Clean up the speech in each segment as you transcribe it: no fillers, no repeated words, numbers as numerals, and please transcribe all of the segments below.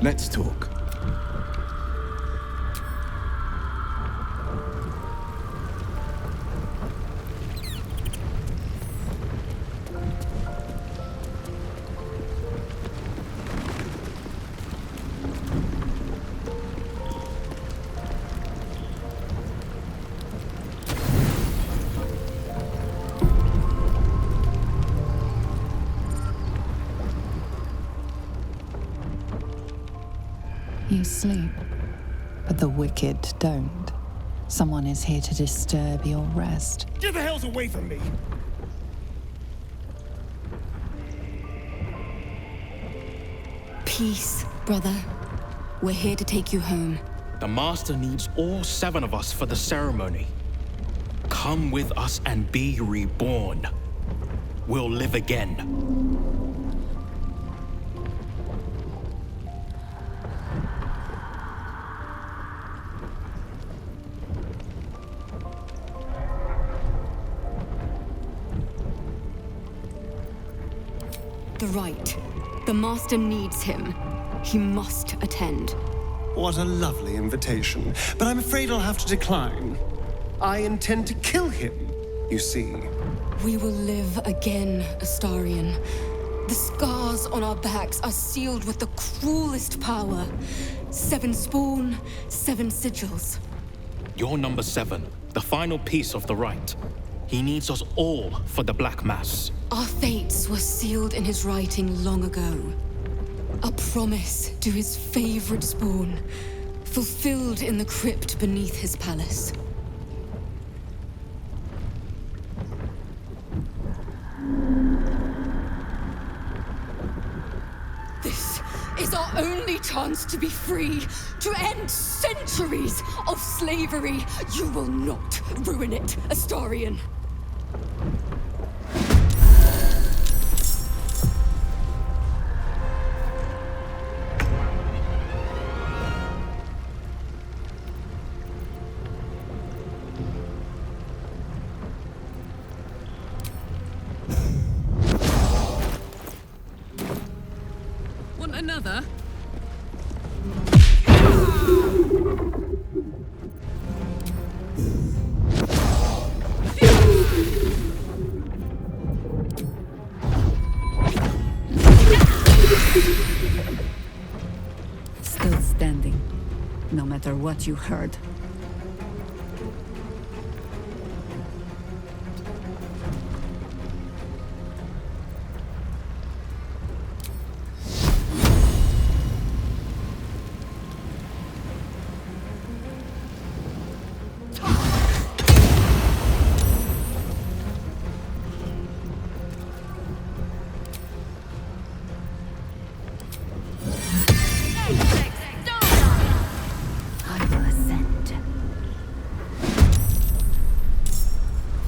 Let's talk. You sleep, but the wicked don't. Someone is here to disturb your rest. Get the hells away from me! Peace, brother. We're here to take you home. The Master needs all 7 of us for the ceremony. Come with us and be reborn. We'll live again. The Rite. The Master needs him. He must attend. What a lovely invitation. But I'm afraid I'll have to decline. I intend to kill him, you see. We will live again, Astarion. The scars on our backs are sealed with the cruelest power. 7 spawn, 7 sigils. You're number 7, the final piece of the Rite. He needs us all for the Black Mass. Our fates were sealed in his writing long ago. A promise to his favorite spawn, fulfilled in the crypt beneath his palace. This is our only chance to be free, to end centuries of slavery. You will not ruin it, Astarion. Want another? Still standing, no matter what you heard. I will ascend.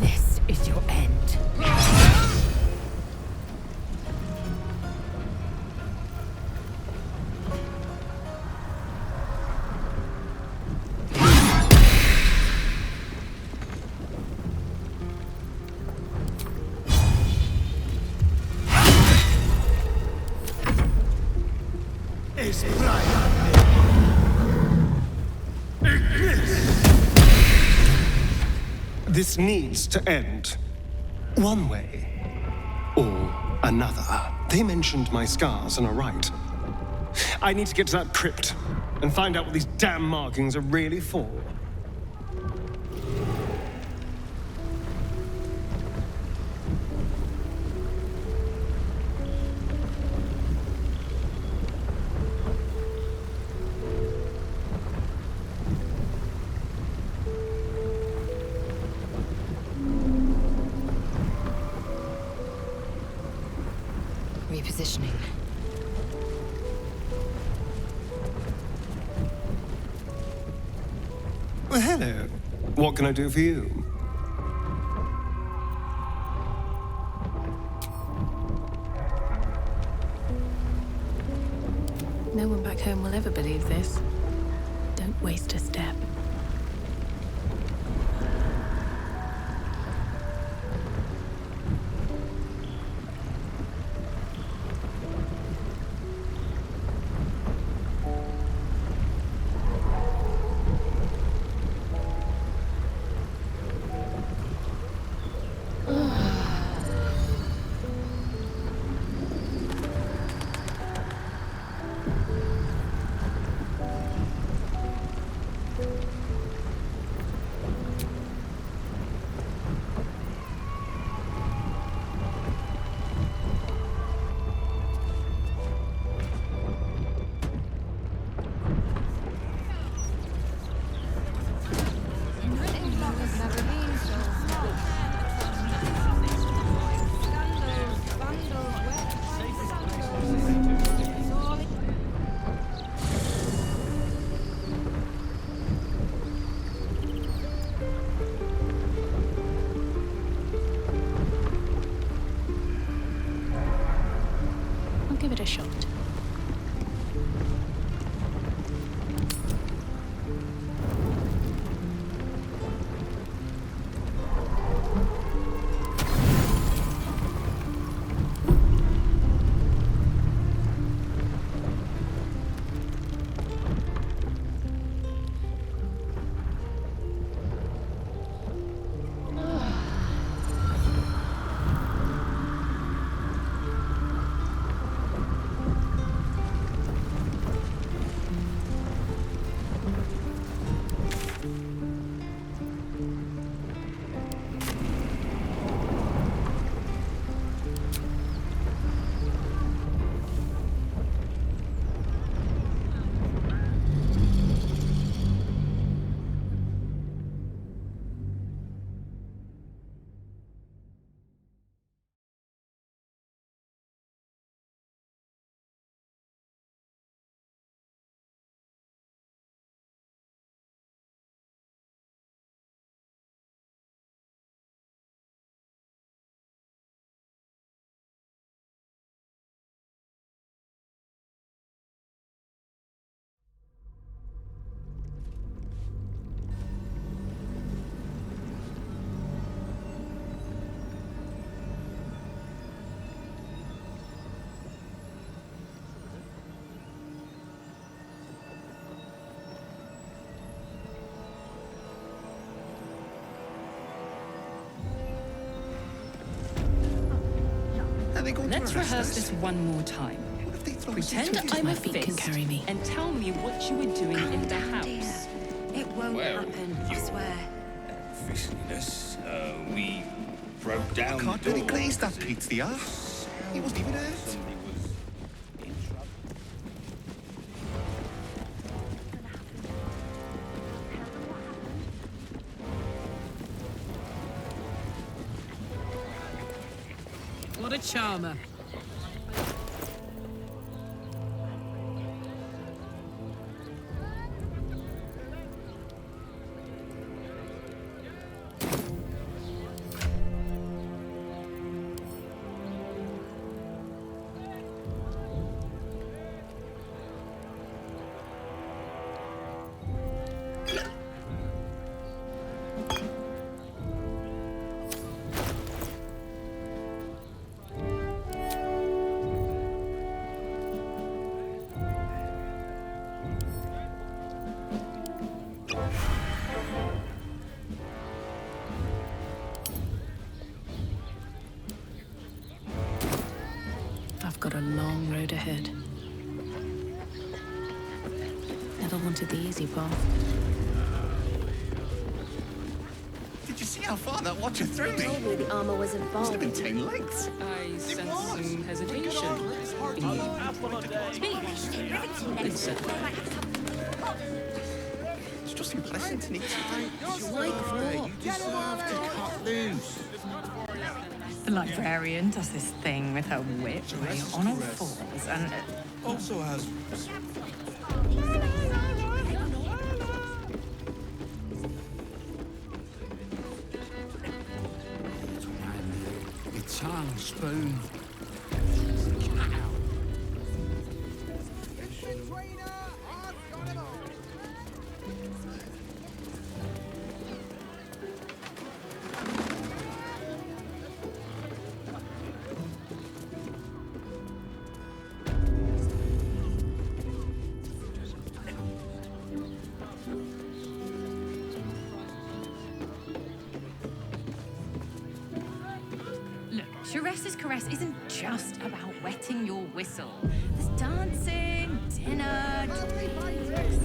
This is your end. This needs to end. One way or another. They mentioned my scars and are right. I need to get to that crypt and find out what these damn markings are really for. Repositioning. Well, hello. What can I do for you? No one back home will ever believe this. Don't waste a step. they going Let's to arrest rehearse us? this one more time. What if they throw Pretend us into I'm my a feet can fist carry me. and tell me what you were doing in the house. It won't happen, I swear. Fishiness, we broke down the Can't door. really glaze that pizza. He wasn't even hurt. Somebody was in trouble. What a charmer. I've got a long road ahead. Never wanted the easy path. Did you see how far that watcher threw me? Told me the armor was Must have been involved. 10 lengths. I sense some hesitation. Listen, It's just unpleasant to need to. Like what? You deserve to cut loose. The librarian does this thing with her whip where you're on all fours and... Also has tongue, spoon. Look, Sharessa's caress isn't just about wetting your whistle. There's dancing, dinner, drinks.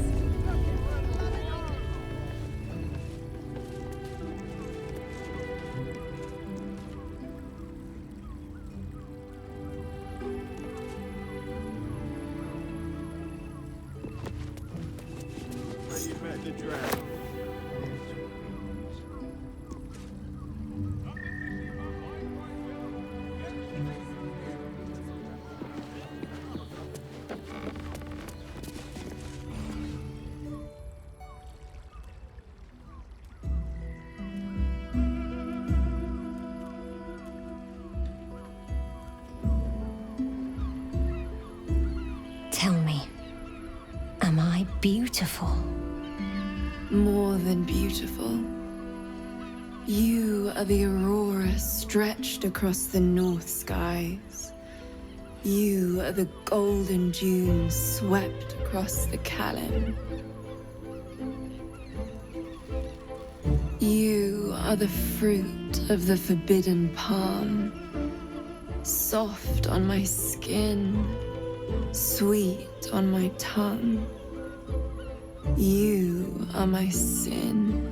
Tell me, am I beautiful? More than beautiful. You are the aurora stretched across the north skies. You are the golden dunes swept across the Callan. You are the fruit of the forbidden palm, soft on my skin, sweet on my tongue. You are my sin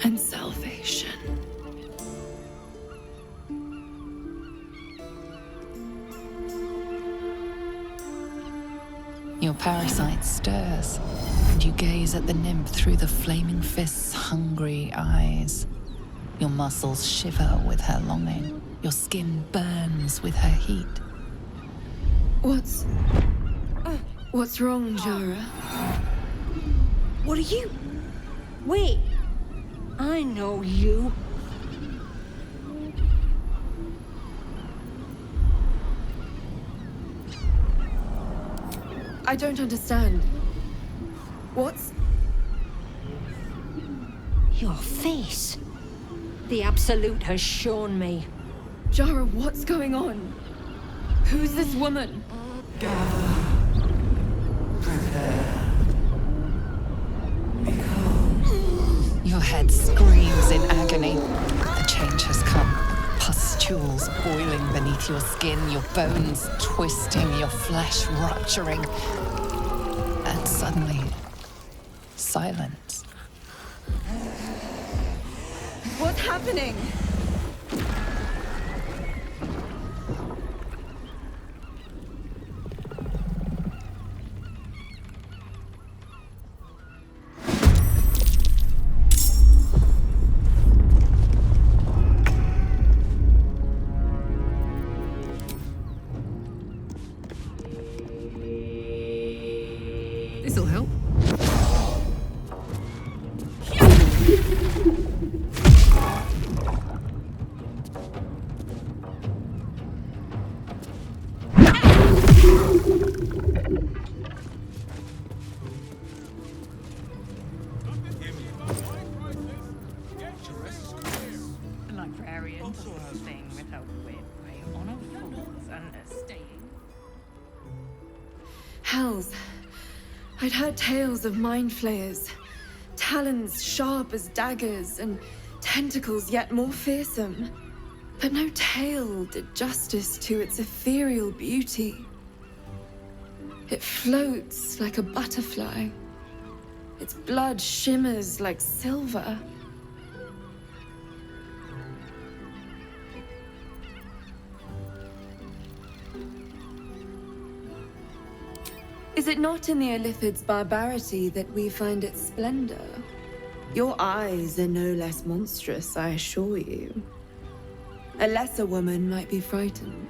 and salvation. Your parasite stirs, and you gaze at the nymph through the flaming fist's hungry eyes. Your muscles shiver with her longing. Your skin burns with her heat. What's wrong, Jara? What are you? Wait, I know you. I don't understand. What's... Your face. The Absolute has shown me. Jara, what's going on? Who's this woman? Your head screams in agony. The change has come. pustules boiling beneath your skin, your bones twisting, your flesh rupturing. And suddenly, silence. What's happening? This'll help. The librarian does this thing with her whip way on a falls and staying. Hells. I'd heard tales of mind flayers. Talons sharp as daggers and tentacles yet more fearsome. But no tale did justice to its ethereal beauty. It floats like a butterfly. Its blood shimmers like silver. Is it not in the Illithid's barbarity that we find its splendor? Your eyes are no less monstrous, I assure you. A lesser woman might be frightened,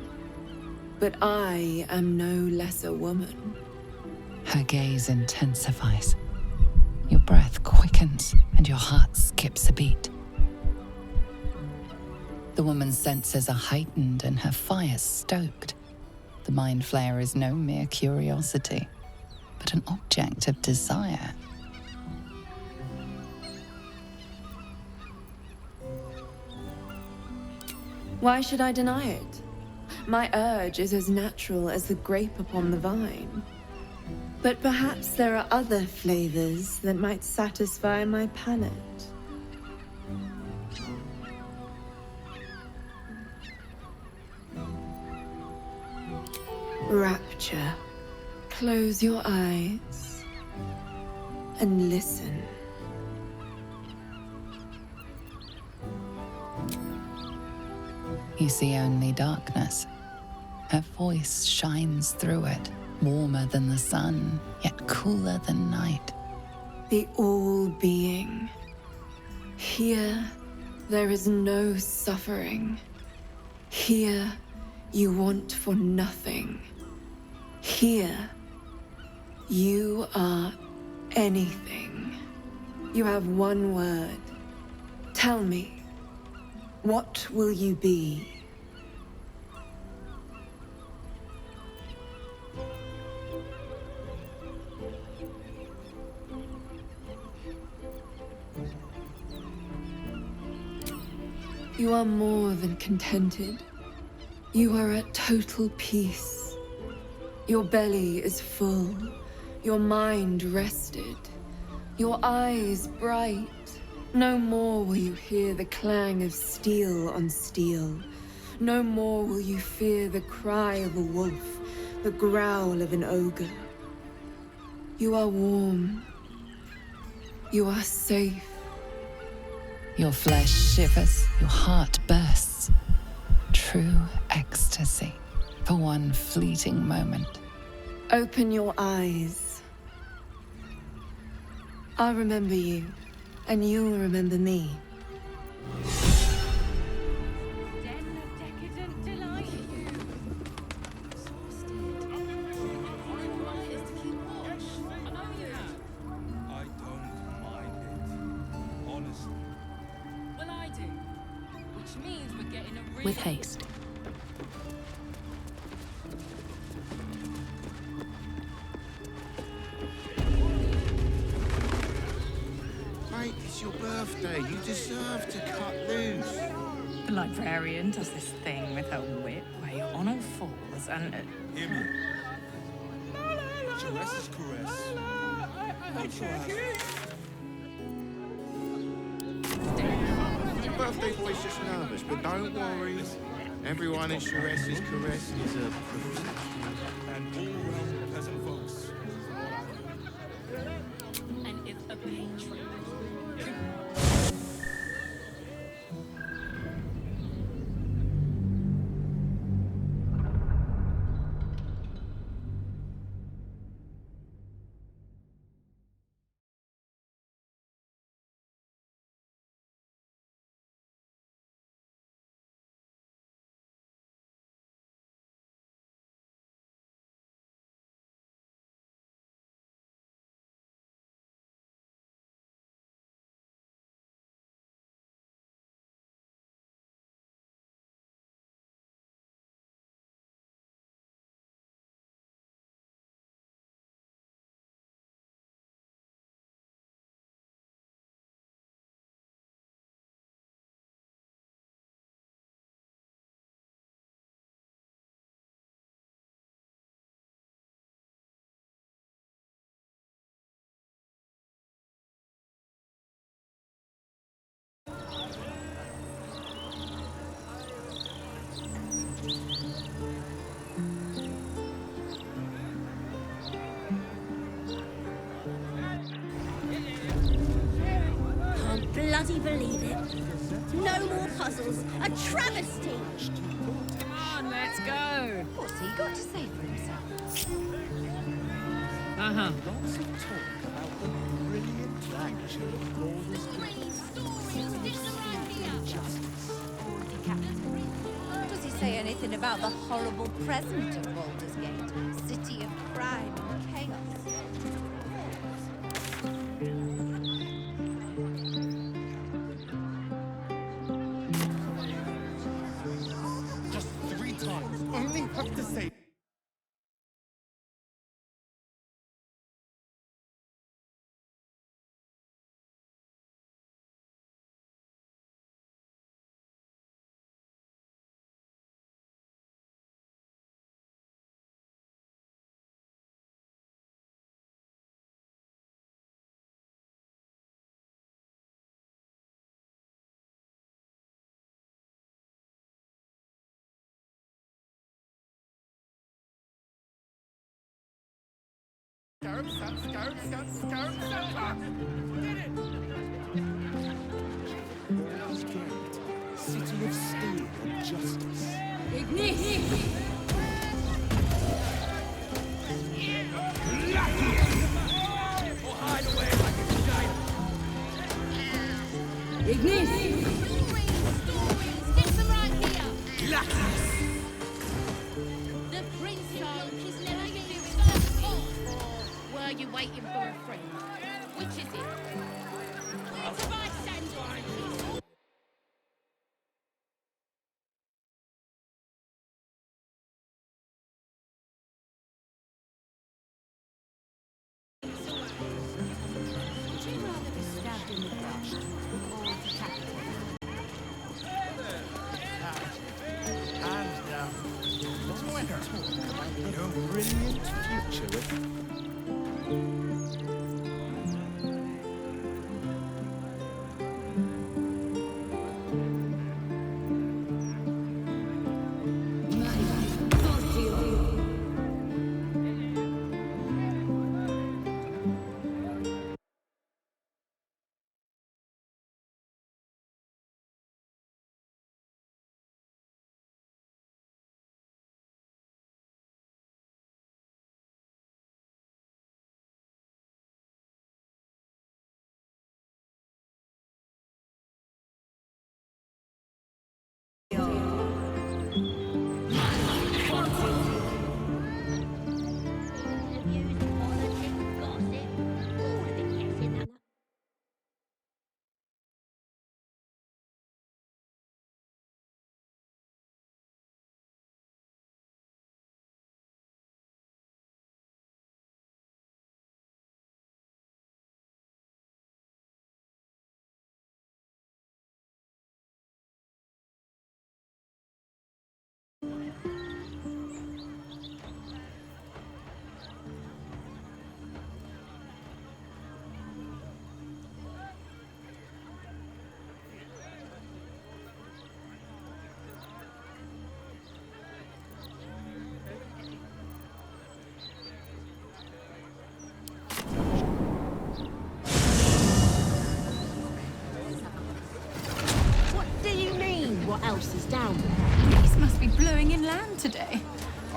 but I am no lesser woman. Her gaze intensifies. Your breath quickens and your heart skips a beat. The woman's senses are heightened and her fire stoked. The mind flayer is no mere curiosity, but an object of desire. Why should I deny it? My urge is as natural as the grape upon the vine. But perhaps there are other flavors that might satisfy my palate. Rapture. Close your eyes and listen. You see only darkness. Her voice shines through it, warmer than the sun, yet cooler than night. The all-being. Here, there is no suffering. Here, you want for nothing. Here, you are anything. You have one word. Tell me, what will you be? You are more than contented. You are at total peace. Your belly is full, your mind rested, your eyes bright. No more will you hear the clang of steel on steel. No more will you fear the cry of a wolf, the growl of an ogre. You are warm. You are safe. Your flesh shivers, your heart bursts. True ecstasy for one fleeting moment. Open your eyes. I'll remember you, and you'll remember me. Den of decadent delight. I don't mind it. Honestly. Well, I do. Which means we're getting a real... With haste. Mate, it's your birthday. You deserve to cut loose. The librarian does this thing with her whip where you're on all fours and... Hear me. Caress is caress. Also has... Your birthday boy's just nervous, but don't worry. Everyone in Sharess's caress is a And all-round pleasant folks. And if a patron. Can't bloody believe it. No more puzzles. A travesty. Come on, let's go. What's he got to say for himself? Uh-huh. lots of talk about the brilliant future of Baldur's Does he say anything about the horrible present of Baldur's Gate? City of crime and chaos. Just 3 times. Only have to say. Scarab, sap, scarab, sap, scarab, sap. Ah! Did it! Baldur's Gate, city of steel and justice. Or hide away like a giant. Get them right here. The prince is never been so cold. Or were you waiting for a friend? Which is it? It's my sandwich. Would you rather be stabbed in the breast or decapitated? Hands down. Lots of talk about the brilliant future of down. Breeze must be blowing inland today,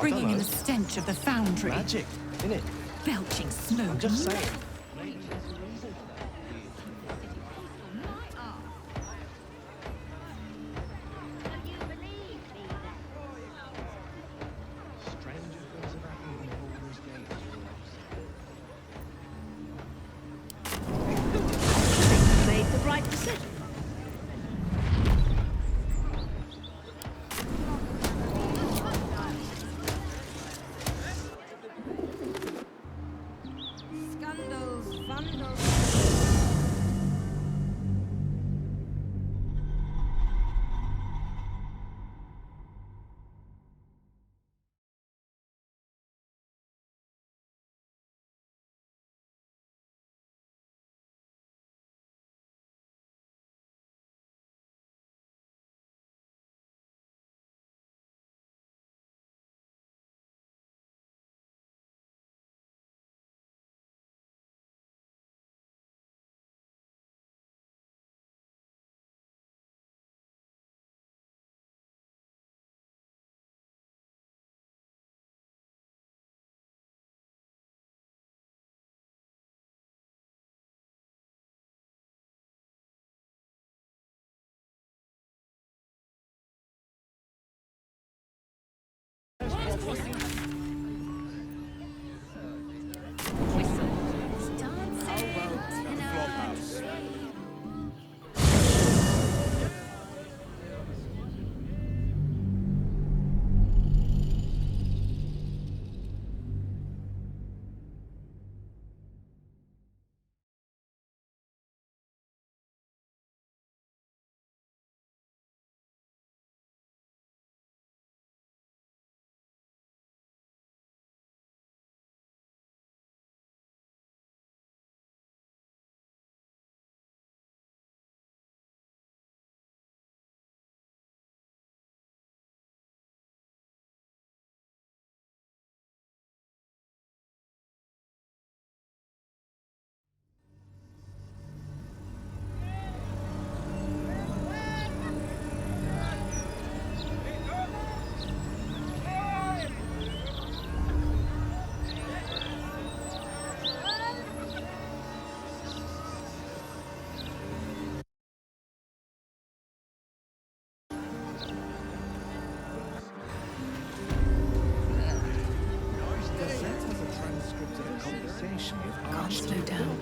bringing in know. the stench of the foundry, Magic, innit? belching smoke. I'm just saying. Made the right decision. Scandals, vandals. Can't slow down.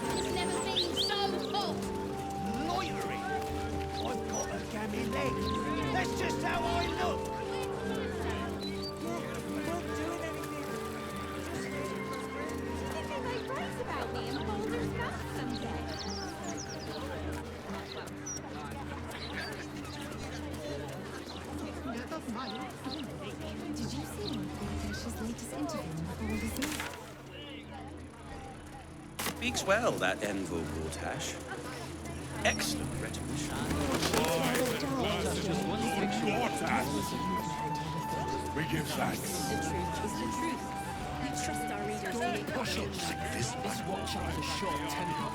Has never been so hot. Loitering. I've got a gammy leg. That's just how I look. Did you see Portash's latest interview with all this news? Speaks well, that Envil Portash. Excellent rhetorician. We give thanks. The truth is the truth. We trust our readers to be cautious. This watch has a short temper.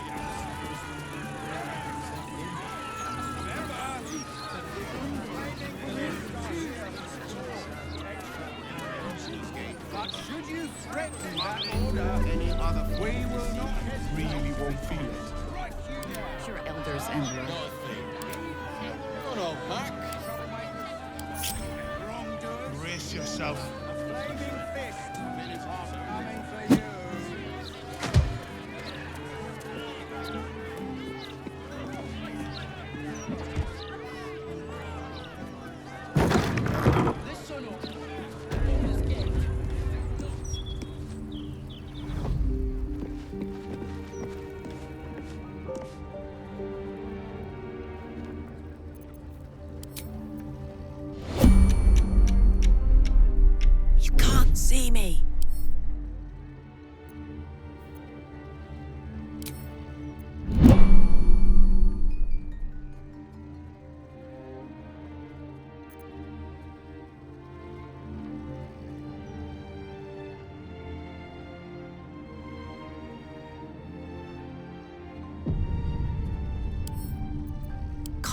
But should you threaten that order any other, we will not really won't feel it. Your elders and Lord. Not all back. Brace yourself.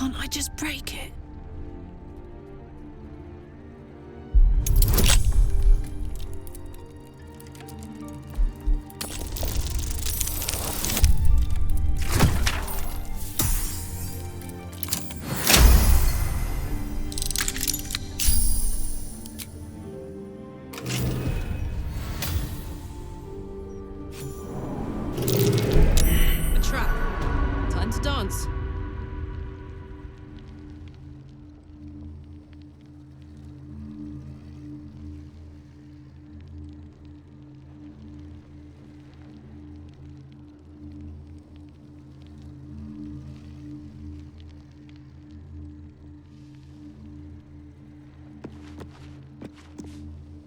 Can't I just break it? A trap. Time to dance.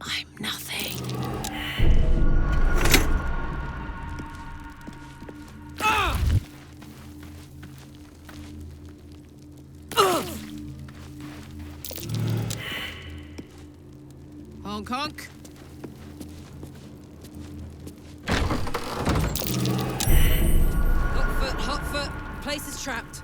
I'm nothing. Honk honk. Hot foot. Place is trapped.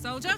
Soldier?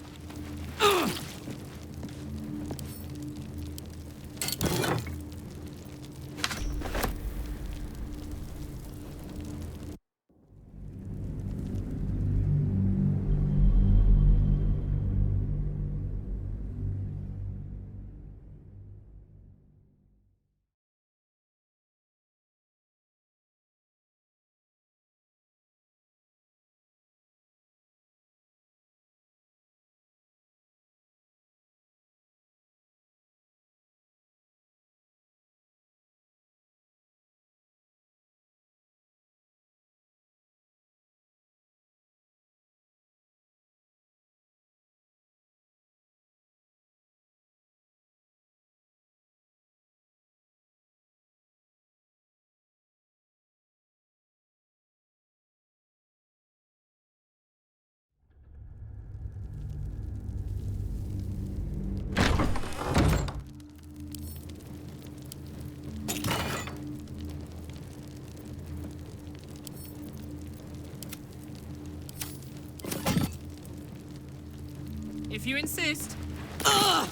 If you insist. Ugh!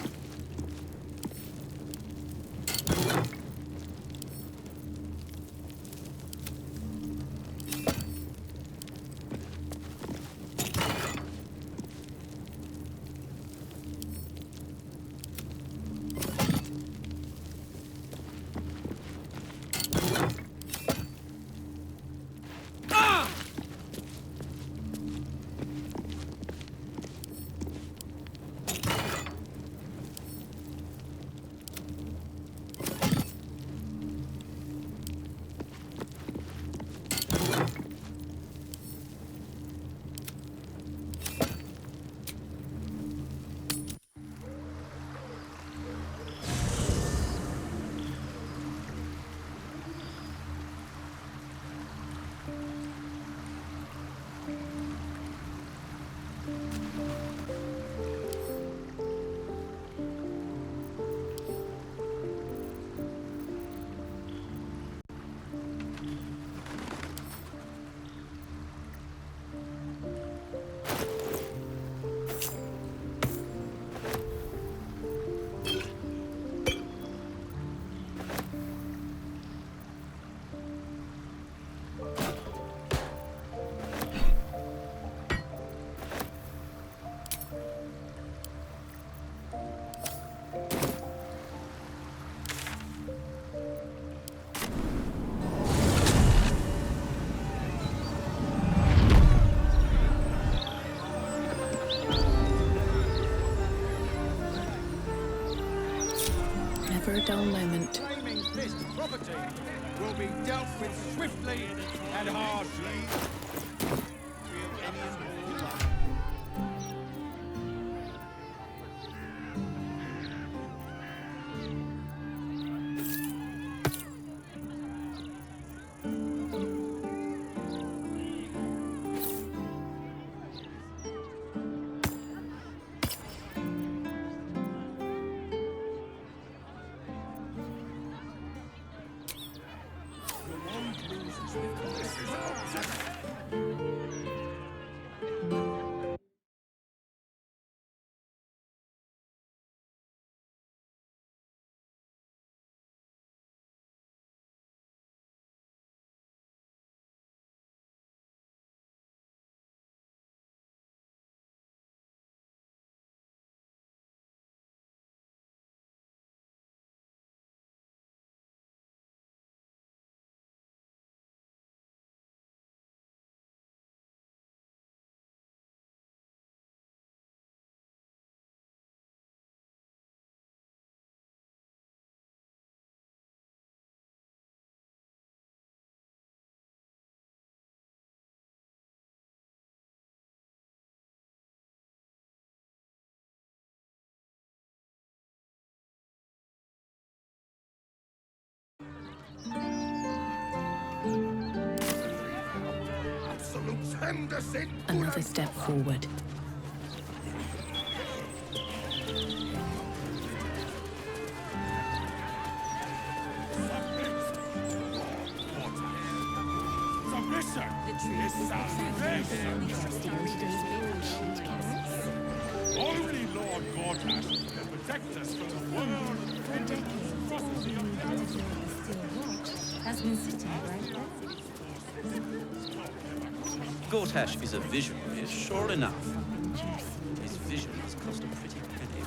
Never a dull moment. Flaming Fist property will be dealt with swiftly and harshly. Another step forward. Submission! This sounds Only Lord Gortash can protect us from the world For a decade, the Underfield Steel Watch has been sitting right there. Gortash is a visionary, sure enough. His vision has cost a pretty penny.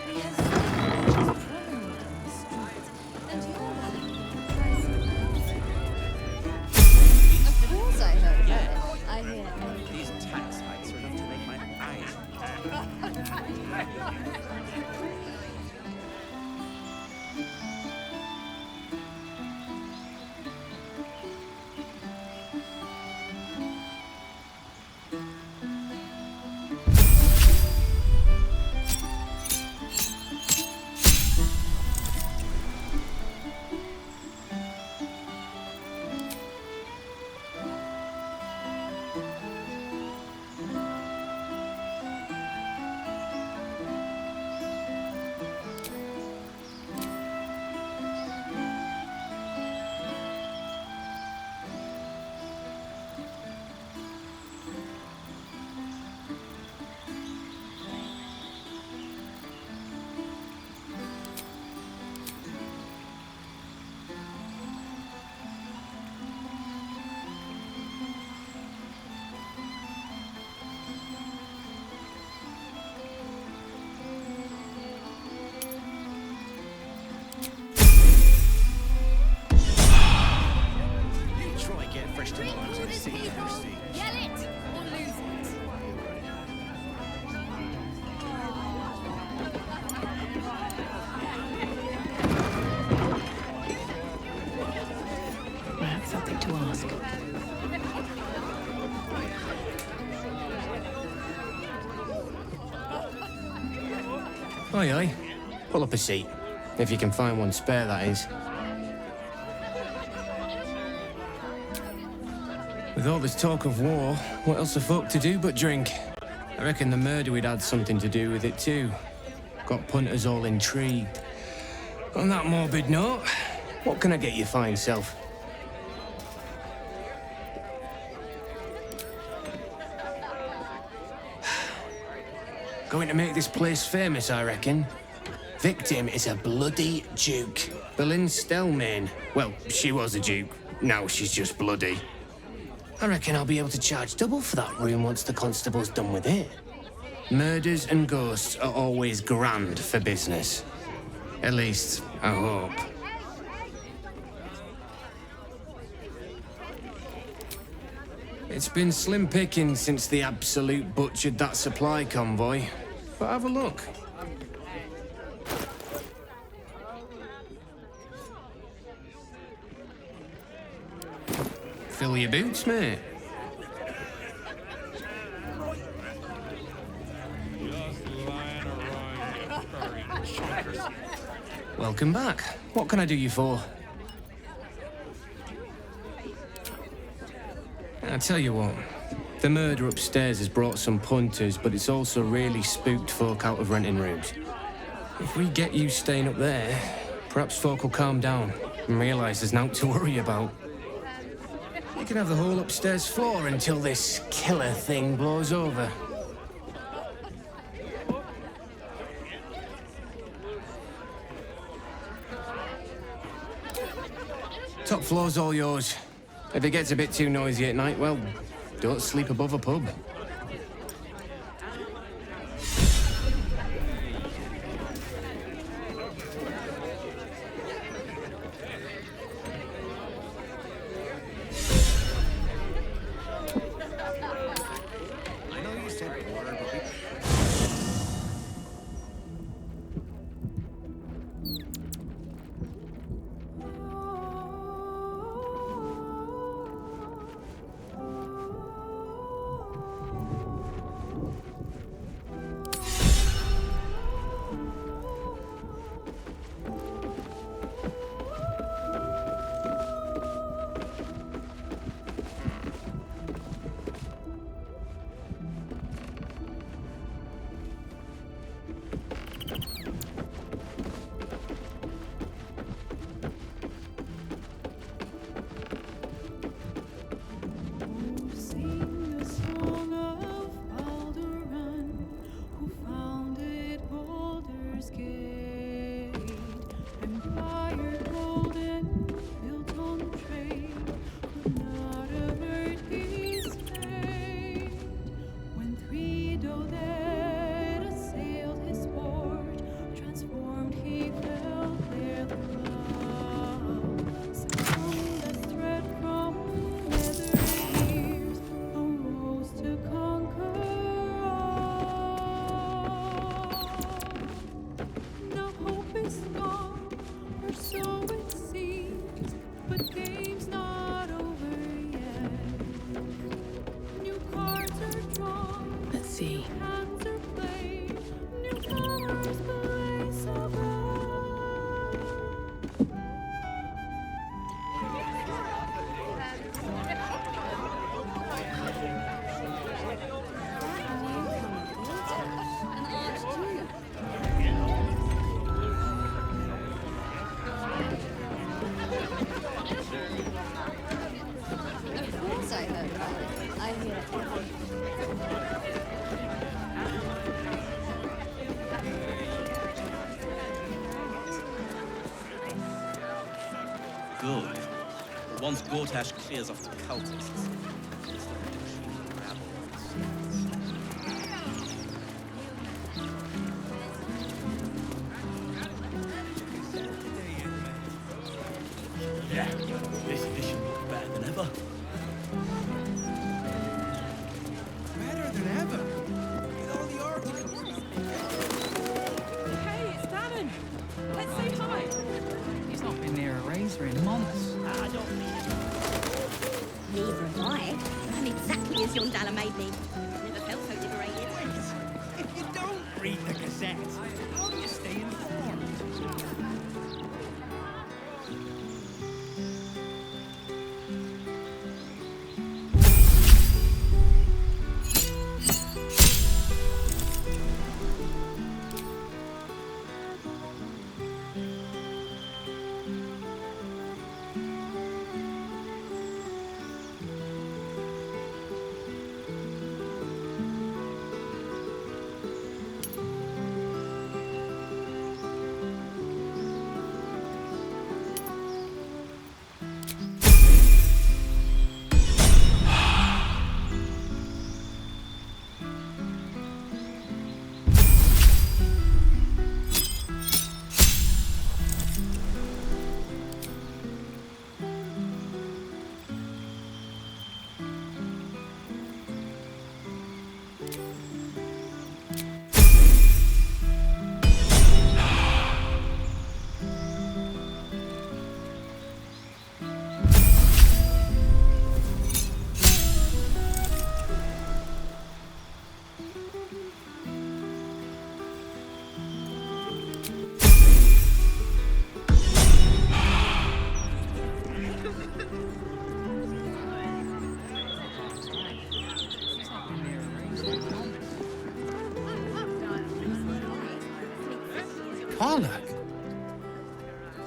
He has promenade on the streets, and you're Of course I heard about Yeah. it. I hear. These tax hikes are enough to make my eyes Try get fresh tomatoes in the sea, Christy. Yell it or lose it. I have something to ask. Aye, aye. Pull up a seat. If you can find one spare, that is. With all this talk of war, what else are folk to do but drink? I reckon the murder we'd had something to do with it too. Got punters all intrigued. On that morbid note, what can I get you fine self? Going to make this place famous, I reckon. Victim is a bloody duke. Boleyn Stelmane. Well, she was a duke. Now she's just bloody. I reckon I'll be able to charge double for that room once the constable's done with it. Murders and ghosts are always grand for business. At least, I hope. It's been slim pickings since the Absolute butchered that supply convoy. But have a look. Fill your boots, mate. Welcome back. What can I do you for? I tell you what, the murder upstairs has brought some punters, but it's also really spooked folk out of renting rooms. If we get you staying up there, perhaps folk will calm down and realise there's naught to worry about. You can have the whole upstairs floor until this killer thing blows over. Top floor's all yours. If it gets a bit too noisy at night, well, don't sleep above a pub. I know you said water, but we... see. Of course I heard about it. I hear Good. Once Gortash clears off the cultists. Yeah, this edition looks better than ever. Better than ever. With all the articles. Hey, it's Dannon. Let's say hi. He's not been near a razor in months. I don't mean it. Neither have I. I'm exactly as Yondala made me. Never felt so liberated. If you don't read the Gazette, how do you stay informed? Karlach,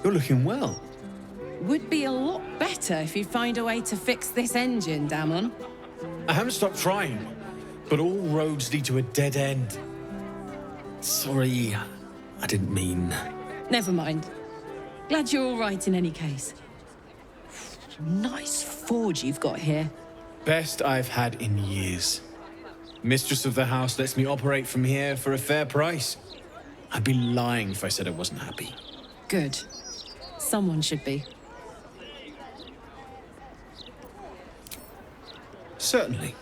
you're looking well. Would be a lot better if you'd find a way to fix this engine, Damon. I haven't stopped trying, but all roads lead to a dead end. Sorry, I didn't mean... Never mind. Glad you're all right in any case. Nice forge you've got here. Best I've had in years. Mistress of the house lets me operate from here for a fair price. I'd be lying if I said I wasn't happy. Good. Someone should be. Certainly.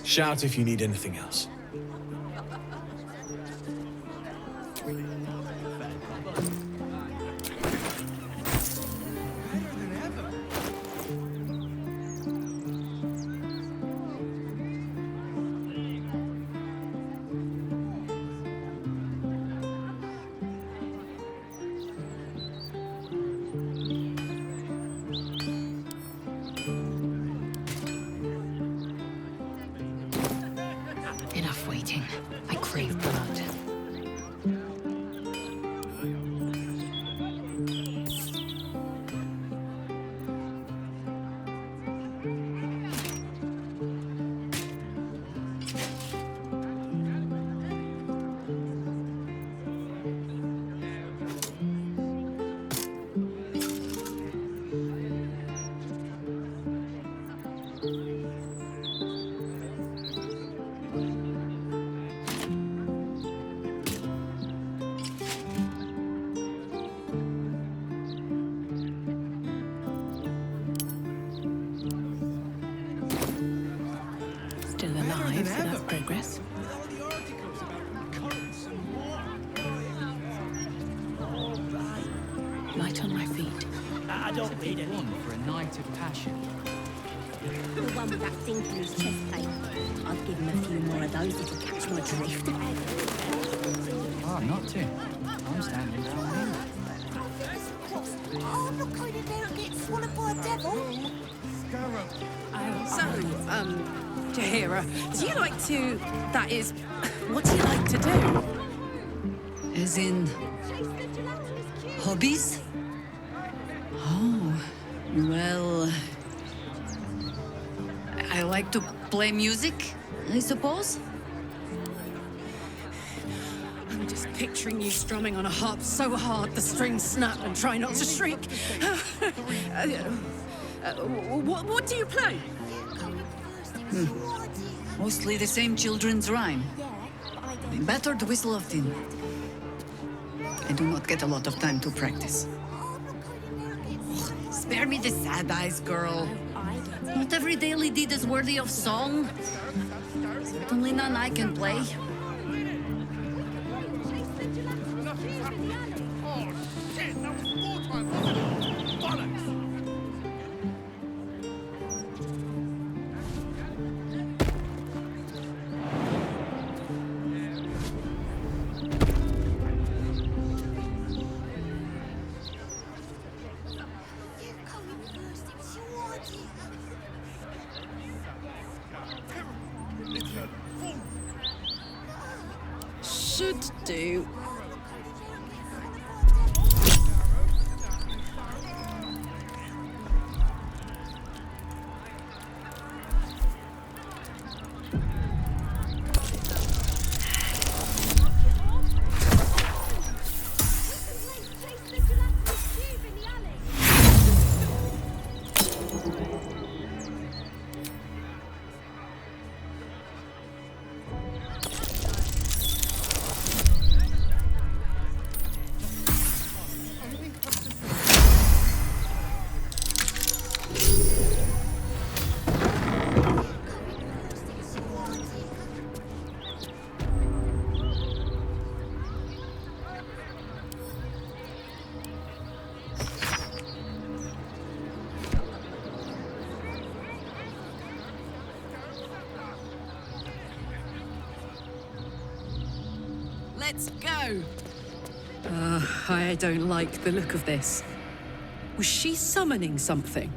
Shout if you need anything else. Enough waiting. I crave blood. Still alive, so that's progress. Light on my feet. I don't need one for a night of passion. The one with that dink in his chest plate. I'd give him a few more of those if he catch my drift. Oh, not to. I'm standing down here. Oh, I'm not going in there and get swallowed by a devil. So, Jaheira, do you like to... That is, what do you like to do? As in... hobbies? Oh, well... I like to play music, I suppose. I'm just picturing you strumming on a harp so hard the strings snap and try not to shriek. What do you play? Mostly the same children's rhyme. The battered whistle of Din. I do not get a lot of time to practice. Spare me the sad eyes, girl. Not every daily deed is worthy of song. Certainly none I can play. Oh, shit! That was 4 times. Bollocks! Should do. Let's go! I don't like the look of this. Was she summoning something?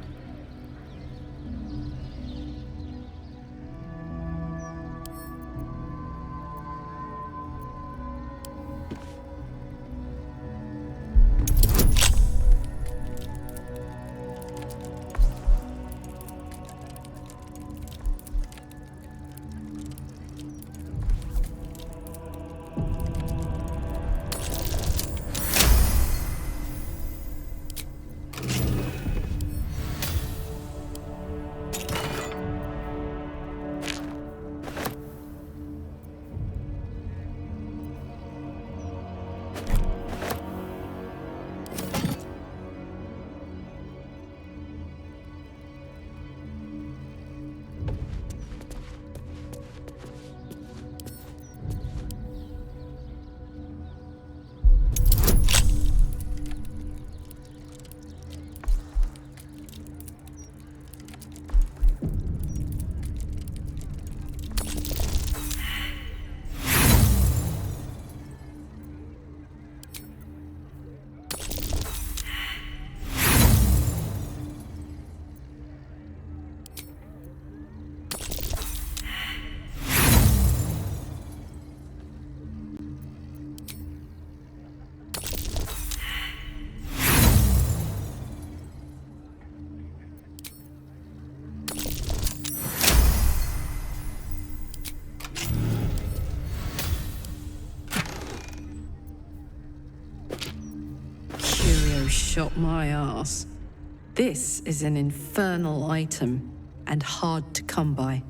shot my ass. This is an infernal item, and hard to come by.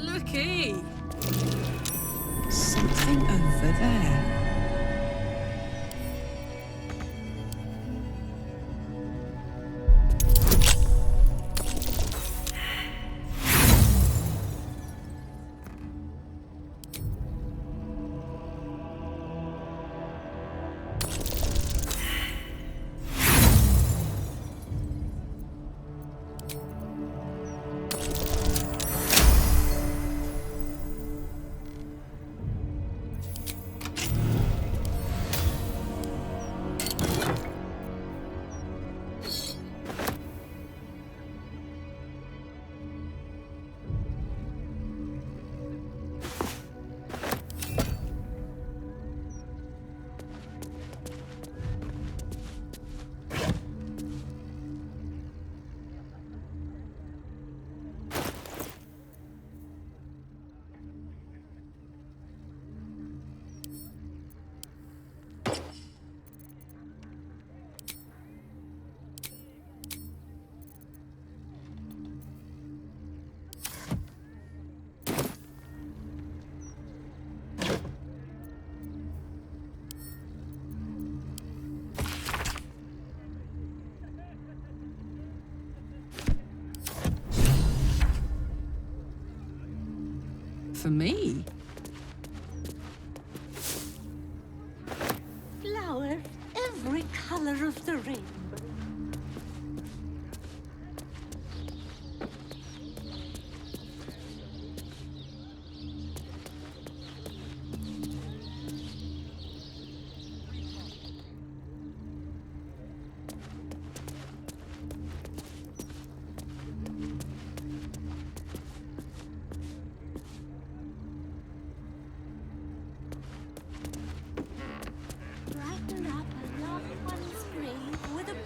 Looky! Something over there. For me? Flower, every color of the rainbow. Brighten up a loved one's grave with a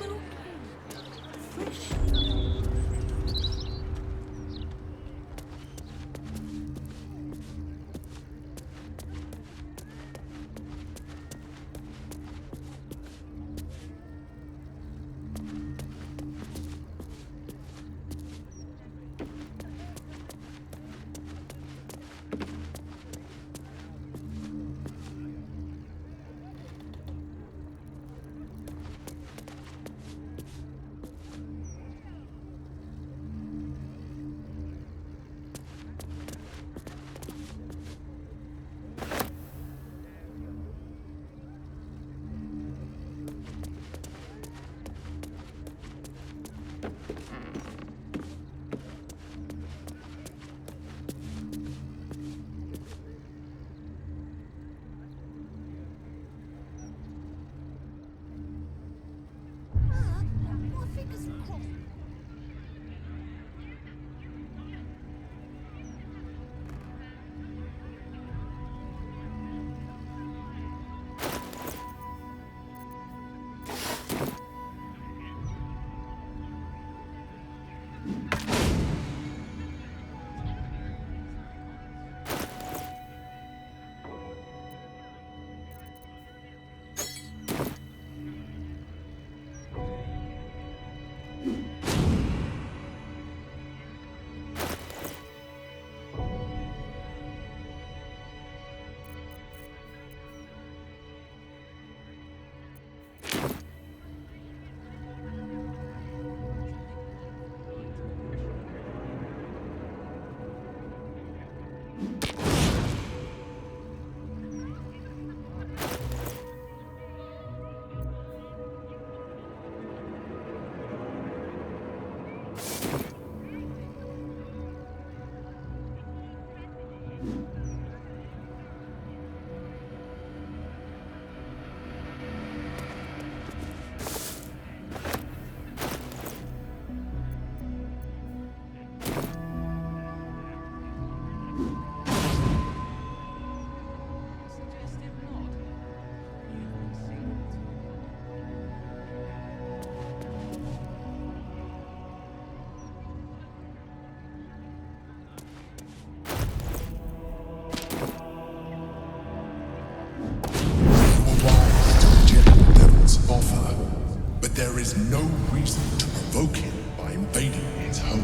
There is no reason to provoke him by invading his home.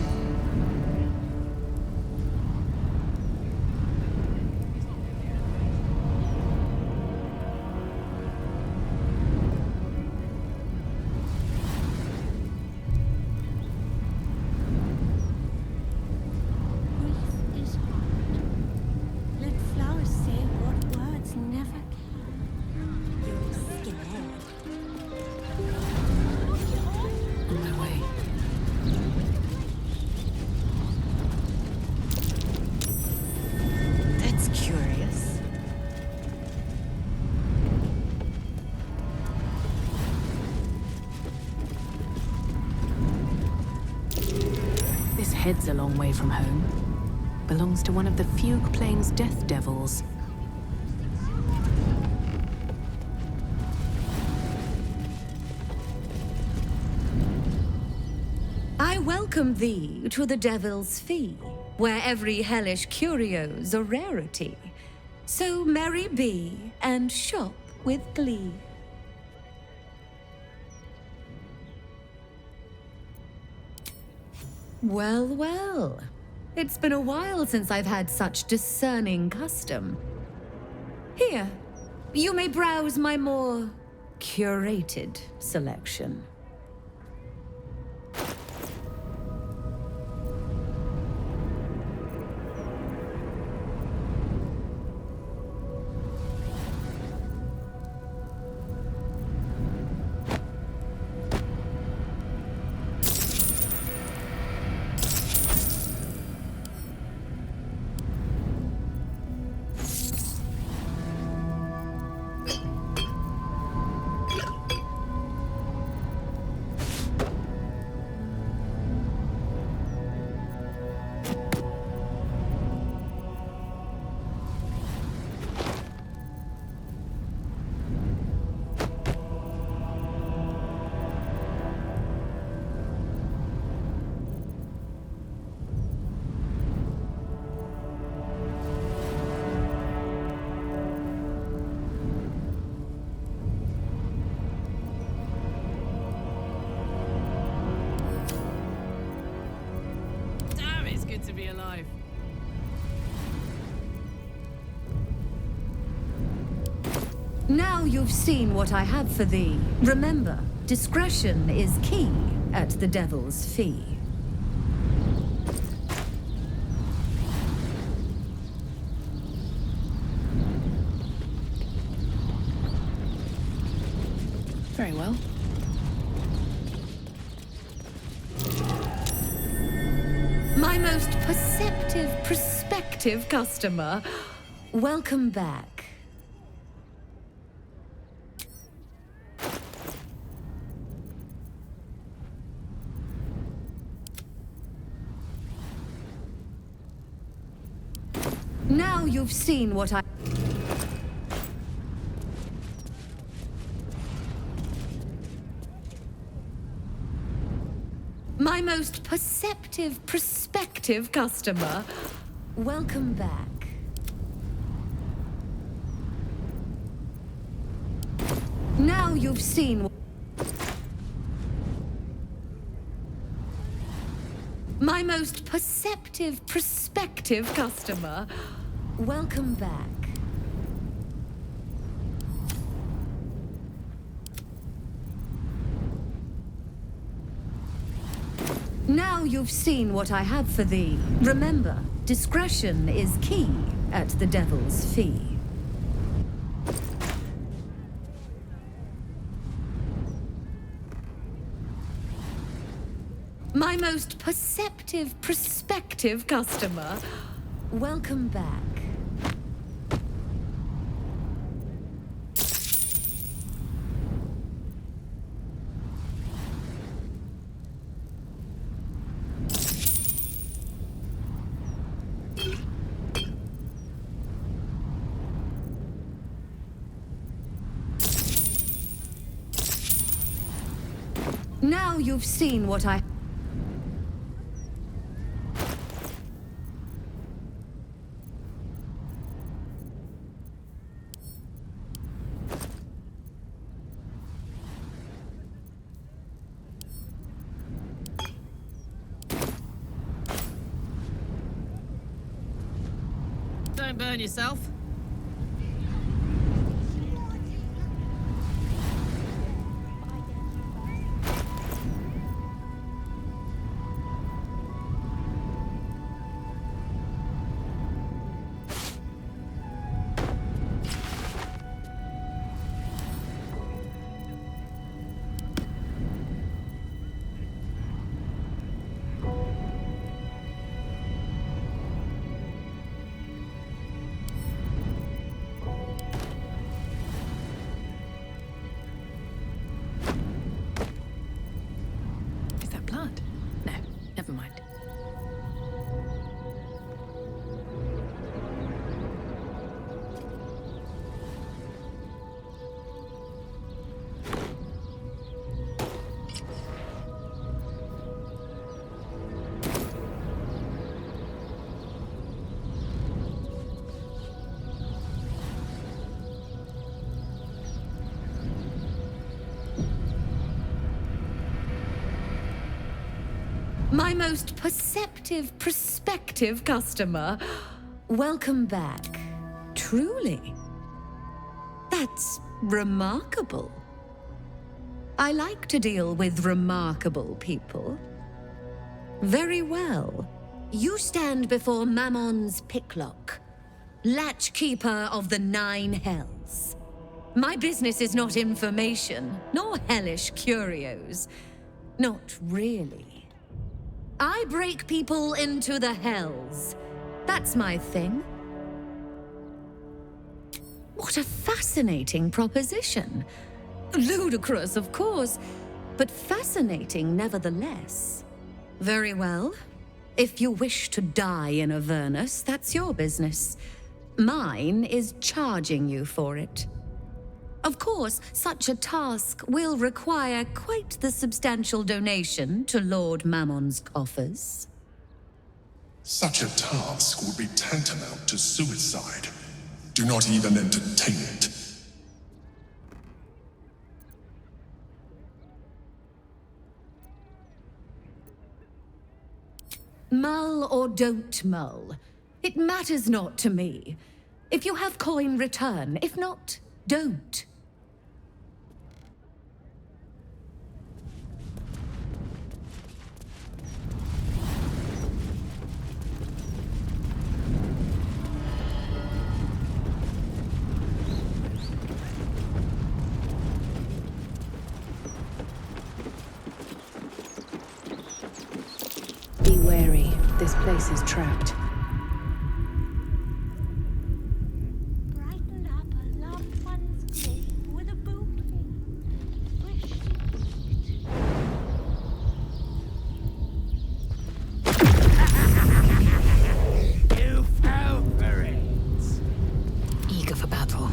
Grief is hard. Let flowers say what words never can. You're scared. On my way. That's curious. This head's a long way from home. Belongs to one of the Fugue Plains Death Devils. I welcome thee to the Devil's Fee, where every hellish curio's a rarity. So merry be and shop with glee. Well, well. It's been a while since I've had such discerning custom. Here, you may browse my more curated selection. Damn, it's good to be alive. Now you've seen what I have for thee. Remember, discretion is key at the Devil's Fee. Very well. My most prospective customer, welcome back. Now you've seen what I... My most prospective customer, welcome back. Now you've seen... My most prospective customer, welcome back. Now you've seen what I have for thee. Remember, Discretion is key at the Devil's Fee. My most perceptive, prospective customer, welcome back. Now you've seen what I... Don't burn yourself. My most perceptive, prospective customer, welcome back. Truly. That's remarkable. I like to deal with remarkable people. Very well. You stand before Mammon's Picklock, Latchkeeper of the Nine Hells. My business is not information, nor hellish curios. Not really. I break people into the hells. That's my thing. What a fascinating proposition. Ludicrous, of course, but fascinating nevertheless. Very well. If you wish to die in Avernus, that's your business. Mine is charging you for it. Of course, such a task will require quite the substantial donation to Lord Mammon's coffers. Such a task would be tantamount to suicide. Do not even entertain it. Mull or don't mull, it matters not to me. If you have coin, return. If not, don't. Be wary. This place is trapped. Brighten up a loved one's day with a bouquet. Wish You fell for it. Eager for battle.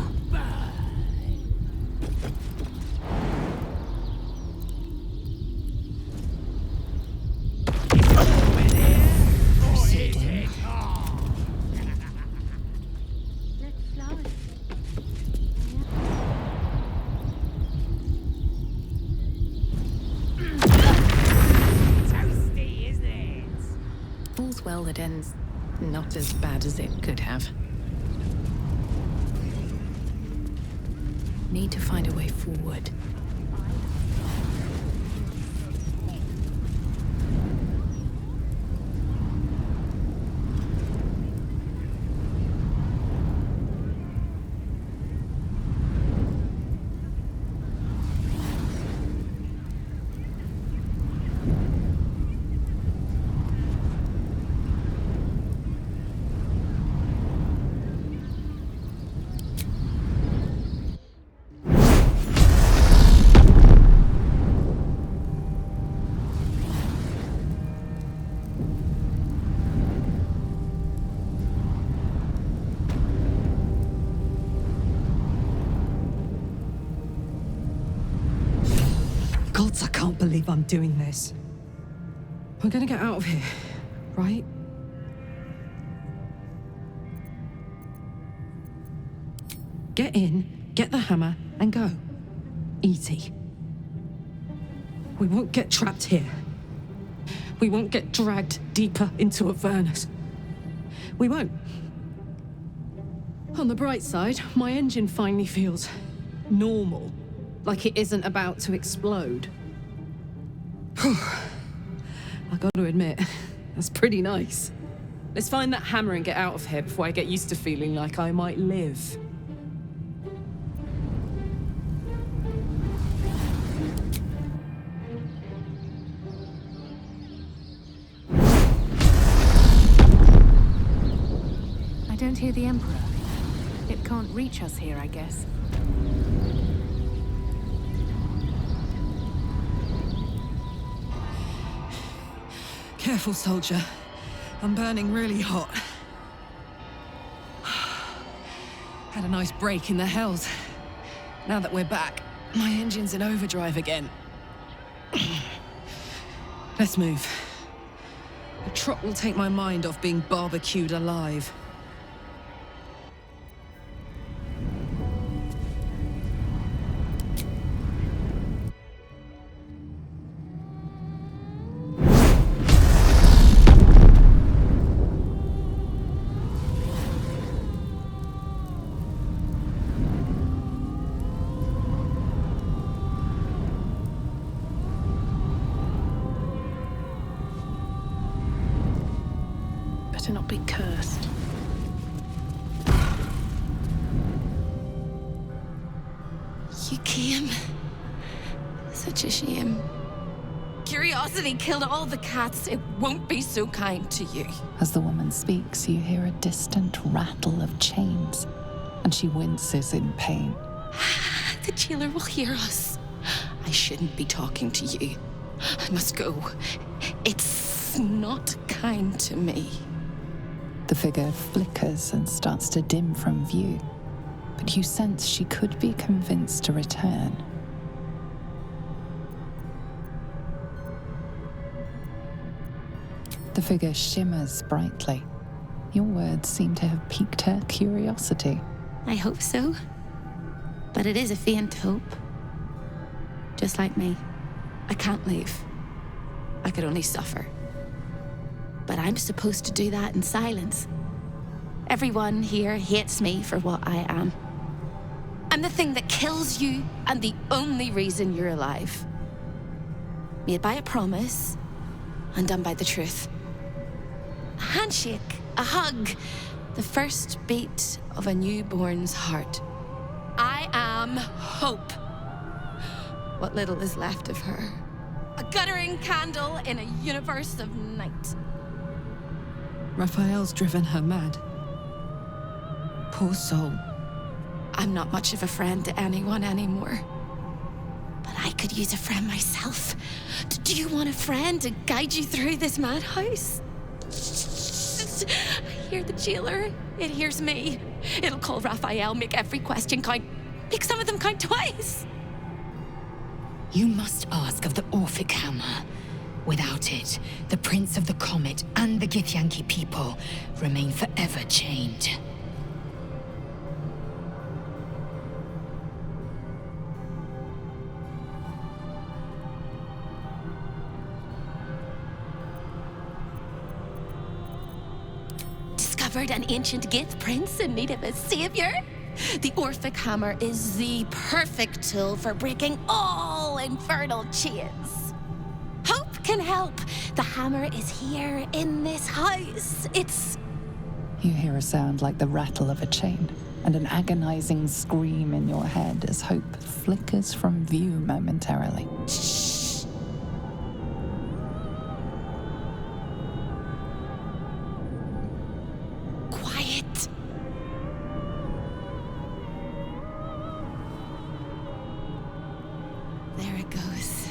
All's well that ends not as bad as it could have. Need to find a way forward. gods, I can't believe I'm doing this. We're gonna get out of here, right? Get in, get the hammer, and go. Easy. We won't get trapped here. We won't get dragged deeper into Avernus. We won't. On the bright side, my engine finally feels normal. Like it isn't about to explode. I gotta admit, that's pretty nice. Let's find that hammer and get out of here before I get used to feeling like I might live. I don't hear the Emperor. It can't reach us here, I guess. Careful, soldier. I'm burning really hot. Had a nice break in the Hells. Now that we're back, my engine's in overdrive again. Let's move. A trot will take my mind off being barbecued alive. To not be cursed. You came. Such a shame. Curiosity killed all the cats. It won't be so kind to you. As the woman speaks, you hear a distant rattle of chains, and she winces in pain. The jailer will hear us. I shouldn't be talking to you. I must go. It's not kind to me. The figure flickers and starts to dim from view, but you sense she could be convinced to return. The figure shimmers brightly. Your words seem to have piqued her curiosity. I hope so, but it is a faint hope. Just like me, I can't leave. I could only suffer. But I'm supposed to do that in silence. Everyone here hates me for what I am. I'm the thing that kills you and the only reason you're alive. Made by a promise, undone by the truth. A handshake, a hug, the first beat of a newborn's heart. I am hope. What little is left of her. A guttering candle in a universe of night. Raphael's driven her mad. Poor soul. I'm not much of a friend to anyone anymore. But I could use a friend myself. Do you want a friend to guide you through this madhouse? I hear the jailer. It hears me. It'll call Raphael, make every question count. Make some of them count twice. You must ask of the Orphic Hammer. Without it, the Prince of the Comet and the Githyanki people remain forever chained. Discovered an ancient Gith prince in need of a savior? The Orphic Hammer is the perfect tool for breaking all infernal chains. Hope can help. The hammer is here in this house. It's... You hear a sound like the rattle of a chain and an agonizing scream in your head as hope flickers from view momentarily. Shh. Quiet. There it goes.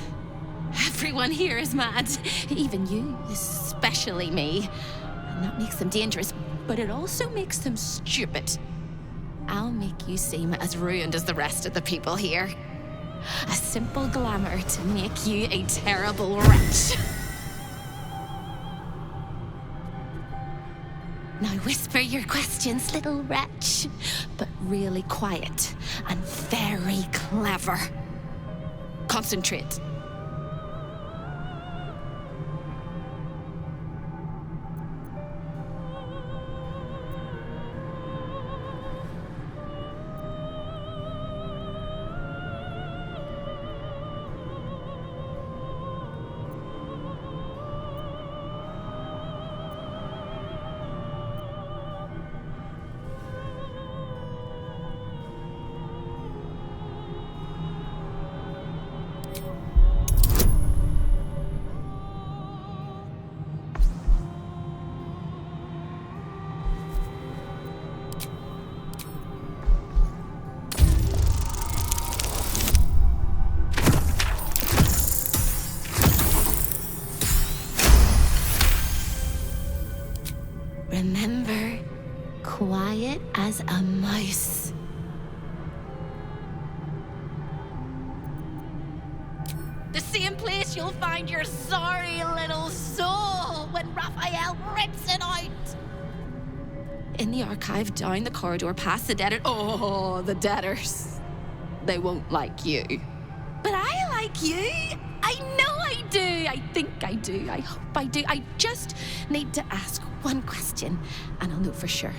Everyone here is mad. Even you, especially me. And that makes them dangerous, but it also makes them stupid. I'll make you seem as ruined as the rest of the people here. A simple glamour to make you a terrible wretch. Now whisper your questions, little wretch, but really quiet and very clever. Concentrate. Remember, quiet as a mouse. The same place you'll find your sorry little soul when Raphael rips it out. In the archive, down the corridor, past the debtor. Oh, the debtors. They won't like you. But I like you. I know I do. I think I do. I hope I do. I just need to ask one question, and I'll know for sure.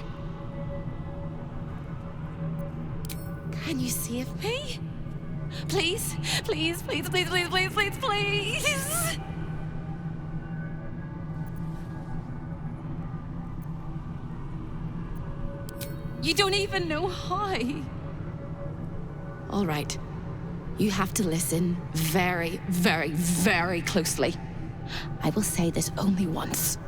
Can you save me? Please? Please, please, please, please, please, please, please! You don't even know how. All right. You have to listen very, very, very closely. I will say this only once.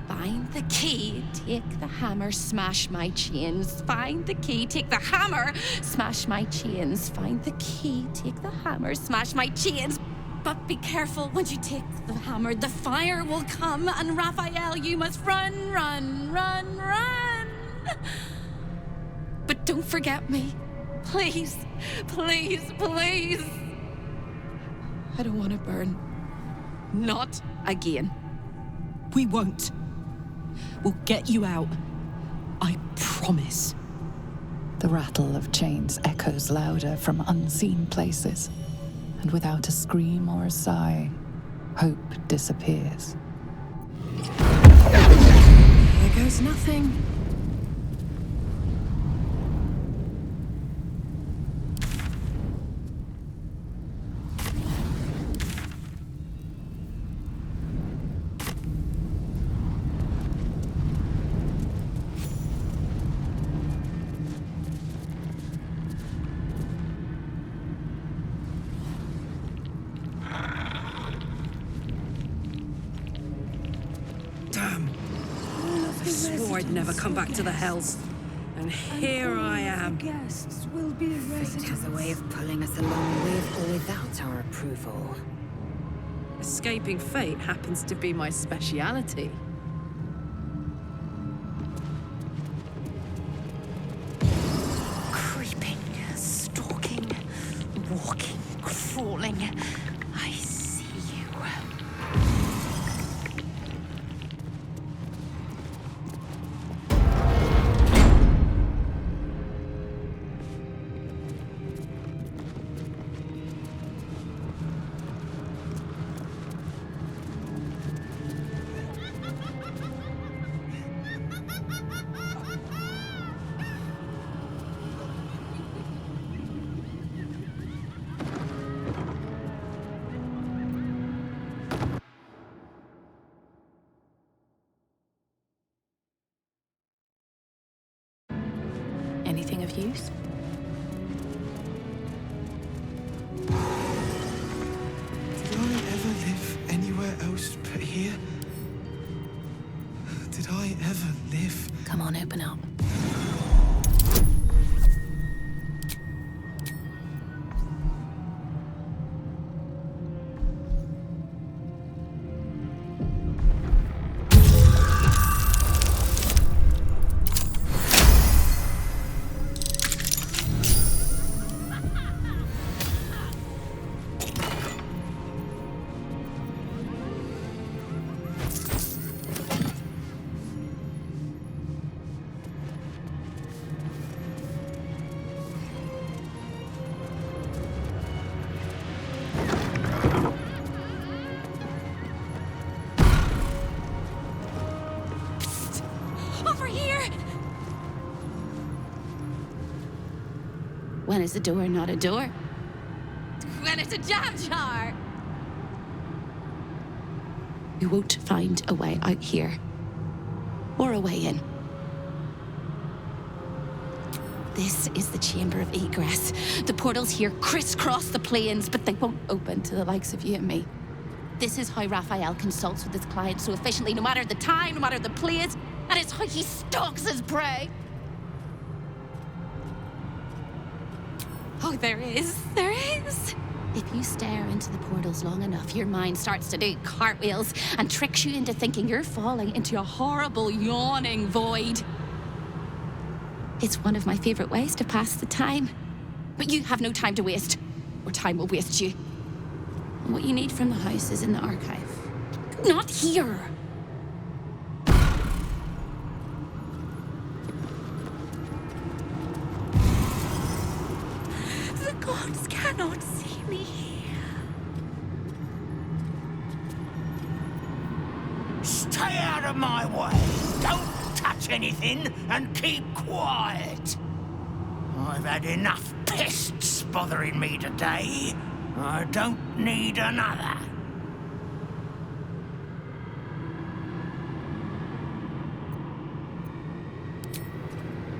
Find the key, take the hammer, smash my chains. Find the key, take the hammer, smash my chains. Find the key, take the hammer, smash my chains. But be careful, when you take the hammer, the fire will come, and Raphael, you must run, run, run, run. But don't forget me. Please, please, please. I don't want to burn. Not again. We won't. We'll get you out. I promise. The rattle of chains echoes louder from unseen places, and without a scream or a sigh, hope disappears. There goes nothing. I'd never come back to the Hells. And here I am. Guests will be Fate has a way of pulling us along with or without our approval. Escaping fate happens to be my speciality. Creeping, stalking, walking, crawling. I see you. Anything of use? Did I ever live anywhere else but here? Did I ever live? Come on, open up. When is a door not a door? When it's a jam jar! You won't find a way out here. Or a way in. This is the chamber of egress. The portals here crisscross the plains, but they won't open to the likes of you and me. This is how Raphael consults with his clients so efficiently, no matter the time, no matter the place, and it's how he stalks his prey. Oh, there is. If you stare into the portals long enough, your mind starts to do cartwheels and tricks you into thinking you're falling into a horrible, yawning void. It's one of my favorite ways to pass the time. But you have no time to waste, or time will waste you. And what you need from the house is in the archive. Not here! The gods cannot see me here. Stay out of my way. Don't touch anything and keep quiet. I've had enough pests bothering me today. I don't need another.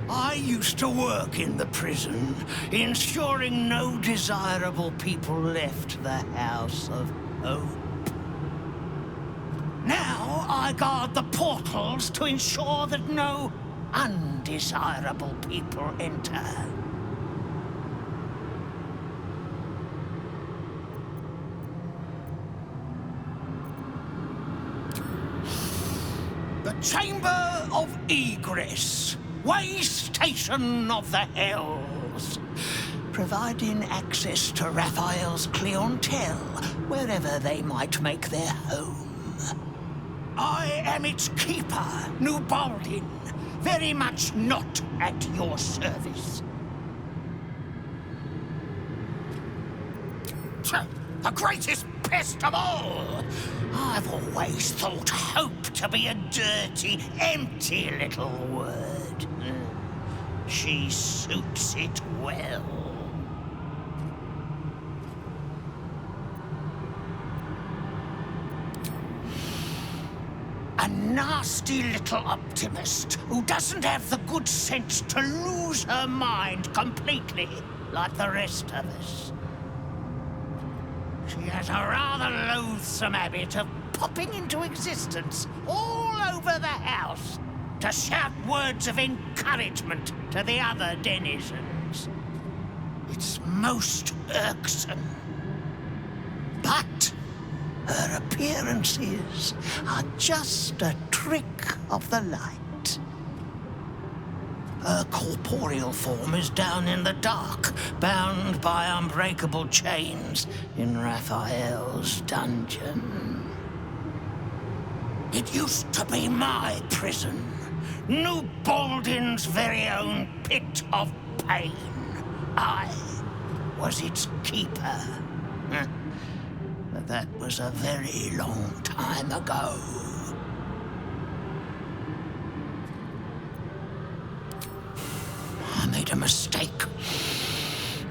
I used to work in the prison, ensuring no desirable people left the House of Hope. Now I guard the portals to ensure that no undesirable people enter. The Chamber of Egress, way station of the Hells, providing access to Raphael's clientele wherever they might make their home. I am its keeper, Nubaldin, very much not at your service. The greatest pest of all! I've always thought hope to be a dirty, empty little word. She suits it well. A nasty little optimist who doesn't have the good sense to lose her mind completely, like the rest of us. She has a rather loathsome habit of popping into existence all over the house to shout words of encouragement to the other denizens. It's most irksome. But her appearances are just a trick of the light. Her corporeal form is down in the dark, bound by unbreakable chains in Raphael's dungeon. It used to be my prison, Nubaldin's very own pit of pain. I was its keeper. But that was a very long time ago. I made a mistake.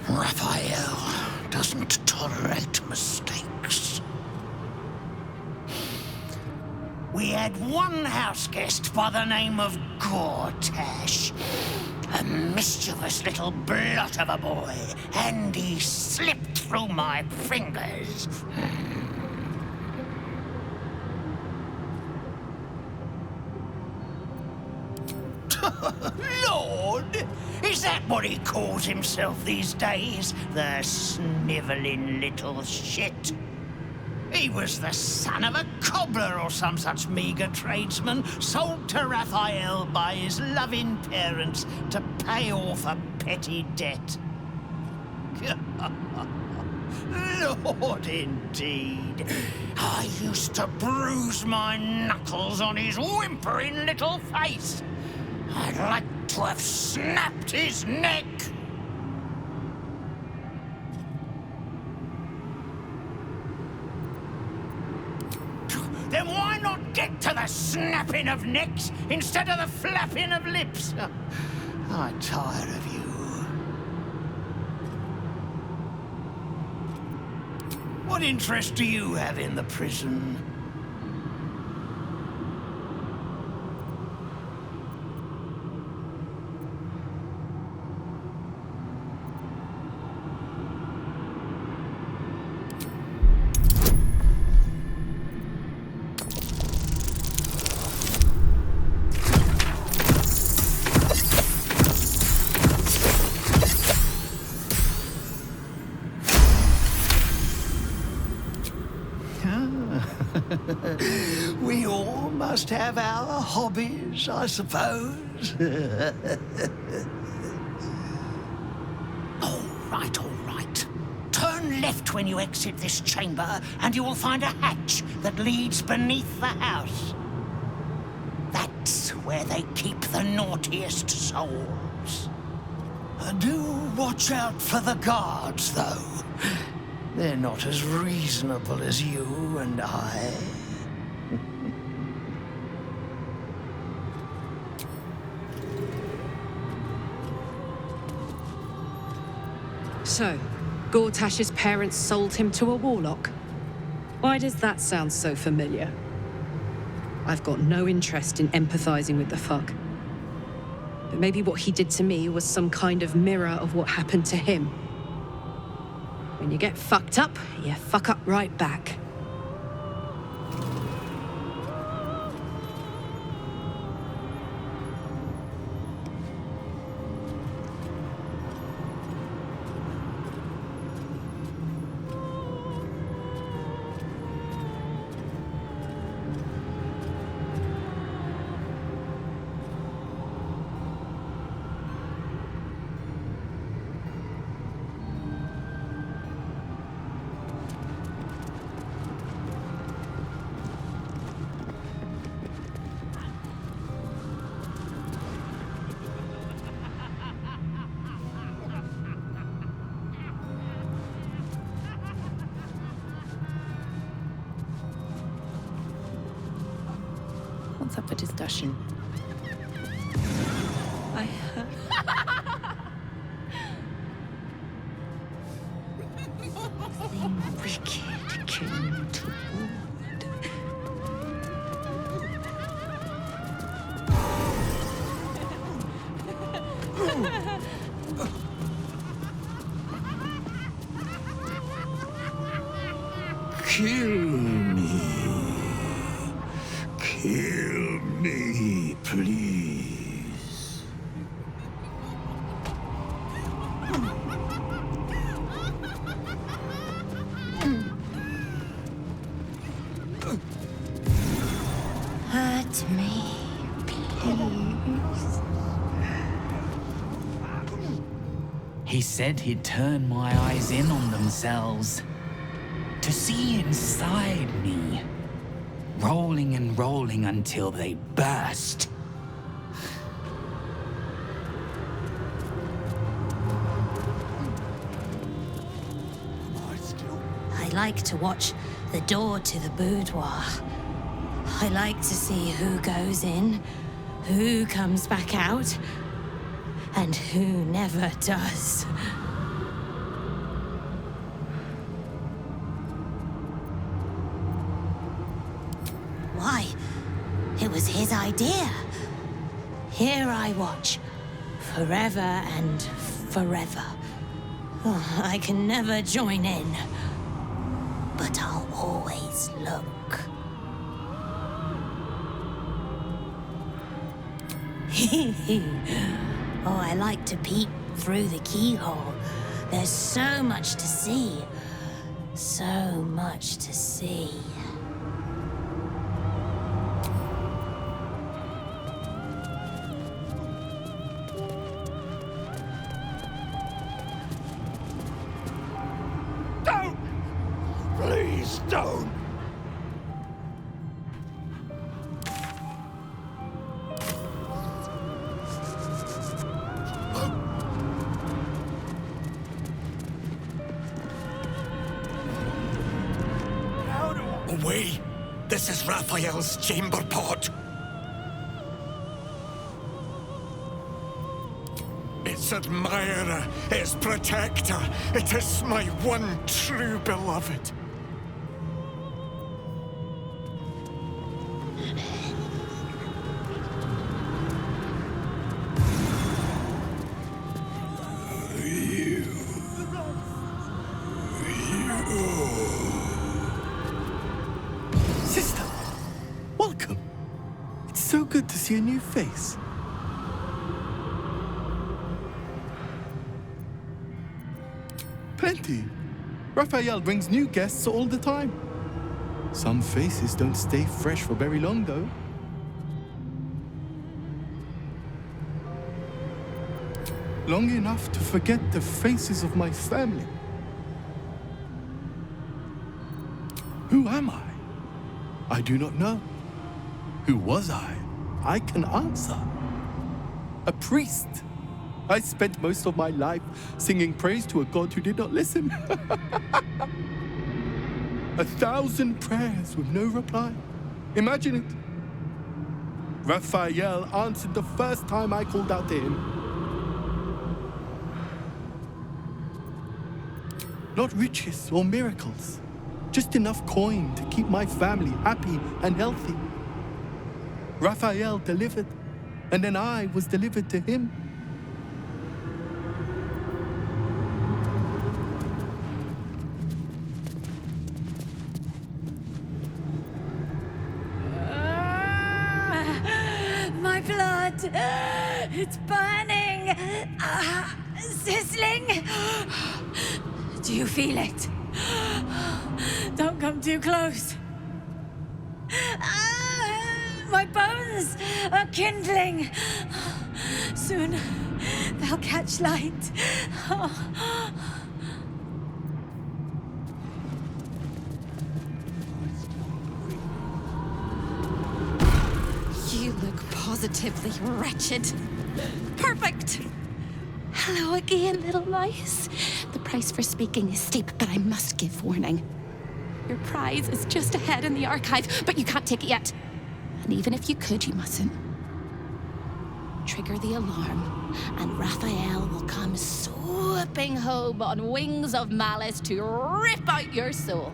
Raphael doesn't tolerate mistakes. We had one house guest by the name of Gortash. A mischievous little blot of a boy, and he slipped through my fingers. Lord, is that what he calls himself these days? The snivelling little shit. He was the son of a cobbler or some such meager tradesman, sold to Raphael by his loving parents to pay off a petty debt. Lord, indeed. I used to bruise my knuckles on his whimpering little face. I'd like to have snapped his neck. Then why not get to the snapping of necks instead of the flapping of lips? I tire of you. What interest do you have in the prison? We all must have our hobbies, I suppose. All right. Turn left when you exit this chamber, and you will find a hatch that leads beneath the house. That's where they keep the naughtiest souls. Do watch out for the guards, though. They're not as reasonable as you and I. So, Gortash's parents sold him to a warlock. Why does that sound so familiar? I've got no interest in empathizing with the fuck. But maybe what he did to me was some kind of mirror of what happened to him. When you get fucked up, you fuck up right back. What's up for discussion? I heard. Wicked King Tord. Kill me, please. Hurt me, please. He said he'd turn my eyes in on themselves. To see inside me. Rolling and rolling until they burst. I like to watch the door to the boudoir. I like to see who goes in, who comes back out, and who never does. Why? It was his idea. Here I watch, forever and forever. Oh, I can never join in, but I'll always look. Oh, I like to peep through the keyhole. There's so much to see. So much to see. Don't! Please don't! Away! This is Raphael's chamber pot. Its admirer, its protector. It is my one true beloved. Sister, welcome. It's so good to see a new face. Plenty. Raphael brings new guests all the time. Some faces don't stay fresh for very long, though. Long enough to forget the faces of my family. Who am I? I do not know. Who was I? I can answer. A priest. I spent most of my life singing praise to a god who did not listen. 1,000 prayers with no reply. Imagine it. Raphael answered the first time I called out to him. Not riches or miracles, just enough coin to keep my family happy and healthy. Raphael delivered, and then I was delivered to him. My blood! It's burning! Sizzling! Do you feel it? Don't come too close. My bones are kindling. Soon they'll catch light. You look positively wretched. Perfect! Hello again, little mice. The price for speaking is steep, but I must give warning. Your prize is just ahead in the archive, but you can't take it yet. And even if you could, you mustn't. Trigger the alarm, and Raphael will come swooping home on wings of malice to rip out your soul.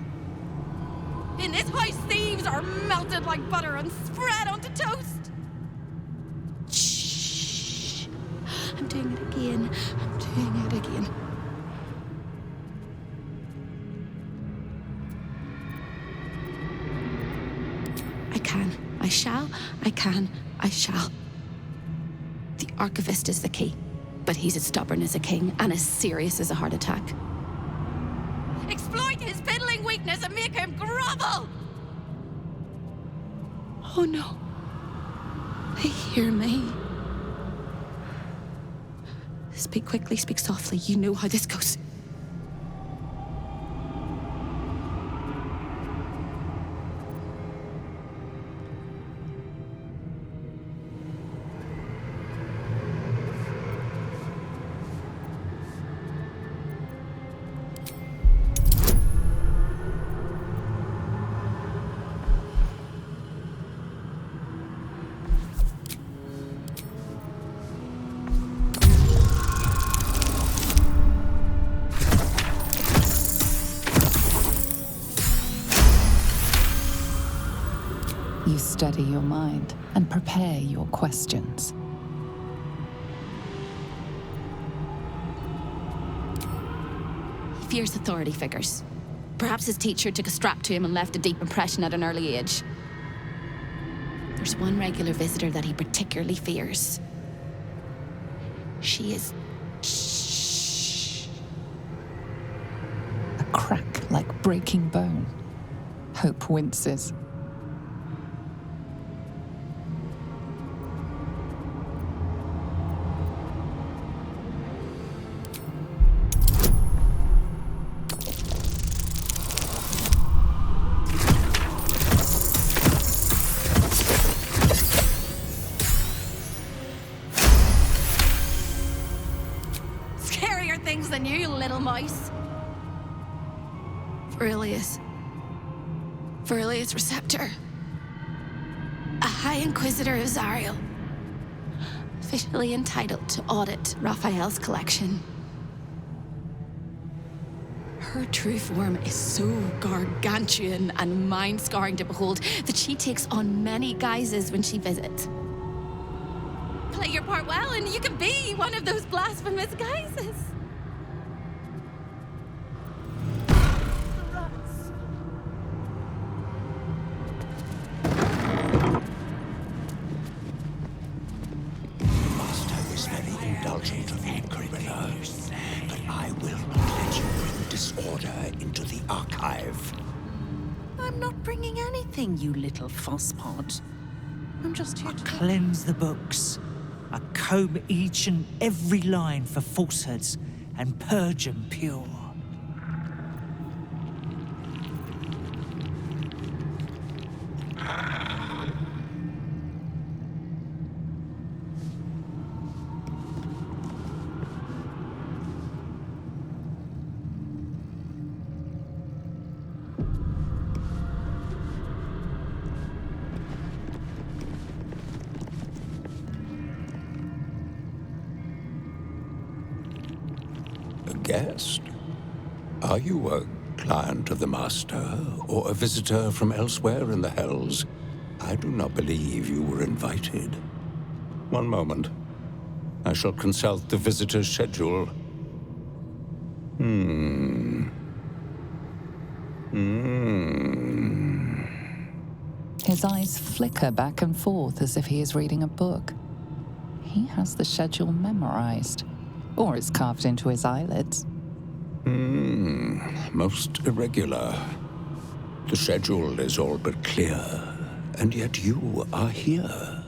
In this house, thieves are melted like butter and spread onto toast. Shh. I'm doing it again. I'm doing it again. I can. I shall. I can. I shall. The archivist is the key, but he's as stubborn as a king and as serious as a heart attack. Exploit his piddling weakness and make him grovel! Oh no. They hear me. Speak quickly, speak softly. You know how this goes. You steady your mind and prepare your questions. He fears authority figures. Perhaps his teacher took a strap to him and left a deep impression at an early age. There's one regular visitor that he particularly fears. She is... A crack like breaking bone. Hope winces. Things than you, little mice. Verilius Receptor. A High Inquisitor of Zariel. Officially entitled to audit Raphael's collection. Her true form is so gargantuan and mind-scarring to behold that she takes on many guises when she visits. Play your part well and you can be one of those blasphemous guises. indulgent of you, Corilla, but I will not let you bring disorder into the archive. I'm not bringing anything, you little fosspot. I'm just here to Cleanse the books. I comb each and every line for falsehoods and purge them pure. Guest? Are you a client of the Master, or a visitor from elsewhere in the Hells? I do not believe you were invited. One moment. I shall consult the visitor's schedule. His eyes flicker back and forth as if he is reading a book. He has the schedule memorized. Or it's carved into his eyelids. Most irregular. The schedule is all but clear, and yet you are here.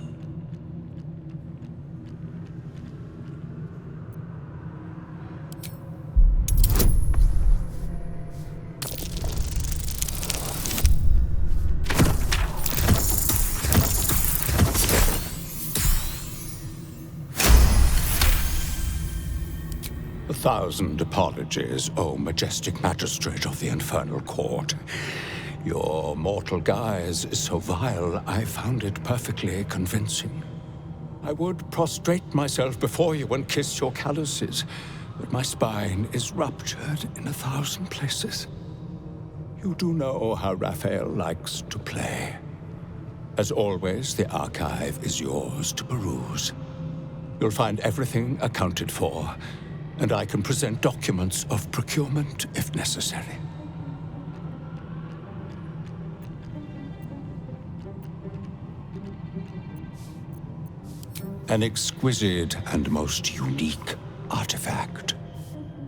1,000 apologies, O majestic magistrate of the Infernal Court. Your mortal guise is so vile, I found it perfectly convincing. I would prostrate myself before you and kiss your calluses, but my spine is ruptured in 1,000 places. You do know how Raphael likes to play. As always, the archive is yours to peruse. You'll find everything accounted for, and I can present documents of procurement if necessary. An exquisite and most unique artifact,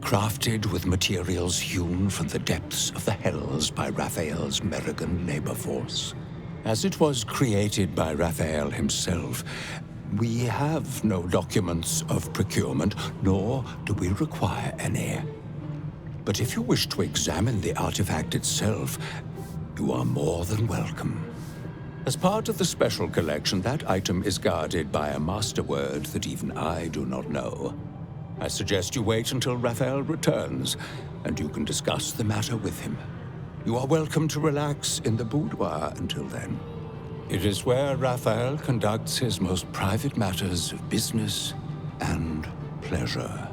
crafted with materials hewn from the depths of the Hells by Raphael's Merrigan labor force. As it was created by Raphael himself, we have no documents of procurement, nor do we require any. But if you wish to examine the artifact itself, you are more than welcome. As part of the special collection, that item is guarded by a master word that even I do not know. I suggest you wait until Raphael returns, and you can discuss the matter with him. You are welcome to relax in the boudoir until then. It is where Raphael conducts his most private matters of business and pleasure.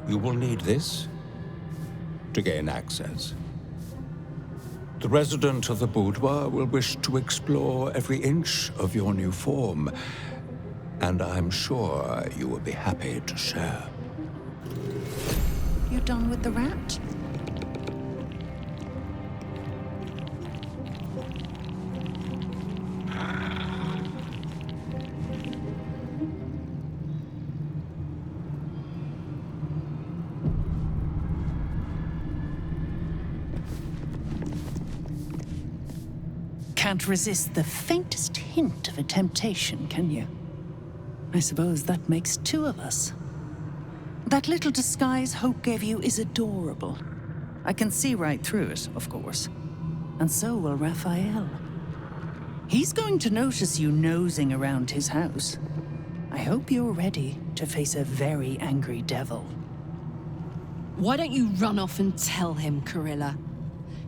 You will need this to gain access. The resident of the boudoir will wish to explore every inch of your new form, and I'm sure you will be happy to share. You done with the rat? Can't resist the faintest hint of a temptation, can you? I suppose that makes two of us. That little disguise Hope gave you is adorable. I can see right through it, of course. And so will Raphael. He's going to notice you nosing around his house. I hope you're ready to face a very angry devil. Why don't you run off and tell him, Corilla?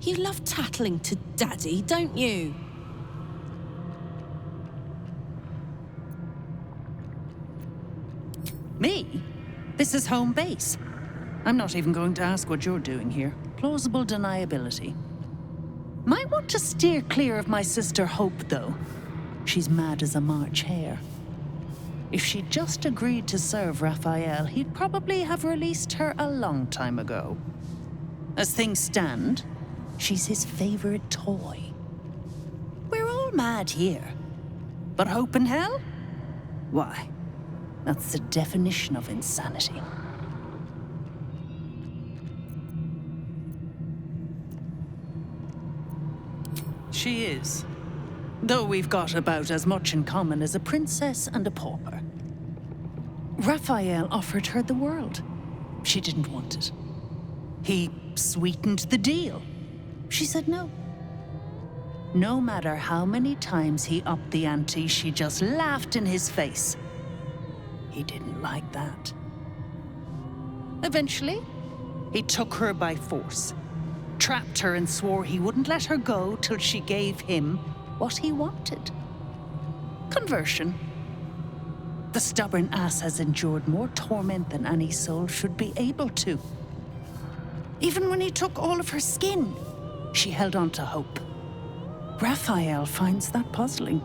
You love tattling to Daddy, don't you? Me? This is home base. I'm not even going to ask what you're doing here. Plausible deniability. Might want to steer clear of my sister Hope, though. She's mad as a March hare. If she'd just agreed to serve Raphael, he'd probably have released her a long time ago. As things stand, she's his favorite toy. We're all mad here. But Hope in hell? Why? That's the definition of insanity. She is. Though we've got about as much in common as a princess and a pauper. Raphael offered her the world. She didn't want it. He sweetened the deal. She said no. No matter how many times he upped the ante, she just laughed in his face. He didn't like that. Eventually, he took her by force, trapped her and swore he wouldn't let her go till she gave him what he wanted. Conversion. The stubborn ass has endured more torment than any soul should be able to. Even when he took all of her skin, she held on to hope. Raphael finds that puzzling.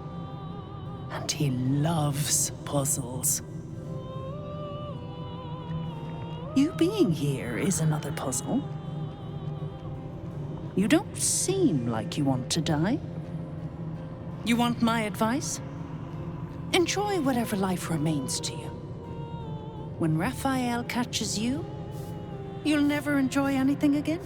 And he loves puzzles. You being here is another puzzle. You don't seem like you want to die. You want my advice? Enjoy whatever life remains to you. When Raphael catches you, you'll never enjoy anything again.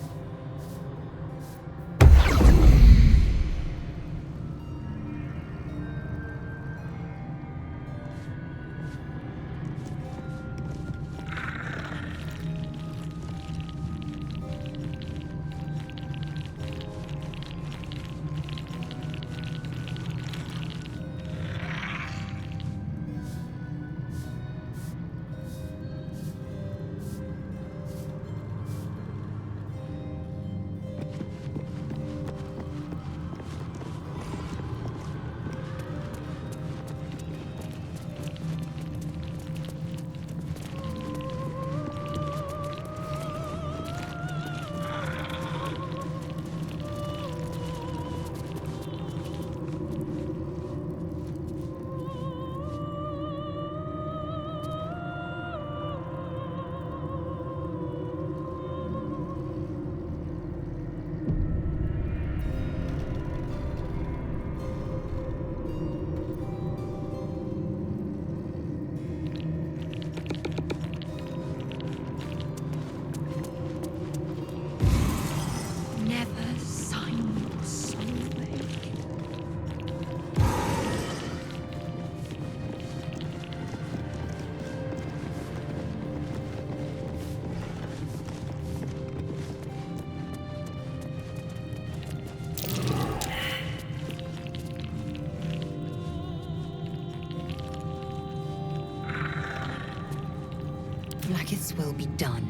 Blackith's will be done.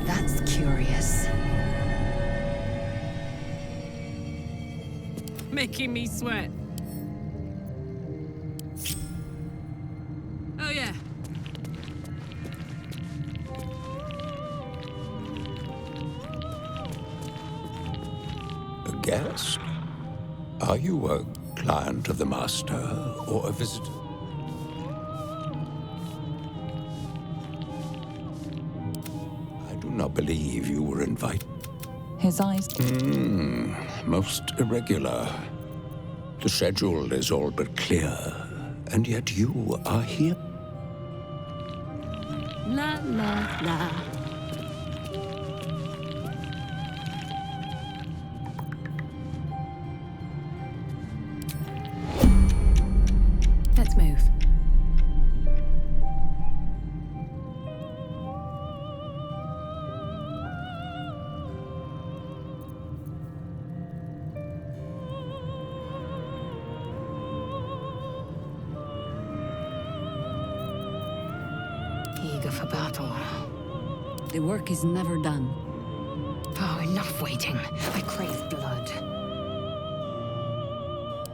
That's curious. Making me sweat. Oh yeah. A guest? Are you a client of the Master or a visitor? I do not believe you were invited. His eyes. Most irregular. The schedule is all but clear, and yet you are here. La la la. Let's move. Eager for battle. The work is never done. Oh, enough waiting. I crave blood.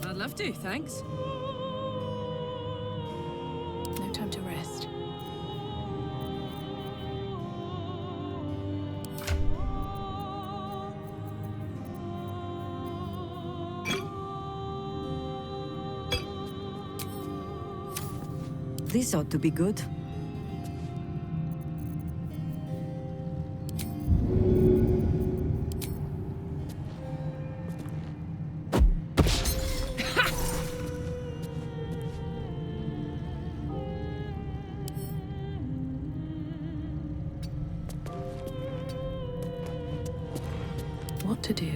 I'd love to, thanks. No time to rest. This ought to be good. to do.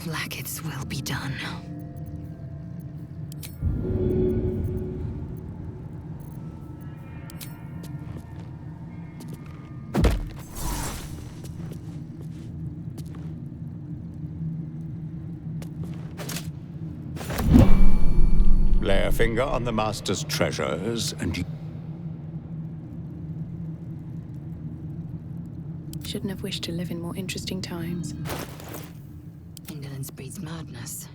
Blackets will be done. Lay a finger on the Master's treasures, and you... Shouldn't have wished to live in more interesting times. Indolence breeds madness.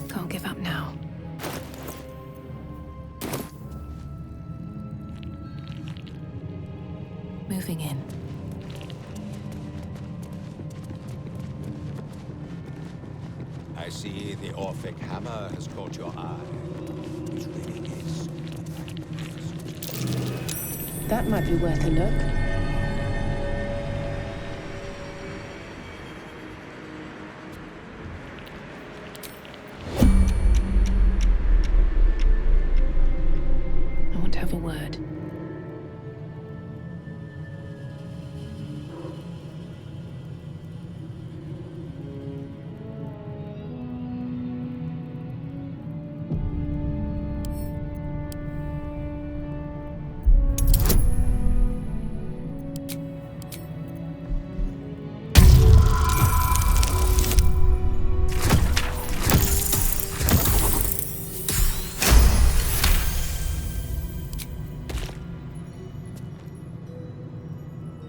Can't give up now. Moving in. I see the Orphic hammer has caught your eye. It really is. That might be worth a look. I want to have a word.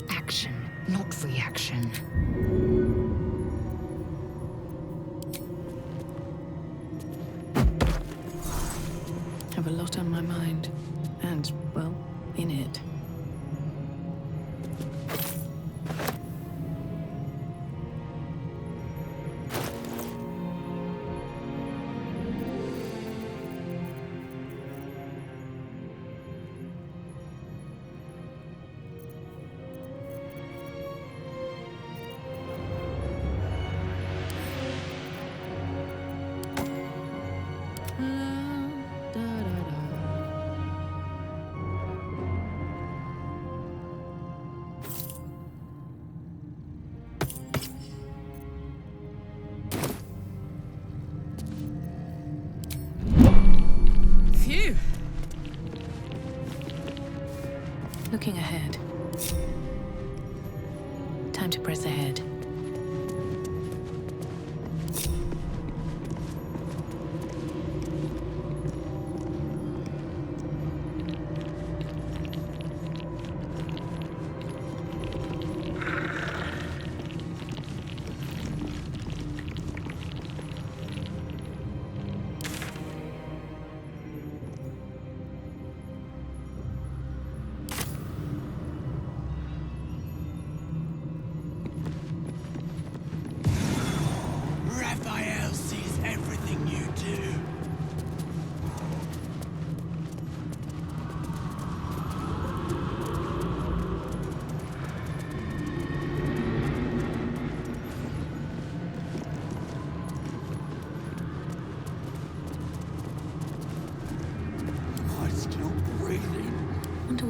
Action, not reaction. Have a lot on my mind. And, well, in it. Phew! Looking ahead. Time to press ahead.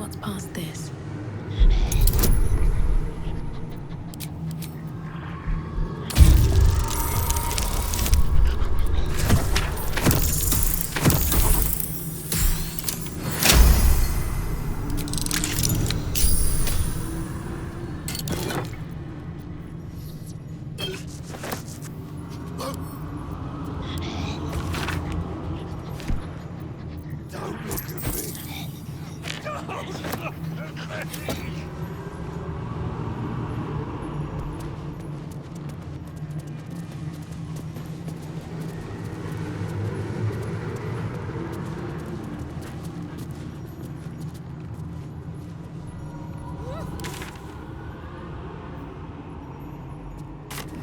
what's past this.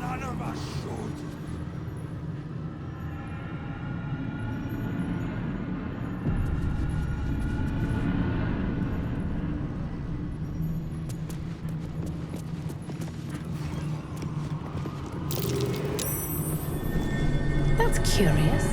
None of us should. That's curious.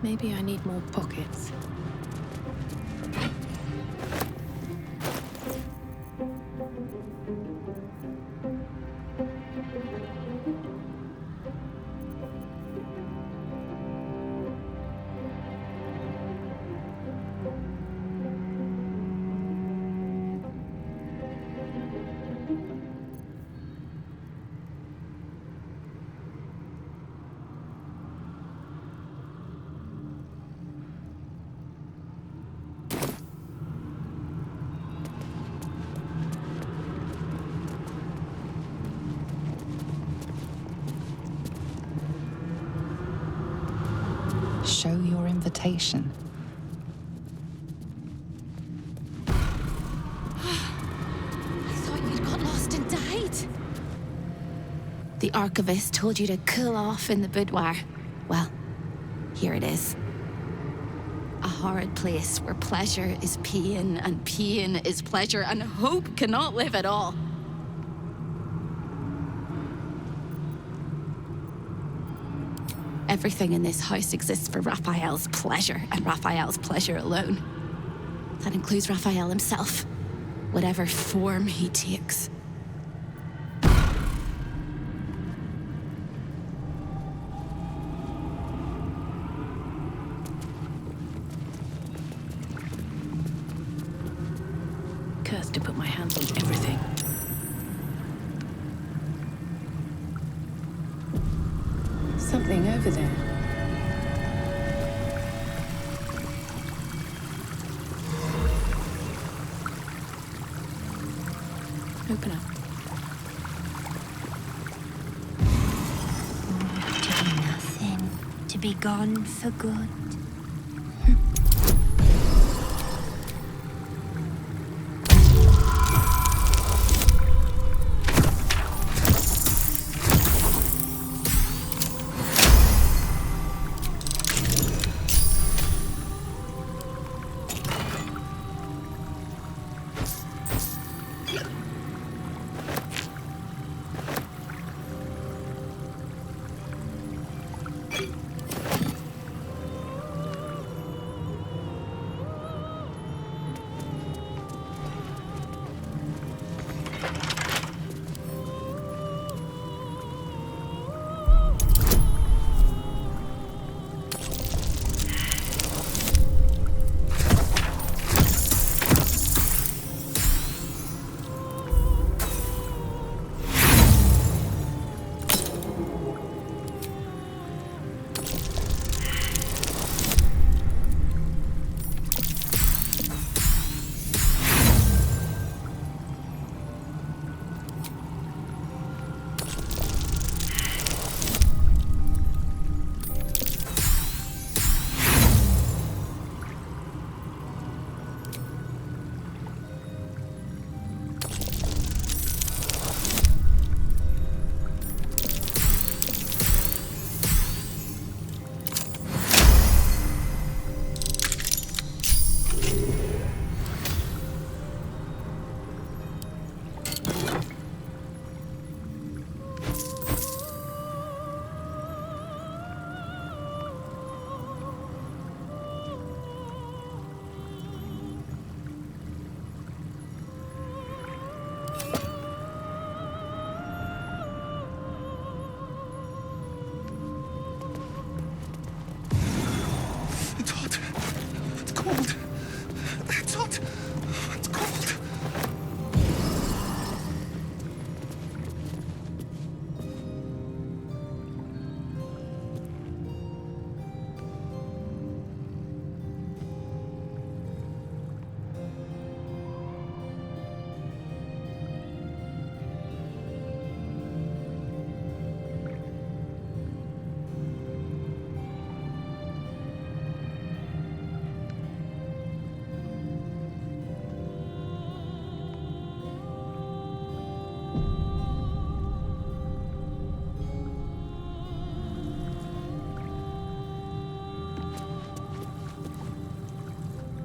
Maybe I need more pockets. Show your invitation. I thought you'd got lost and died. The archivist told you to cool off in the boudoir. Well, here it is. A horrid place where pleasure is pain and pain is pleasure and hope cannot live at all. Everything in this house exists for Raphael's pleasure and Raphael's pleasure alone. That includes Raphael himself, whatever form he takes. Cursed to put my hands on everything. Something over there. Open up. To be nothing, to be gone for good.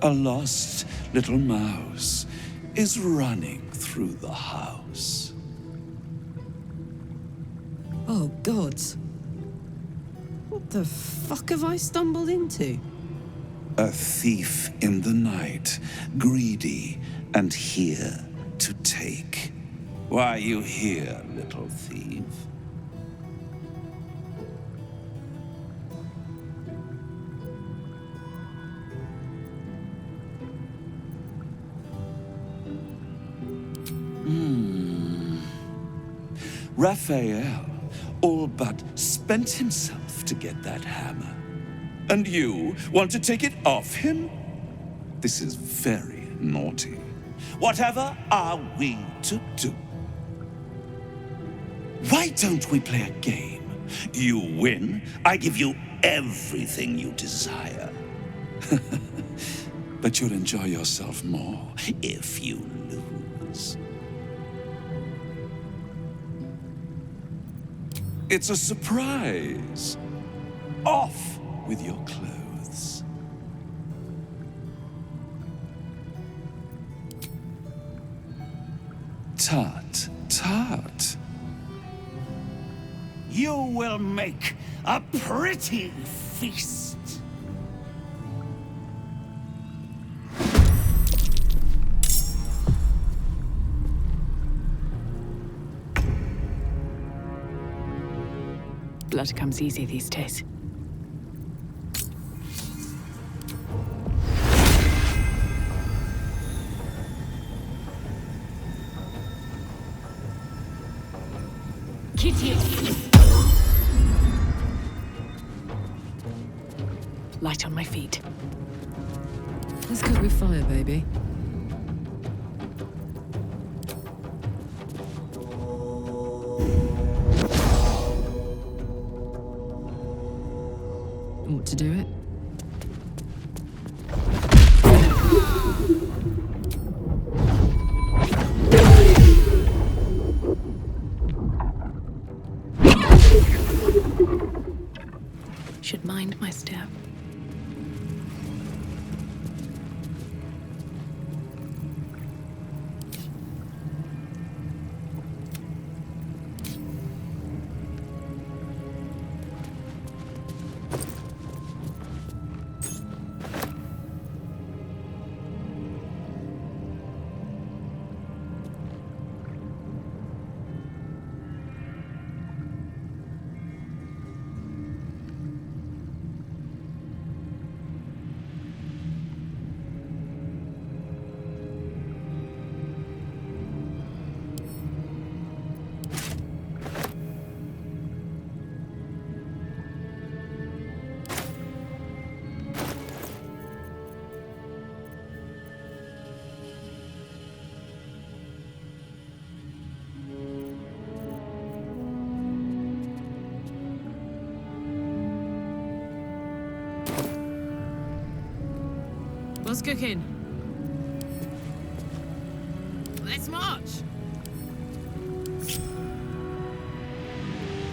A lost little mouse is running through the house. Oh, gods. What the fuck have I stumbled into? A thief in the night, greedy and here to take. Why are you here, little thief? Raphael all but spent himself to get that hammer. And you want to take it off him? This is very naughty. Whatever are we to do? Why don't we play a game? You win, I give you everything you desire. But you'll enjoy yourself more if you lose. It's a surprise. Off with your clothes. Tut, tut. You will make a pretty feast. Blood comes easy these days. Light on my feet. Let's cook with fire, baby. Ought to do it. Should mind my step. What's cooking? Let's march.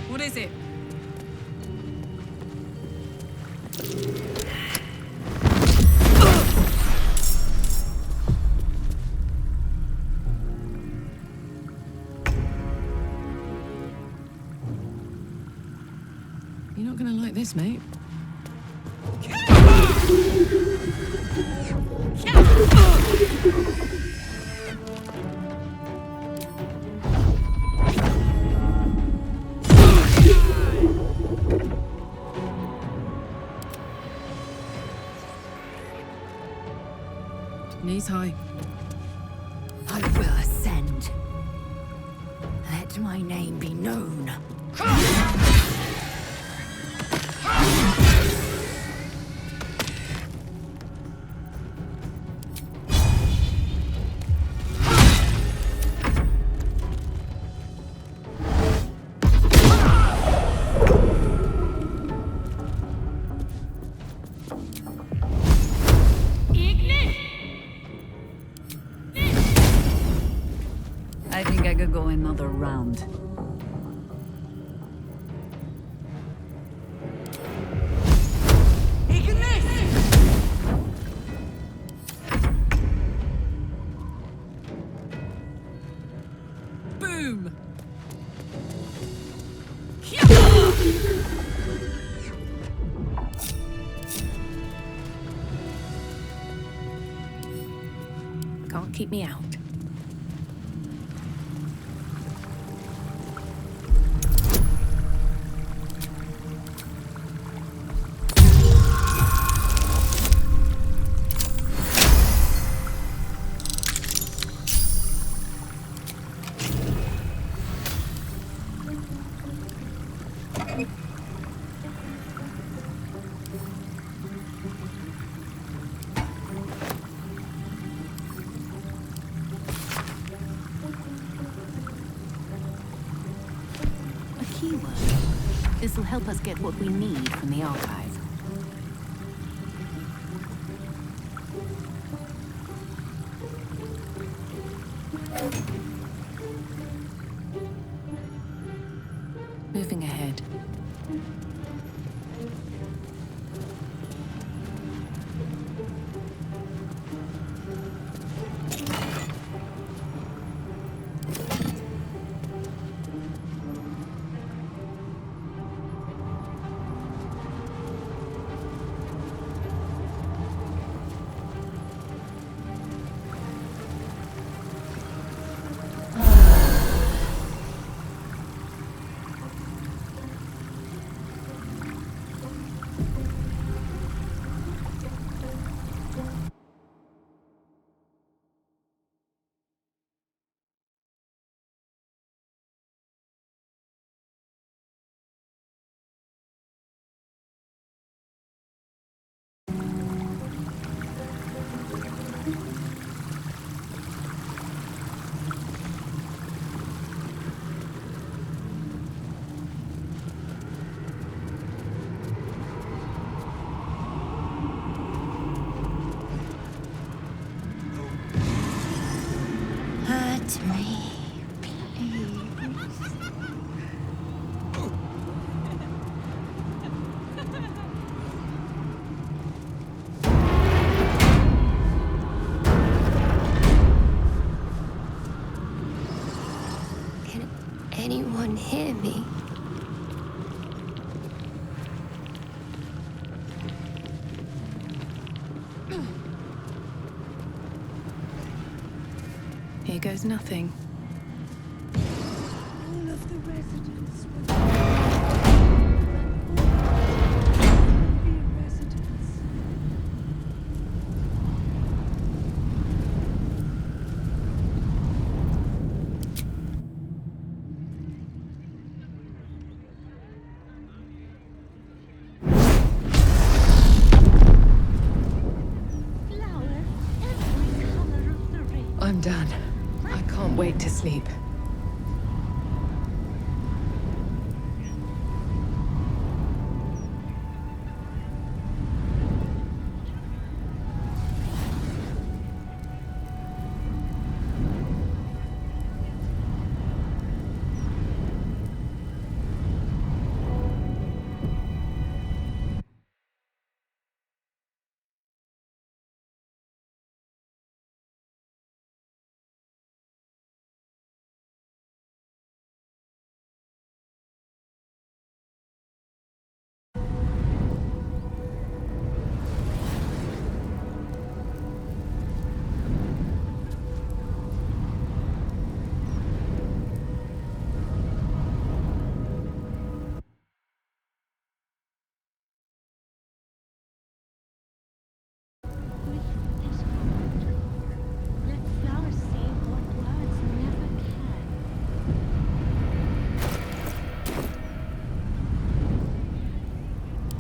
What is it? You're not gonna like this, mate. Knees high. I will ascend. Let my name be known. I think I could go another round. Can't keep me out. This will help us get what we need from the archive. Moving ahead. Hurt me, please. Can anyone hear me? Here goes nothing. All of the residents I'm done. I can't wait to sleep.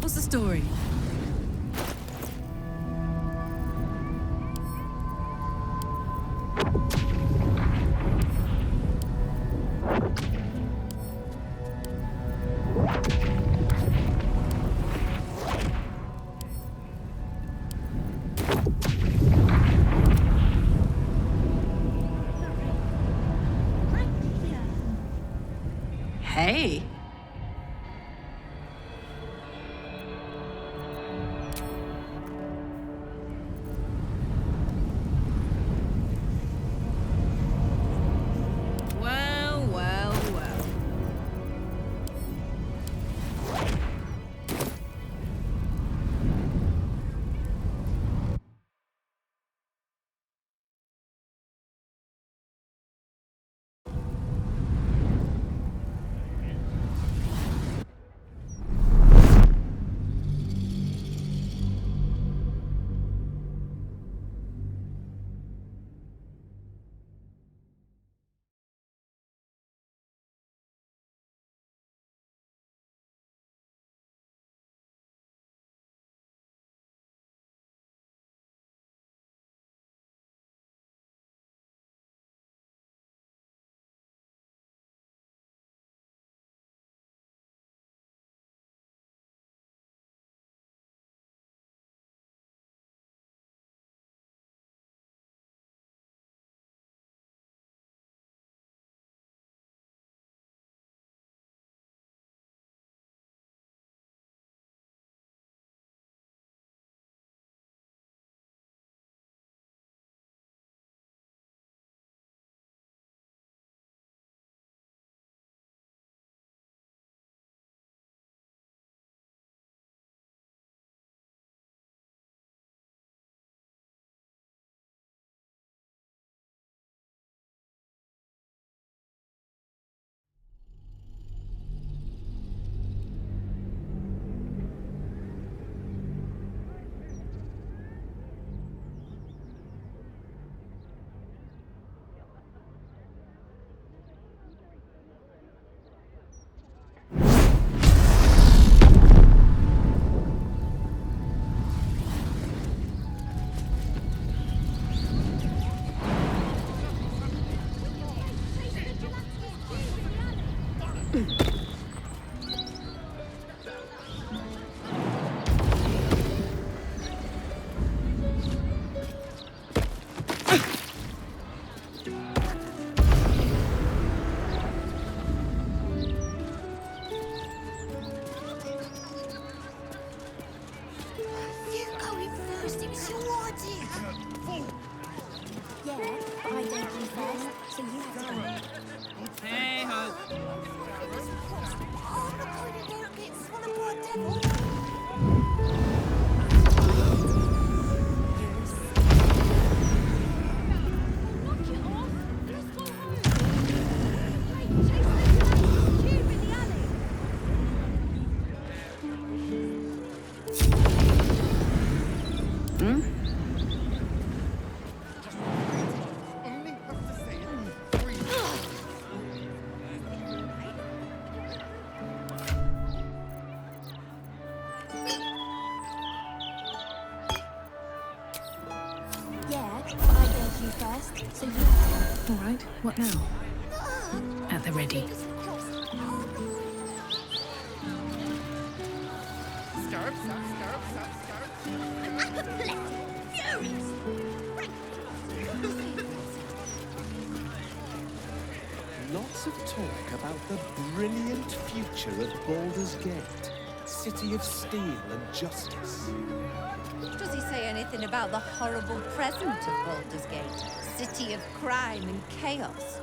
What's the story? Hey. Well, well, well. All right, what now? At the ready. Lots of talk about the brilliant future of Baldur's Gate. City of steel and justice. Does he say anything about the horrible present of Baldur's Gate? City of crime and chaos?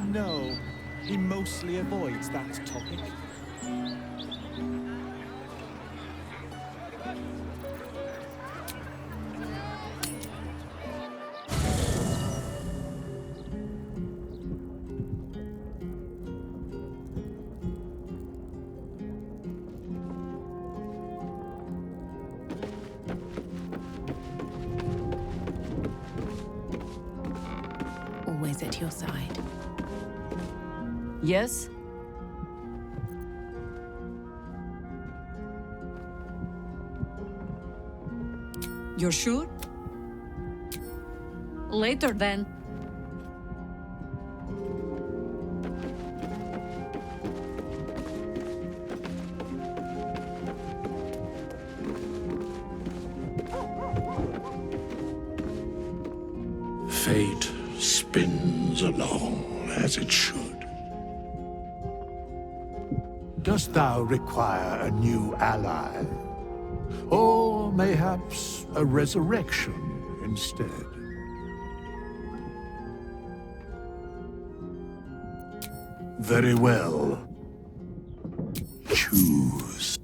No, he mostly avoids that topic. Always at your side. Yes? You're sure? Later then. Fate spins along as it should. Dost thou require a new ally? Or mayhaps a resurrection instead? Very well. Choose.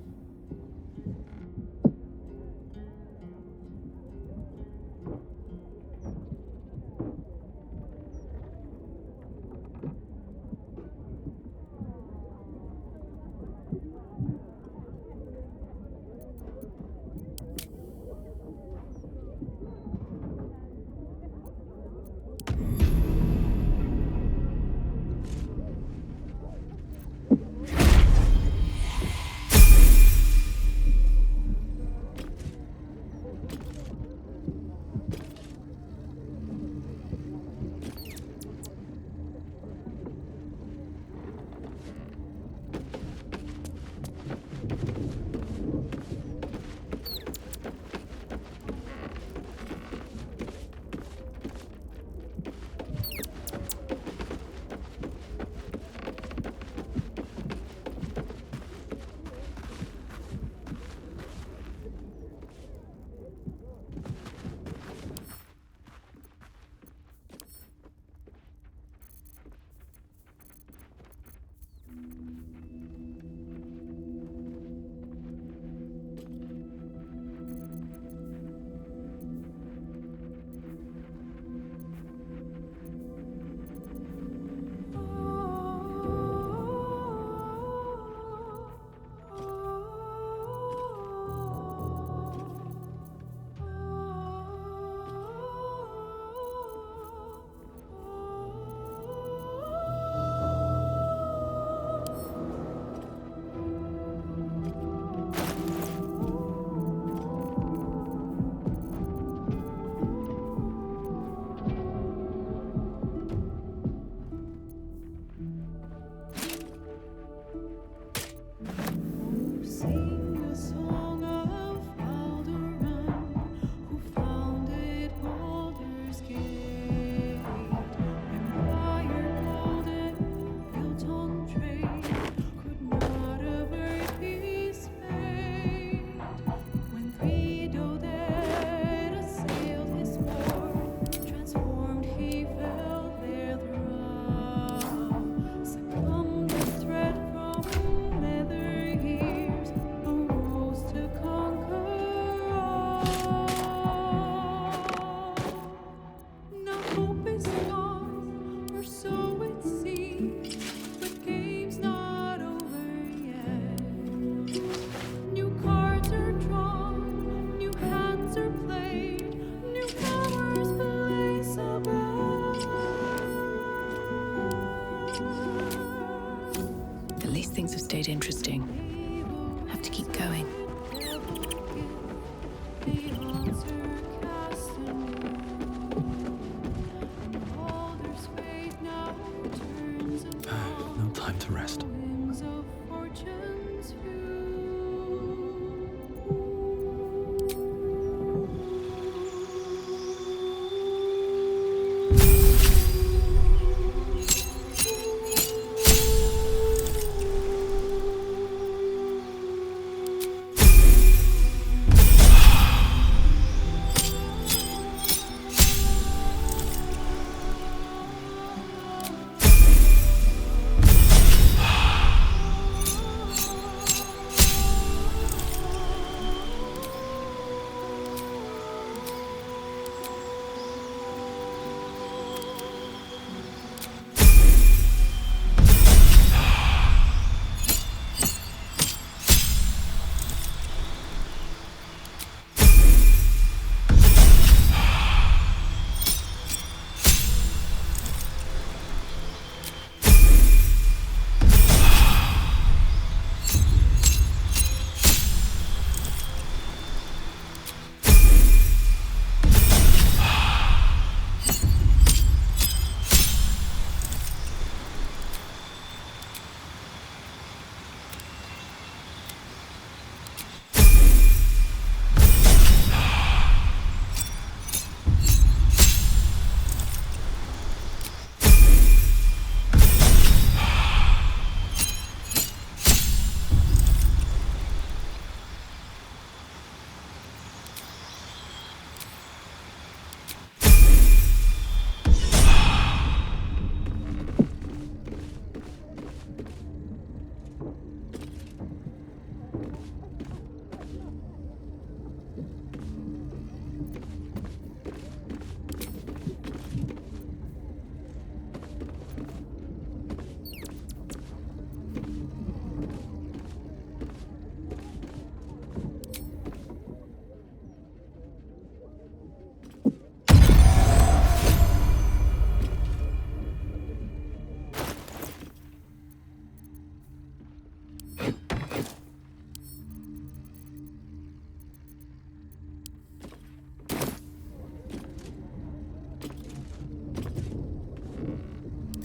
rest.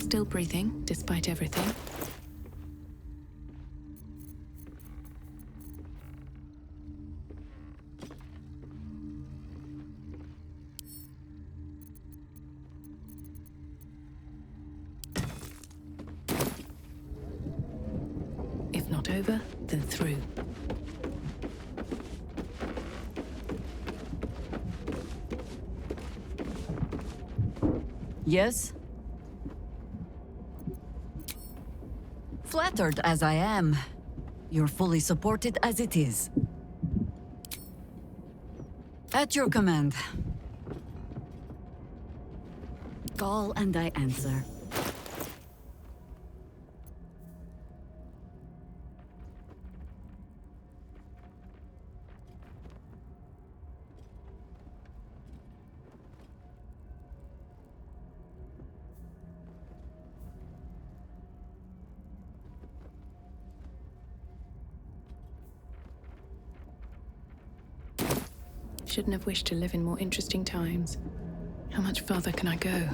Still breathing, despite everything. If not over, then through. Yes? Flattered as I am, you're fully supported as it is. At your command. Call and I answer. Shouldn't have wished to live in more interesting times. How much further can I go?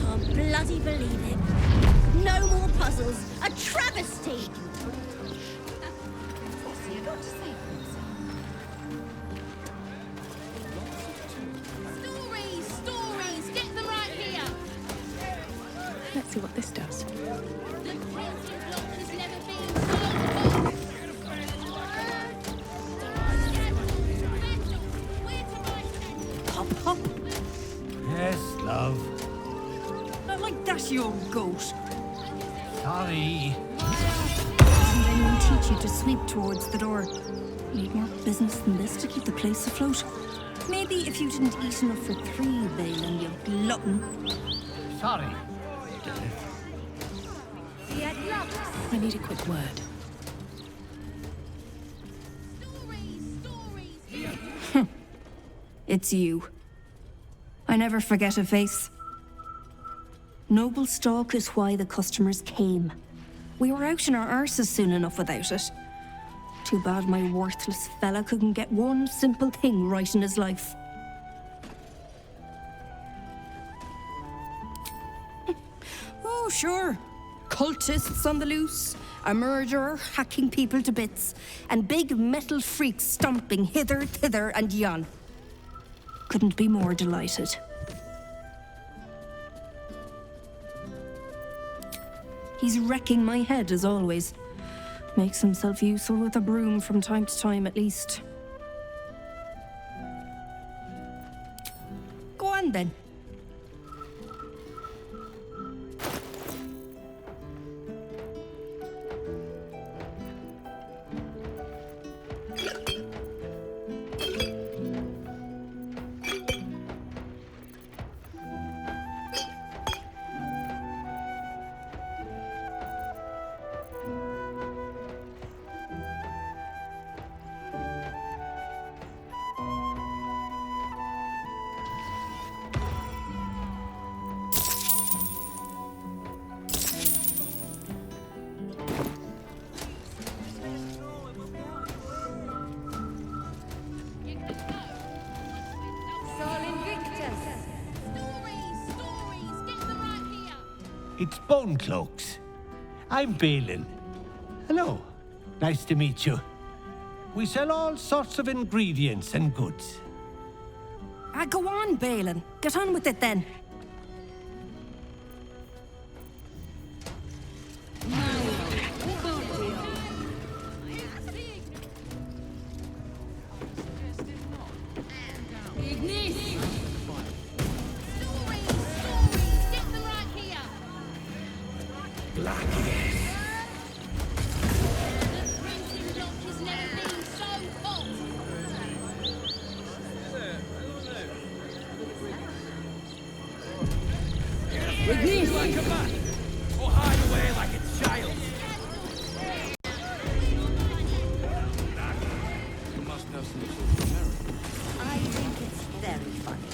Can't bloody believe it. No more puzzles. A travesty. Stories! Get them right here! Let's see what this does. The printing block has never been Hop, hop. Yes, love. Not like that's your goat. Sorry. Doesn't anyone teach you to sweep towards the door? Need more business than this to keep the place afloat? Maybe if you didn't eat enough for 3, Balin, you glutton. Sorry. I need a quick word. It's you. I never forget a face. Noble stock is why the customers came. We were out in our arses soon enough without it. Too bad my worthless fella couldn't get one simple thing right in his life. Oh, sure. Cultists on the loose, a murderer hacking people to bits, and big metal freaks stomping hither, thither, and yon. Couldn't be more delighted. He's wrecking my head, as always. Makes himself useful with a broom from time to time, at least. Go on, then. It's Bone Cloaks. I'm Balin. Hello. Nice to meet you. We sell all sorts of ingredients and goods. Go on, Balin. Get on with it, then. Like a man, or hide away like a child. You must have some sort of merit. I think it's very funny.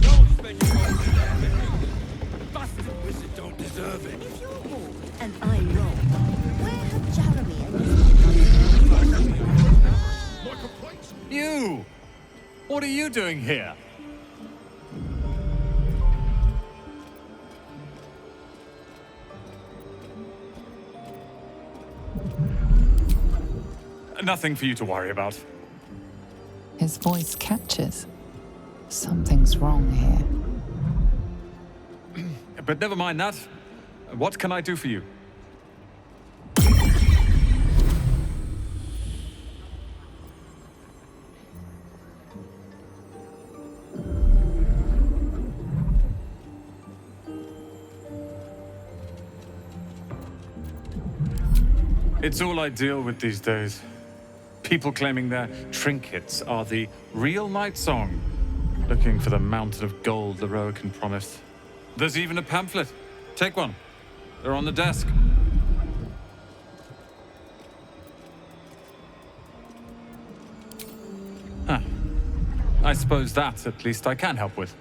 Don't spend your money there. The bastard wizard don't deserve it. If you're old and I'm wrong, where have Jeremy and his... You! What are you doing here? Nothing for you to worry about. His voice catches. Something's wrong here. But never mind that. What can I do for you? It's all I deal with these days. People claiming their trinkets are the real Night Song, looking for the mountain of gold the Roaken promised. There's even a pamphlet. Take one. They're on the desk. Huh. I suppose that, at least, I can help with.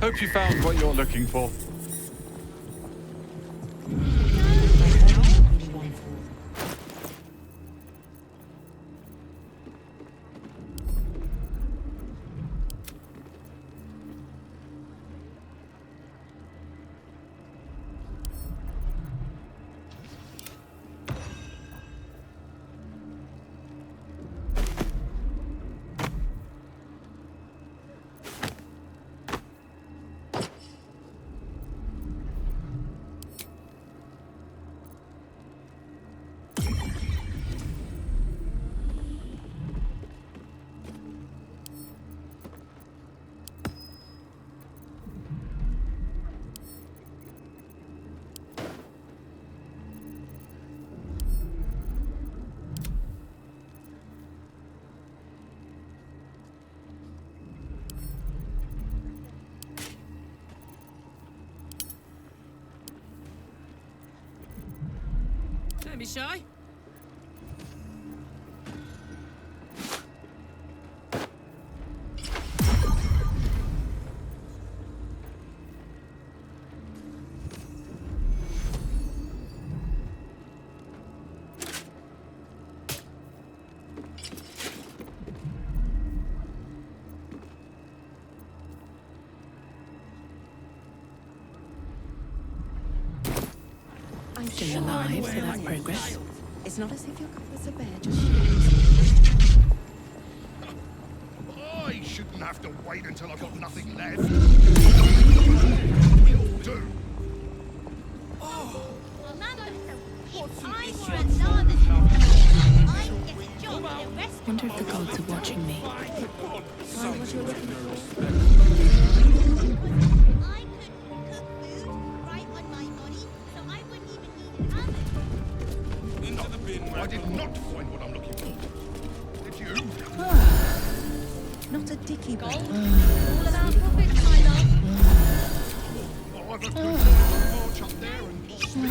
Hope you found what you're looking for. Don't be shy. I'm still alive, so that's progress. It's not as if your covers are bare, just I shouldn't have to wait until I've got nothing left. It'll do. Wonder if the gods are watching me. Find what you're looking for. I did not find what I'm looking for. Did you? not a dicky ball. All about profits, my love. I've a good march up there and split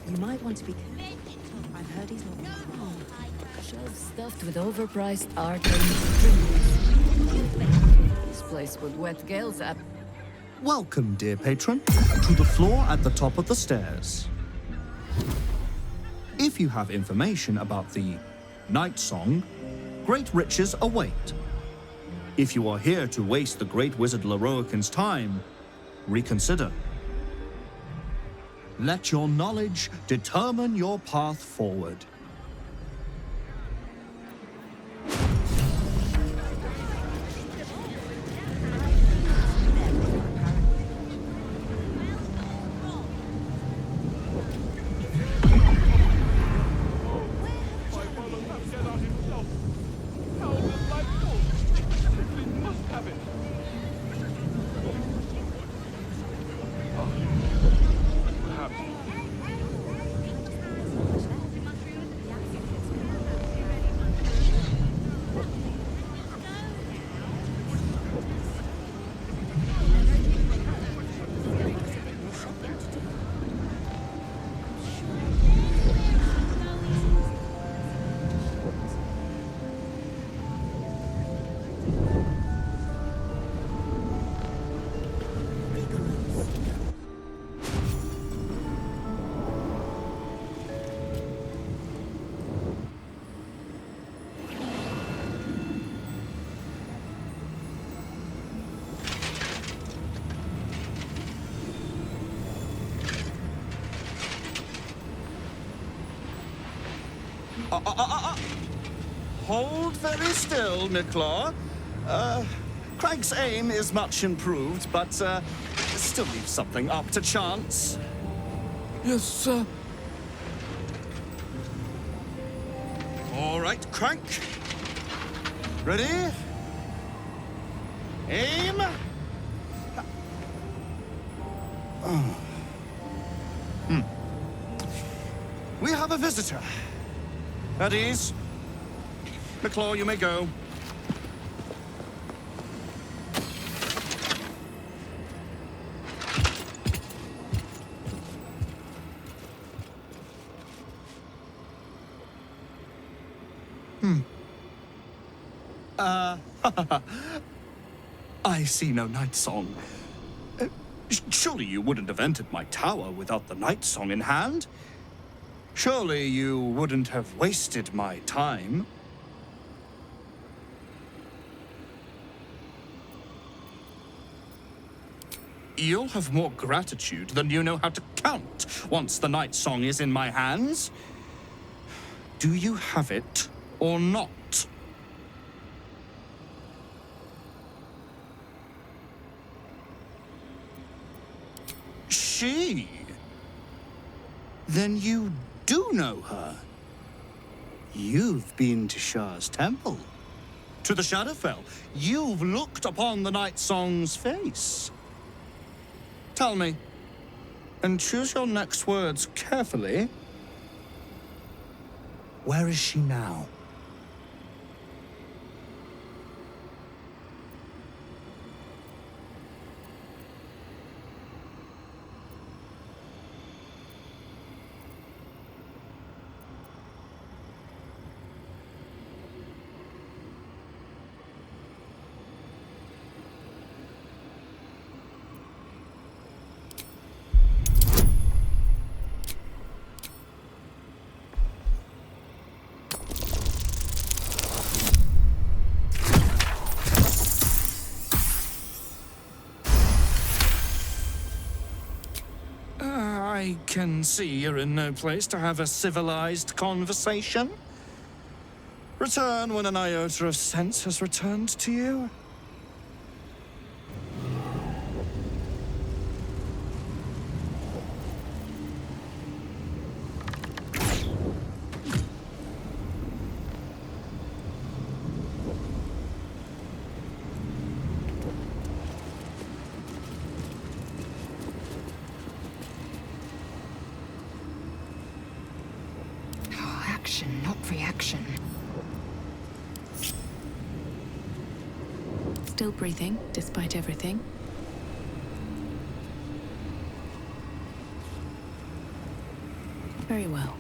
the You might want to be careful. I've heard he's not wrong. Shelves stuffed with overpriced art and drinks. This place would wet Gale's app. Welcome, dear patron, to the floor at the top of the stairs. If you have information about the Night Song, great riches await. If you are here to waste the great wizard Lorroakan's time, reconsider. Let your knowledge determine your path forward. Hold very still, Nicklaw. Craig's aim is much improved, but still leaves something up to chance. Yes, sir. All right, Crank. Ready? Aim. We have a visitor. At ease. Nicklaw, you may go. I see no night song. Surely you wouldn't have entered my tower without the night song in hand? Surely you wouldn't have wasted my time? You'll have more gratitude than you know how to count once the night song is in my hands. Do you have it or not? She? Then you do know her. You've been to Shah's temple, to the Shadowfell. You've looked upon the night song's face. Tell me, and choose your next words carefully. Where is she now? I can see you're in no place to have a civilized conversation. Return when an iota of sense has returned to you. Action, not reaction. Still breathing, despite everything. Very well.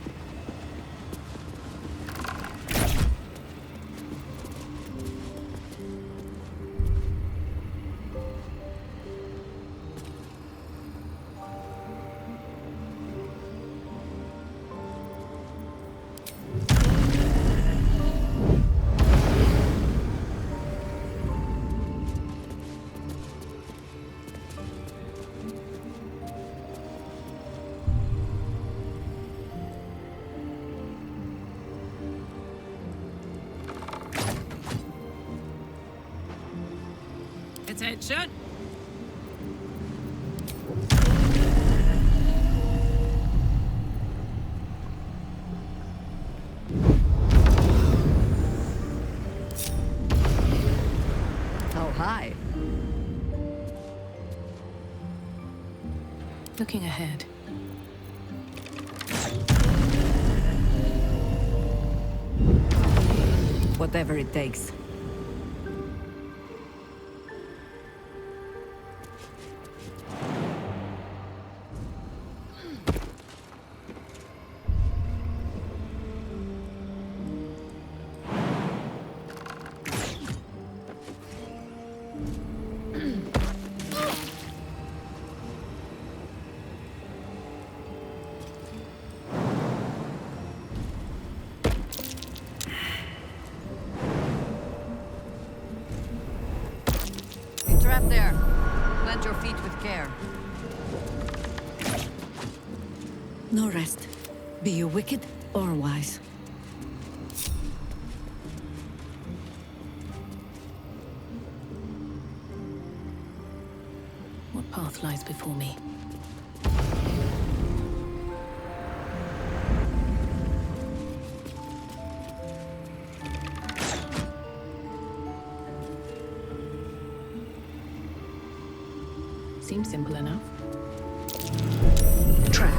Attention! Oh, hi. Looking ahead. Whatever it takes. Trap there. Plant your feet with care. No rest. Be you wicked or wise. What path lies before me? Seems simple enough. Trap.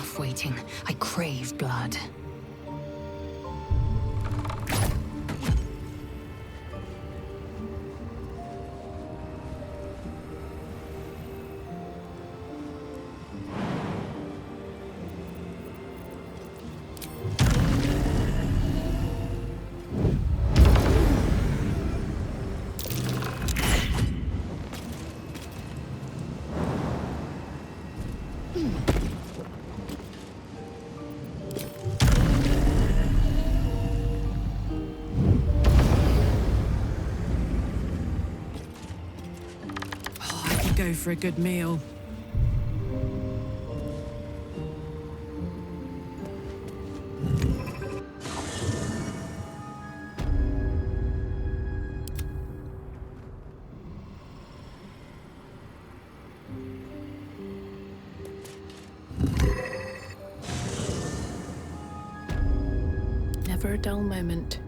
Enough waiting. I crave blood. Go for a good meal. Never a dull moment.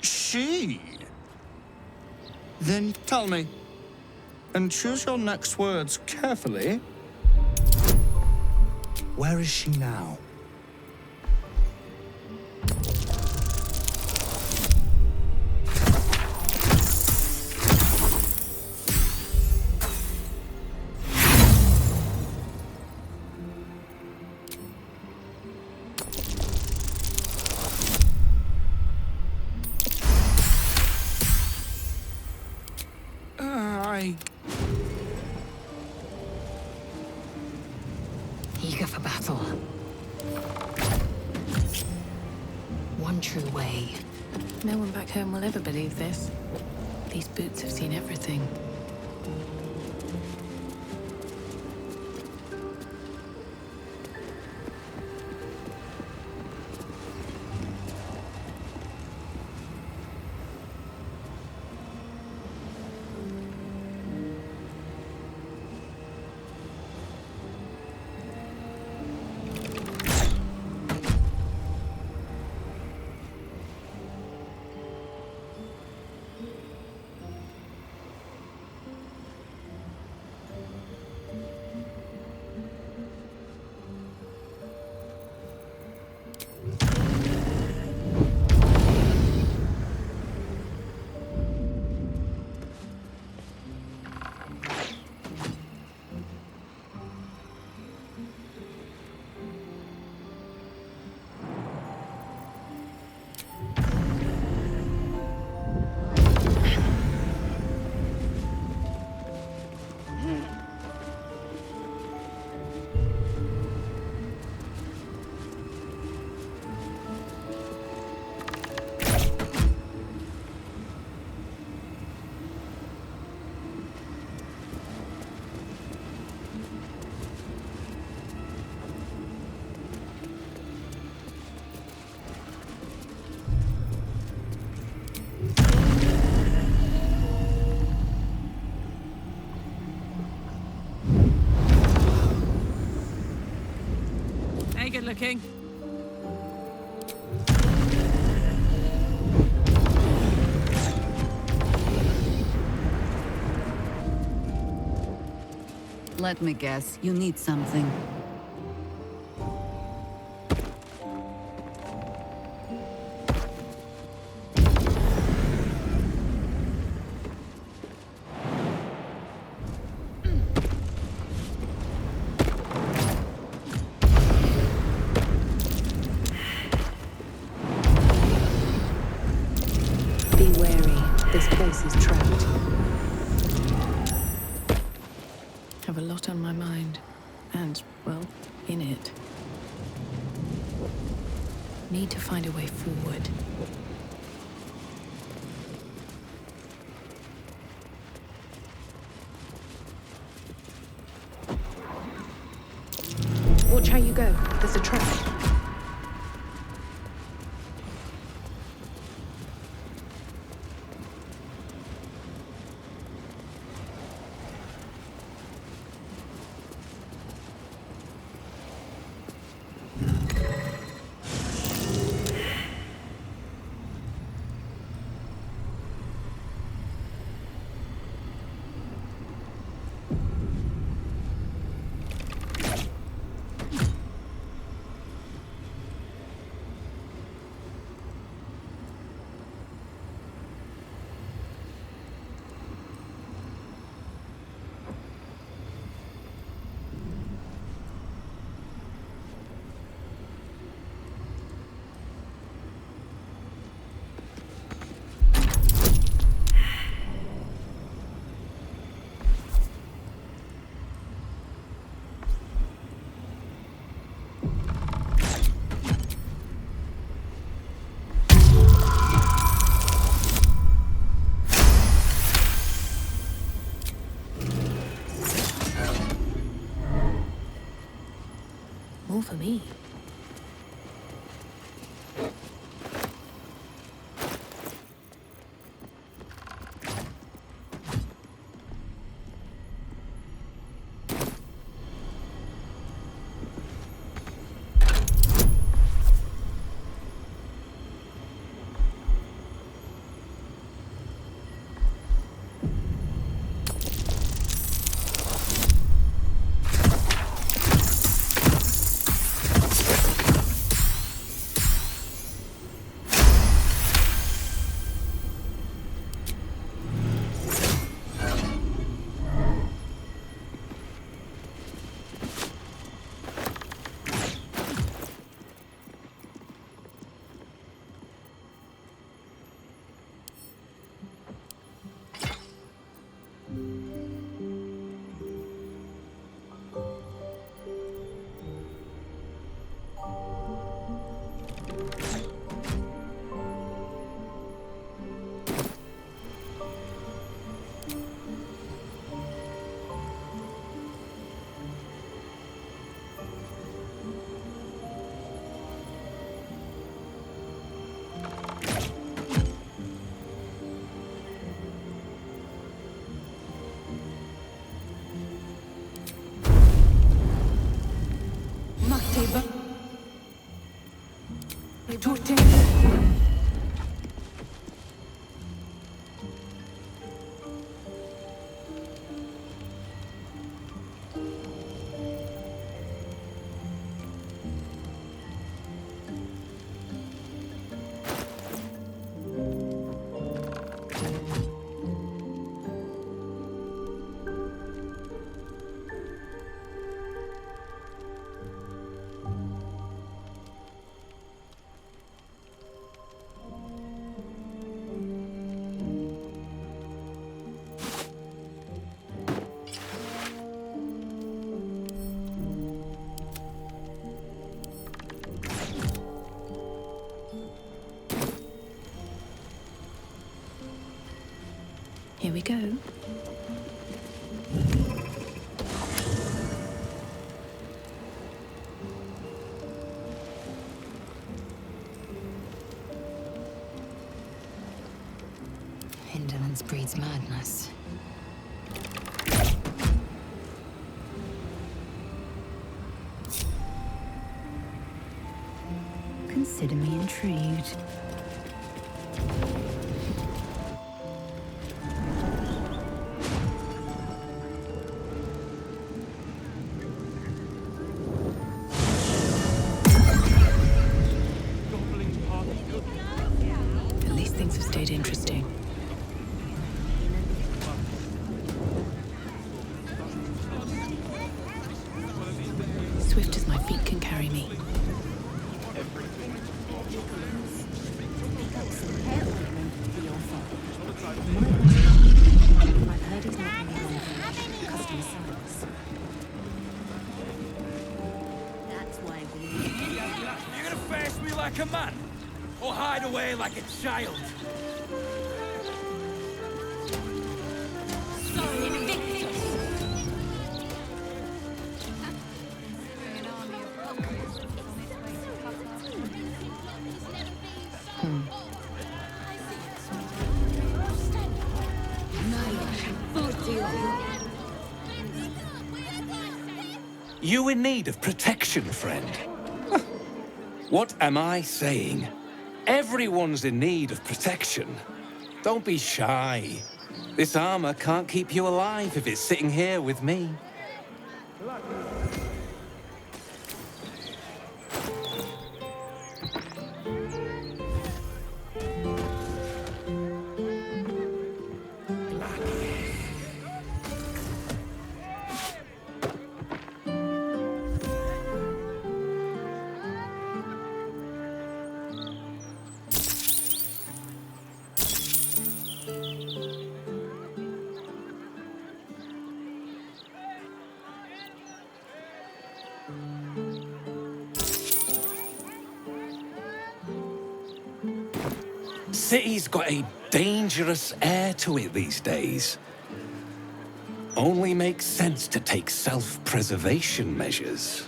She? Then tell me, and choose your next words carefully. Where is she now? Eager for battle. One true way. No one back home will ever believe this. These boots have seen everything. King. Let me guess, you need something. Be wary. This place is trapped. Have a lot on my mind. And, well, in it. Need to find a way forward. Watch how you go. There's a trap. More for me. Here we go. Indolence breeds madness. Consider me intrigued. At least things have stayed interesting. Swift as my feet can carry me. I've heard he's not any longer customer service. That's why we... You gonna face me like a man? Or hide away like a child? Sorry, Invictus. You in need of protection, friend? What am I saying? Everyone's in need of protection. Don't be shy. This armor can't keep you alive if it's sitting here with me. City's got a dangerous air to it these days. Only makes sense to take self-preservation measures.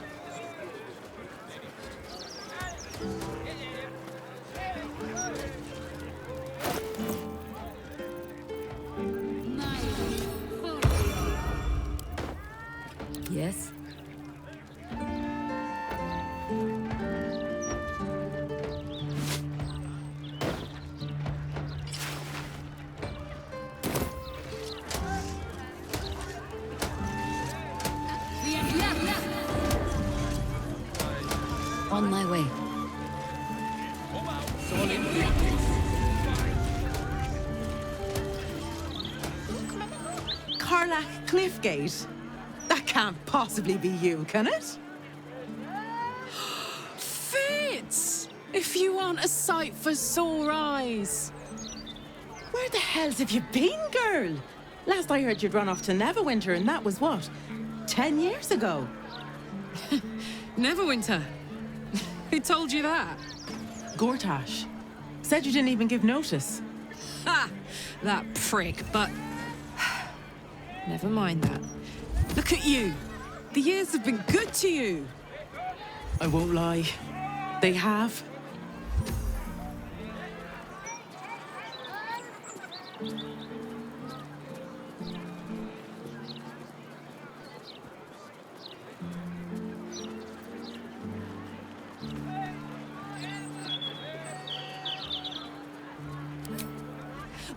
Yes? On my way. Karlach Cliffgate? That can't possibly be you, can it? Fitz! If you want a sight for sore eyes. Where the hells have you been, girl? Last I heard you'd run off to Neverwinter, and that was what? 10 years ago? Neverwinter? Who told you that? Gortash. Said you didn't even give notice. Ha! That prick, but... Never mind that. Look at you. The years have been good to you. I won't lie. They have.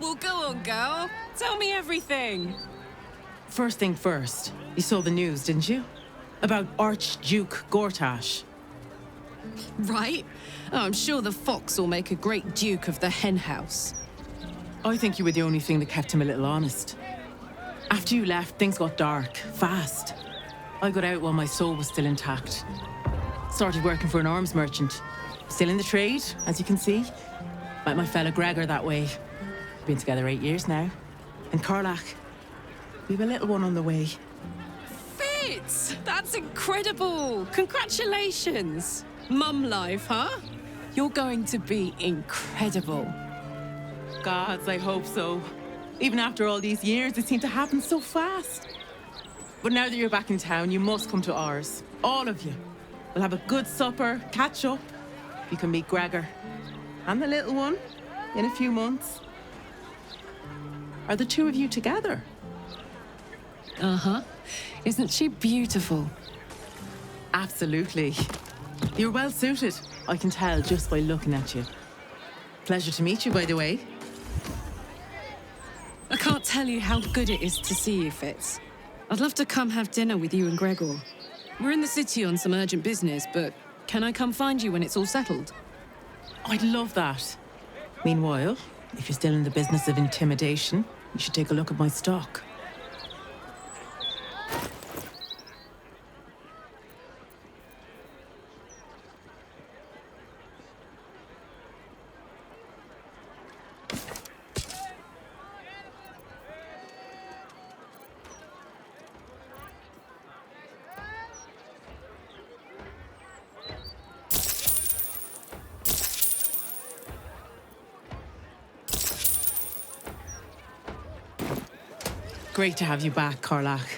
Well, go on, girl. Tell me everything. First thing first, you saw the news, didn't you? About Archduke Gortash. Right? Oh, I'm sure the fox will make a great duke of the hen house. I think you were the only thing that kept him a little honest. After you left, things got dark, fast. I got out while my soul was still intact. Started working for an arms merchant. Still in the trade, as you can see. Met my fella Gregor that way. Been together 8 years now. And Karlach, we've a little one on the way. Fitz! That's incredible! Congratulations! Mum life, huh? You're going to be incredible. Gods, I hope so. Even after all these years, it seemed to happen so fast. But now that you're back in town, you must come to ours. All of you. We'll have a good supper, catch up. You can meet Gregor. And the little one in a few months. Are the two of you together? Uh-huh. Isn't she beautiful? Absolutely. You're well suited. I can tell just by looking at you. Pleasure to meet you, by the way. I can't tell you how good it is to see you, Fitz. I'd love to come have dinner with you and Gregor. We're in the city on some urgent business, but can I come find you when it's all settled? I'd love that. Meanwhile, if you're still in the business of intimidation, you should take a look at my stock. Great to have you back, Karlach.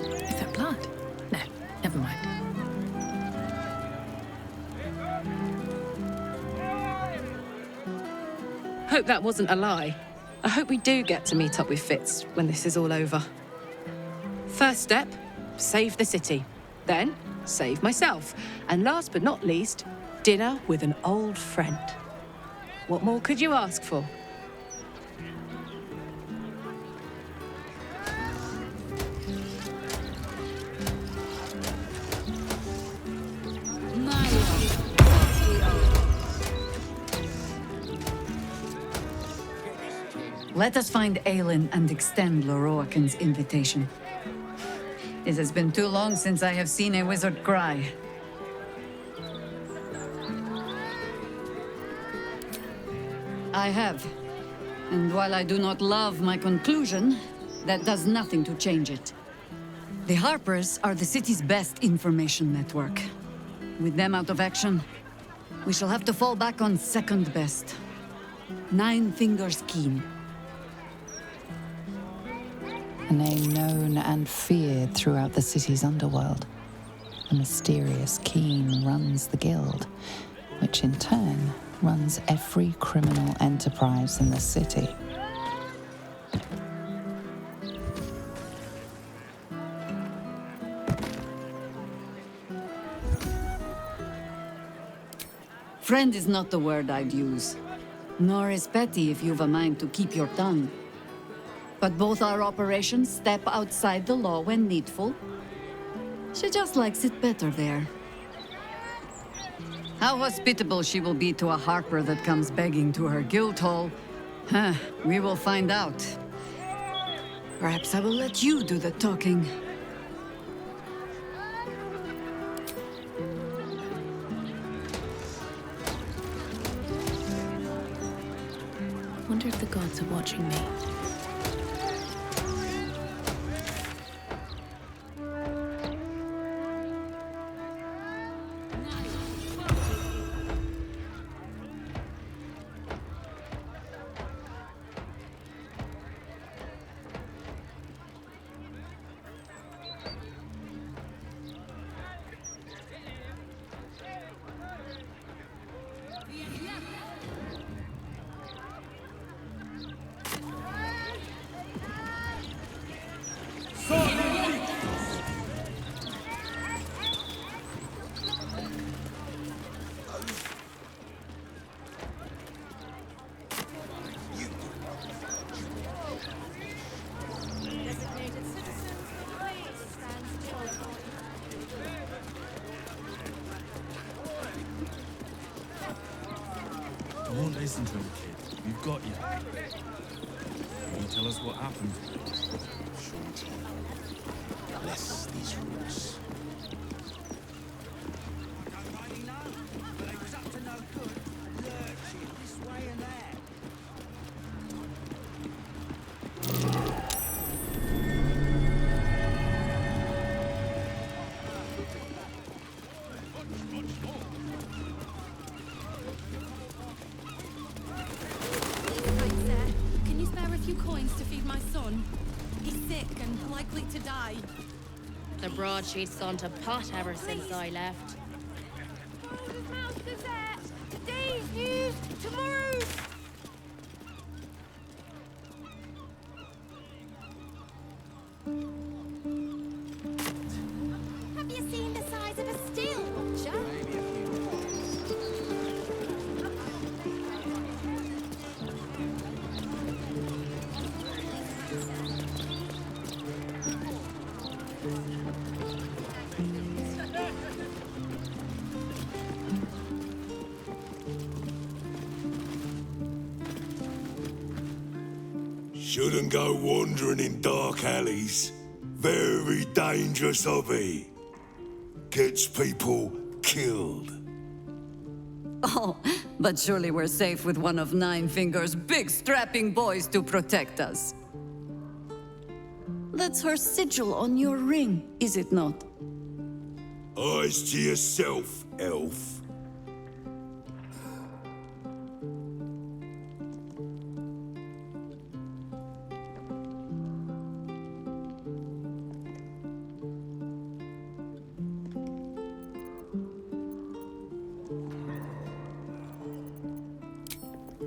Is that blood? No, never mind. Hope that wasn't a lie. I hope we do get to meet up with Fitz when this is all over. First step, save the city. Then, save myself. And last but not least, dinner with an old friend. What more could you ask for? Let us find Aelin and extend Loroakan's invitation. It has been too long since I have seen a wizard cry. I have. And while I do not love my conclusion, that does nothing to change it. The Harpers are the city's best information network. With them out of action, we shall have to fall back on second best. Nine Fingers Keen. A name known and feared throughout the city's underworld. A mysterious Keen runs the guild, which in turn runs every criminal enterprise in the city. Friend is not the word I'd use. Nor is petty if you've a mind to keep your tongue. But both our operations step outside the law when needful. She just likes it better there. How hospitable she will be to a Harper that comes begging to her guild hall, we will find out. Perhaps I will let you do the talking. Wonder if the gods are watching me. Listen to him, kid. We've got you. Can you tell us what happened? Shorty, bless these roots. Can you spare a few coins to feed my son? He's sick and likely to die. The broadsheet's gone to pot ever since I left. Today's news, tomorrow! Have you seen the size of a steel watcher? Shouldn't go wandering in dark alleys. Very dangerous hobby. Gets people killed. Oh, but surely we're safe with one of Nine Fingers' big strapping boys to protect us. That's her sigil on your ring, is it not? Eyes to yourself, elf.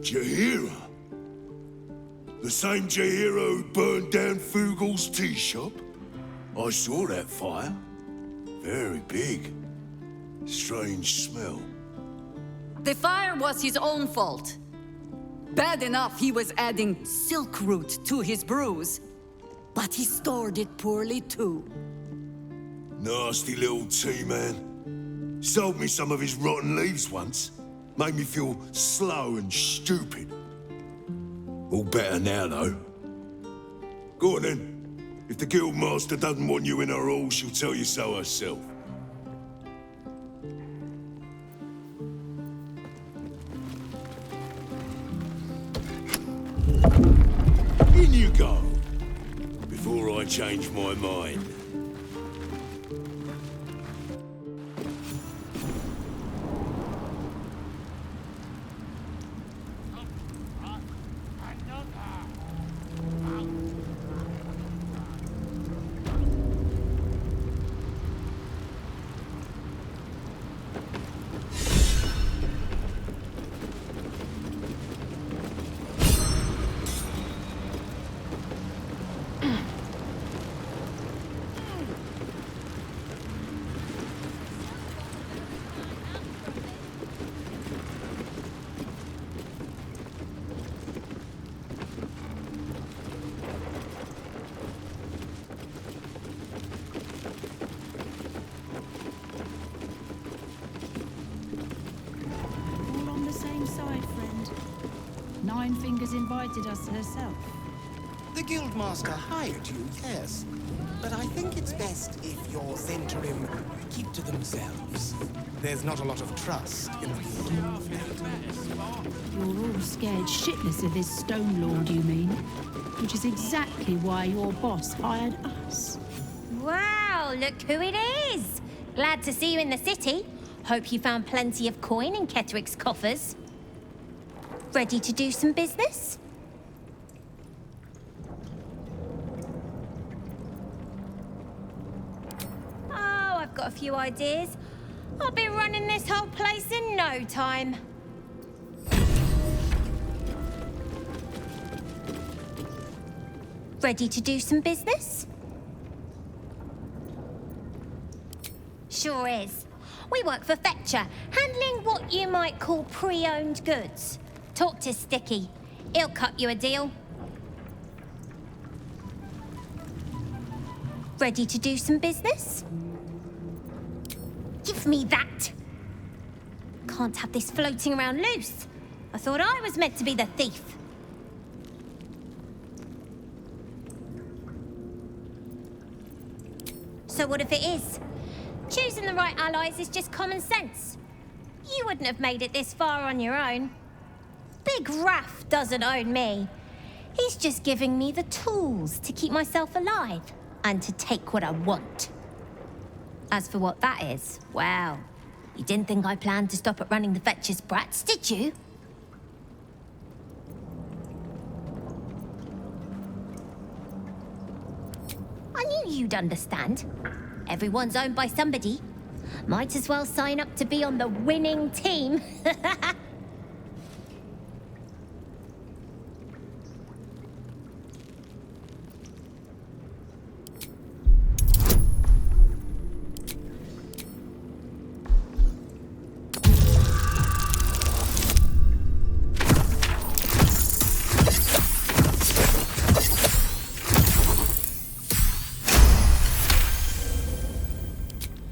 Jaheira? The same Jaheira who burned down Fugal's tea shop? I saw that fire. Very big. Strange smell. The fire was his own fault. Bad enough he was adding silk root to his brews, but he stored it poorly too. Nasty little tea man. Sold me some of his rotten leaves once. Made me feel slow and stupid. All better now, though. Go on then. If the guildmaster doesn't want you in her hall, she'll tell you so herself. In you go. Before I change my mind. All on the same side, friend. Nine Fingers invited us herself. The Guildmaster hired you, yes. But I think it's best if your Zhentarim keep to themselves. There's not a lot of trust in the Guild. You're all scared shitless of this Stone Lord, you mean? Which is exactly why your boss hired us. Wow, look who it is! Glad to see you in the city. Hope you found plenty of coin in Ketteric's coffers. Ready to do some business? Oh, I've got a few ideas. I'll be running this whole place in no time. Ready to do some business? Sure is. We work for Fetcher, handling what you might call pre-owned goods. Talk to Sticky. He'll cut you a deal. Ready to do some business? Give me that! Can't have this floating around loose. I thought I was meant to be the thief. So what if it is? Choosing the right allies is just common sense. You wouldn't have made it this far on your own. Big Raff doesn't own me. He's just giving me the tools to keep myself alive and to take what I want. As for what that is, well, you didn't think I planned to stop at running the Fetcher's brats, did you? I knew you'd understand. Everyone's owned by somebody. Might as well sign up to be on the winning team.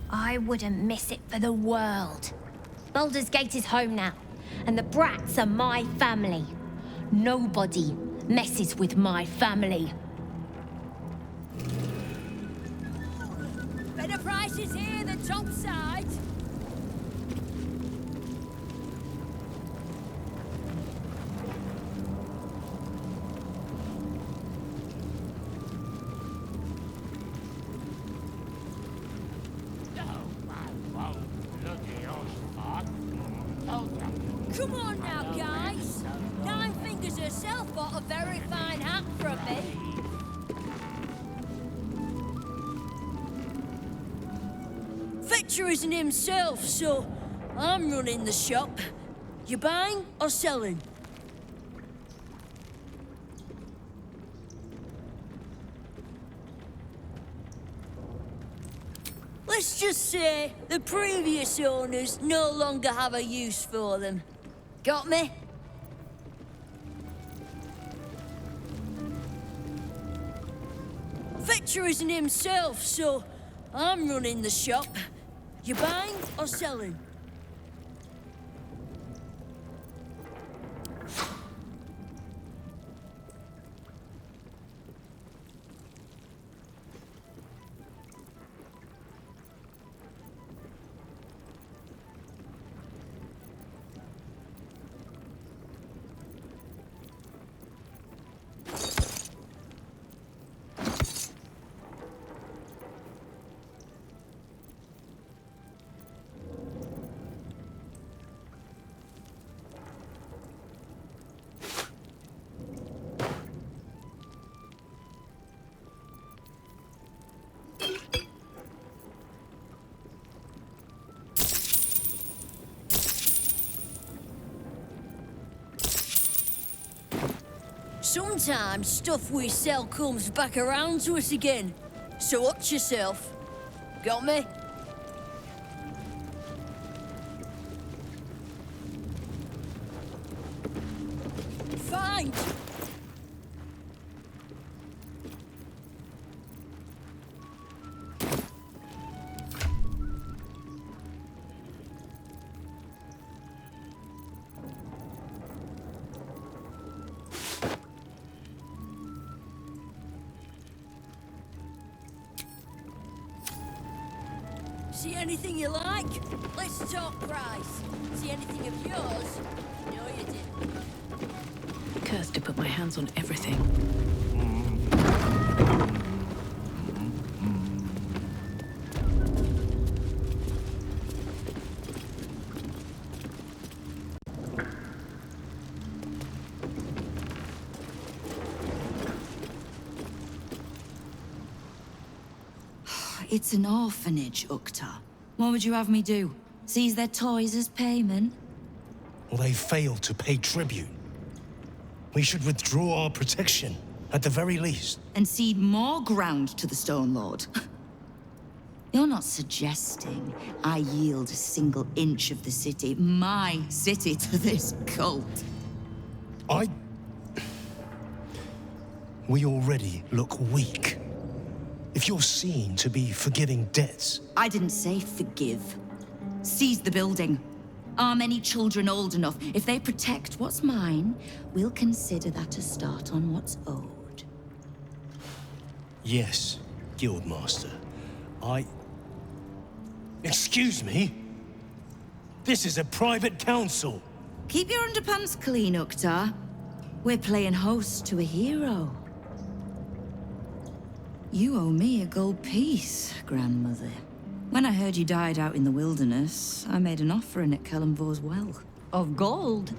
I wouldn't miss it for the world. Baldur's Gate is home now, and the brats are my family. Nobody messes with my family. Better prices here than topside. Come on now, guys. Nine Fingers herself bought a very fine hat from me. Fetcher isn't himself, so I'm running the shop. You buying or selling? Let's just say the previous owners no longer have a use for them. Got me? Fetcher isn't himself, so I'm running the shop. You buying or selling? Sometimes stuff we sell comes back around to us again. So watch yourself. Got me? Fine. See anything you like? Let's talk price. See anything of yours? No, you didn't. Cursed to put my hands on everything. It's an orphanage, Ukta. What would you have me do? Seize their toys as payment? Well, they failed to pay tribute. We should withdraw our protection, at the very least. And cede more ground to the Stone Lord? You're not suggesting I yield a single inch of the city, my city, to this cult? We already look weak. If you're seen to be forgiving debts... I didn't say forgive. Seize the building. Are many children old enough? If they protect what's mine, we'll consider that a start on what's owed. Yes, Guildmaster. Excuse me? This is a private council. Keep your underpants clean, Uktar. We're playing host to a hero. You owe me a gold piece, grandmother. When I heard you died out in the wilderness, I made an offering at Kelemvor's well. Of gold?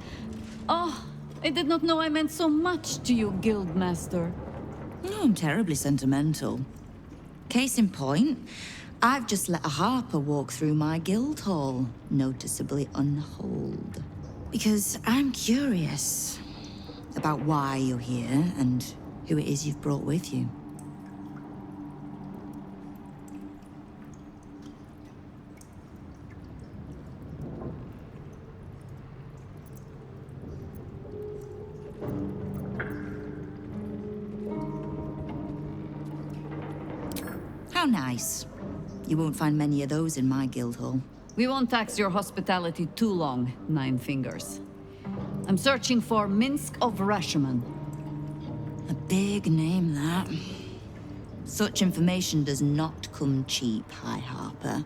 Oh, I did not know I meant so much to you, Guildmaster. No, I'm terribly sentimental. Case in point, I've just let a harper walk through my guild hall, noticeably unholed. Because I'm curious about why you're here and who it is you've brought with you. How nice. You won't find many of those in my guild hall. We won't tax your hospitality too long, Nine Fingers. I'm searching for Minsk of Rashomon. A big name, that. Such information does not come cheap, High Harper.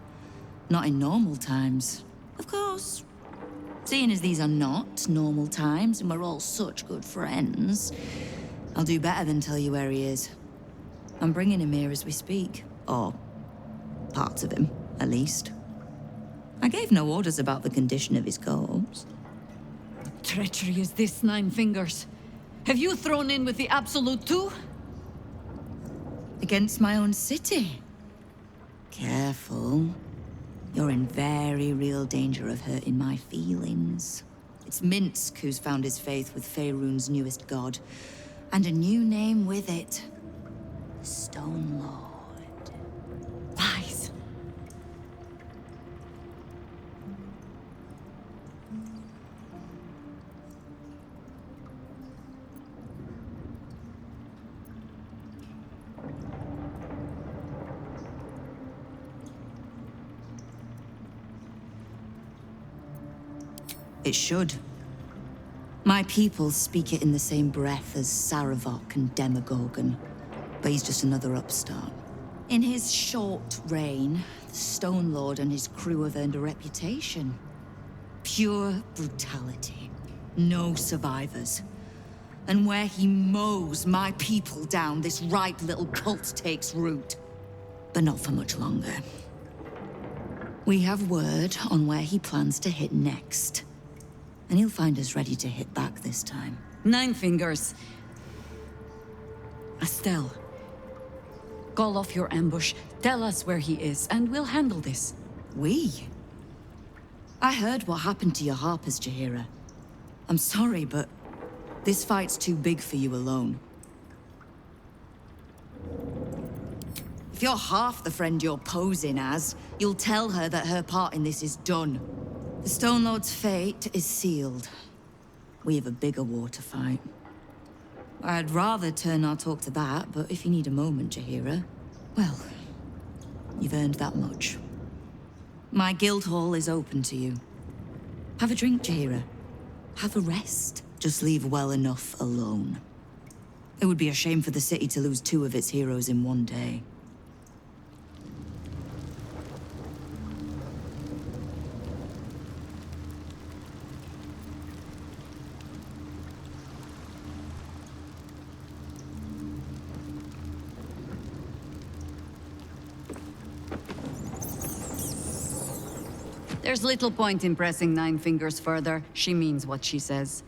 Not in normal times. Of course. Seeing as these are not normal times and we're all such good friends, I'll do better than tell you where he is. I'm bringing him here as we speak. Or parts of him, at least. I gave no orders about the condition of his corpse. What treachery is this, Nine Fingers? Have you thrown in with the Absolute too? Against my own city. Careful. You're in very real danger of hurting my feelings. It's Minsk who's found his faith with Faerun's newest god. And a new name with it. The Stone Lord. Lies. It should. My people speak it in the same breath as Saravok and Demogorgon, but he's just another upstart. In his short reign, the Stone Lord and his crew have earned a reputation. Pure brutality. No survivors. And where he mows my people down, this ripe little cult takes root. But not for much longer. We have word on where he plans to hit next. And he'll find us ready to hit back this time. Nine Fingers. Estelle. Call off your ambush, tell us where he is, and we'll handle this. We? I heard what happened to your Harpers, Jaheira. I'm sorry, but this fight's too big for you alone. If you're half the friend you're posing as, you'll tell her that her part in this is done. The Stone Lord's fate is sealed. We have a bigger war to fight. I'd rather turn our talk to that, but if you need a moment, Jaheira, well, you've earned that much. My guild hall is open to you. Have a drink, Jaheira. Have a rest. Just leave well enough alone. It would be a shame for the city to lose 2 of its heroes in one day. There's little point in pressing Nine Fingers further. She means what she says.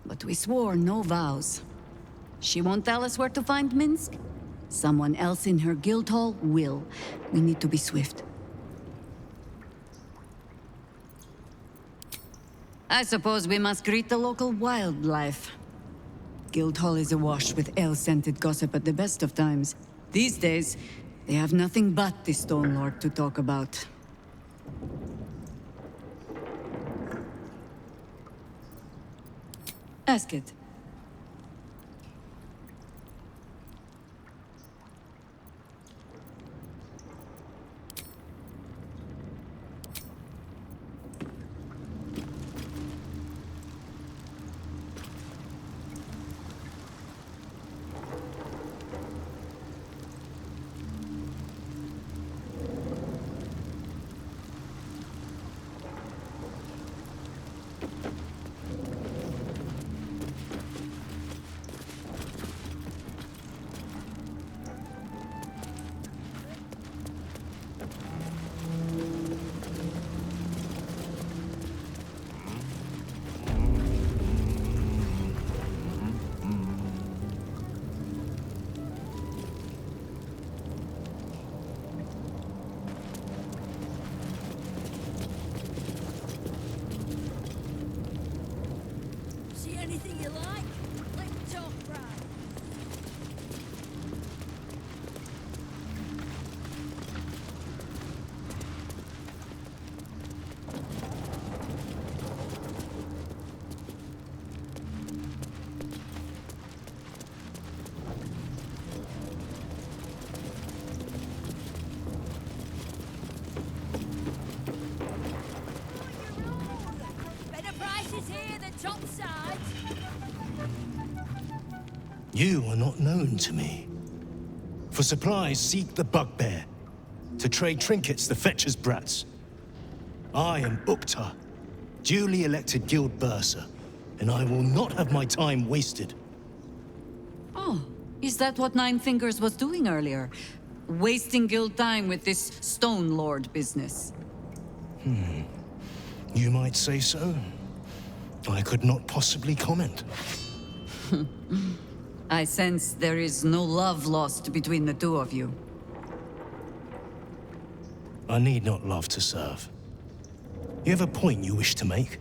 But we swore no vows. She won't tell us where to find Minsk? Someone else in her guild hall will. We need to be swift. I suppose we must greet the local wildlife. Guildhall is awash with ale-scented gossip at the best of times. These days, they have nothing but the Stone Lord to talk about. Ask it. outside. You are not known to me. For supplies, seek the Bugbear. To trade trinkets, the Fetcher's Brats. I am Uktar, duly elected Guild Bursar, and I will not have my time wasted. Oh, is that what Nine Fingers was doing earlier? Wasting guild time with this Stone Lord business? You might say so. I could not possibly comment. I sense there is no love lost between the two of you. I need not love to serve. You have a point you wish to make?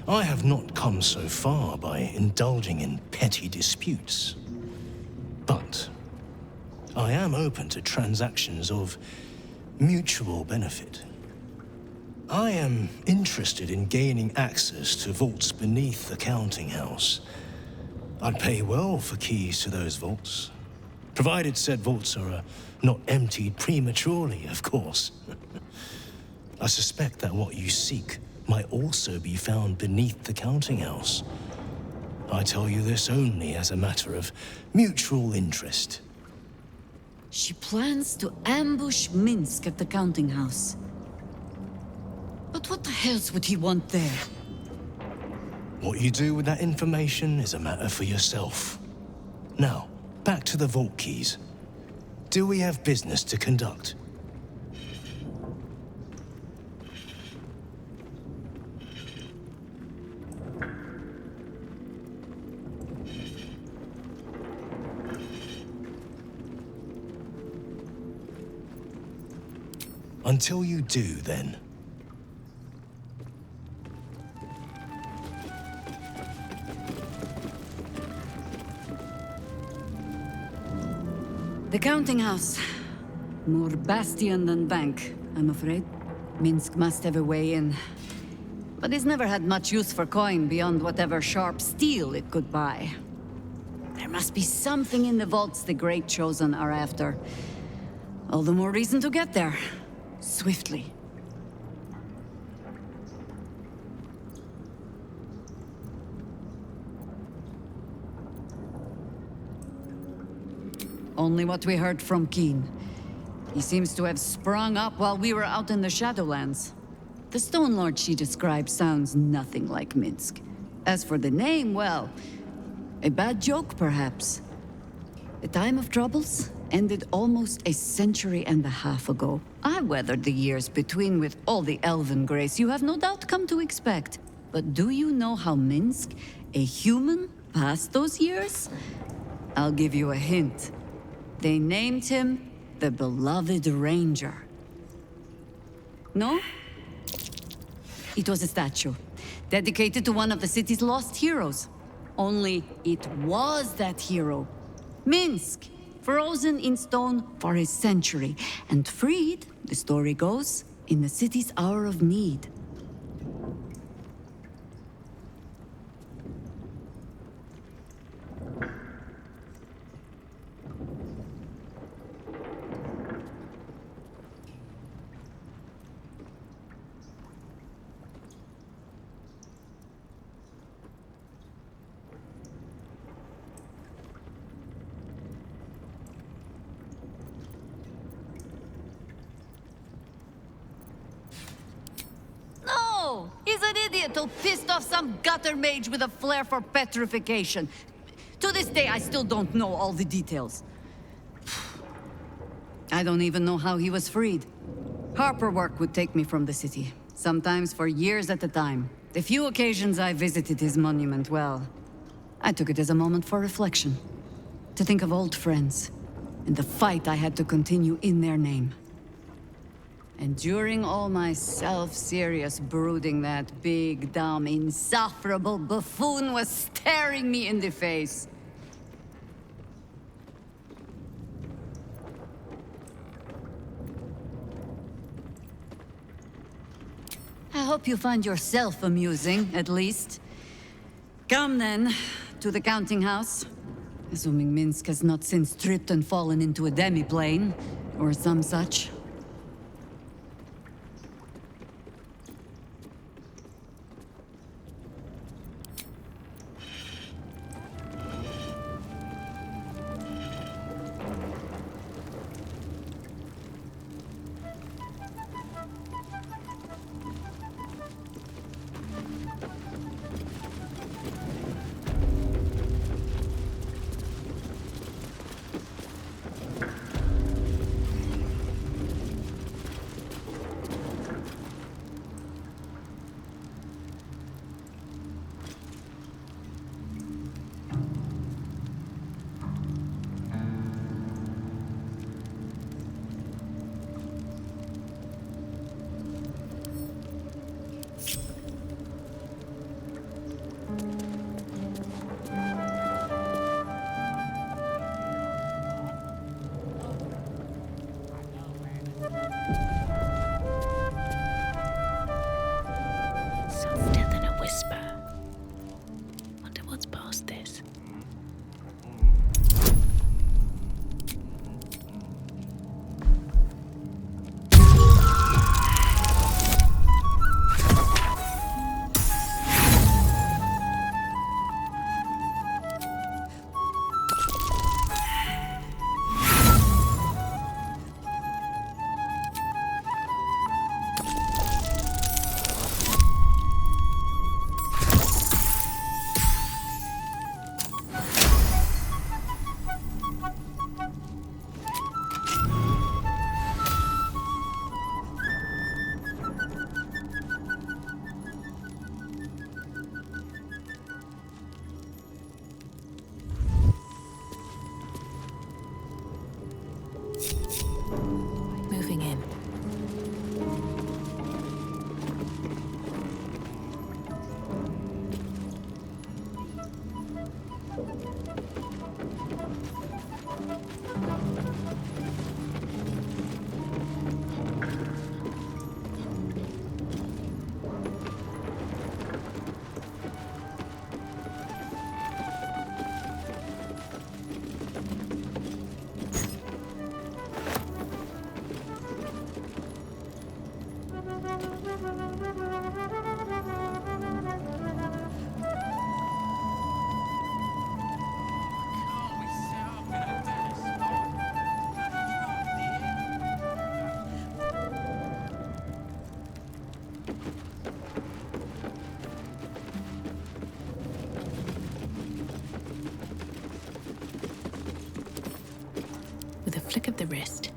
I have not come so far by indulging in petty disputes. But I am open to transactions of mutual benefit. I am interested in gaining access to vaults beneath the counting house. I'd pay well for keys to those vaults, provided said vaults are not emptied prematurely, of course. I suspect that what you seek might also be found beneath the counting house. I tell you this only as a matter of mutual interest. She plans to ambush Minsk at the counting house. But what the hells would he want there? What you do with that information is a matter for yourself. Now, back to the vault keys. Do we have business to conduct? Until you do, then. The counting house. More bastion than bank, I'm afraid. Minsk must have a way in. But it's never had much use for coin beyond whatever sharp steel it could buy. There must be something in the vaults the Great Chosen are after. All the more reason to get there. Swiftly. Only what we heard from Keen. He seems to have sprung up while we were out in the Shadowlands. The Stone Lord she described sounds nothing like Minsk. As for the name, well, a bad joke perhaps. The time of troubles ended almost a century and a half ago. I weathered the years between with all the elven grace you have no doubt come to expect. But do you know how Minsk, a human, passed those years? I'll give you a hint. They named him the Beloved Ranger. No? It was a statue, dedicated to one of the city's lost heroes. Only it was that hero, Minsk, frozen in stone for a century, and freed, the story goes, in the city's hour of need. No! He's an idiot who pissed off some gutter mage with a flair for petrification. To this day, I still don't know all the details. I don't even know how he was freed. Harper work would take me from the city, sometimes for years at a time. The few occasions I visited his monument, well, I took it as a moment for reflection. To think of old friends, and the fight I had to continue in their name. And during all my self-serious brooding, that big, dumb, insufferable buffoon was staring me in the face. I hope you find yourself amusing, at least. Come then, to the counting house. Assuming Minsk has not since tripped and fallen into a demi-plane, or some such. Softer than a whisper. Wonder what's past this. Moving in. With a flick of the wrist.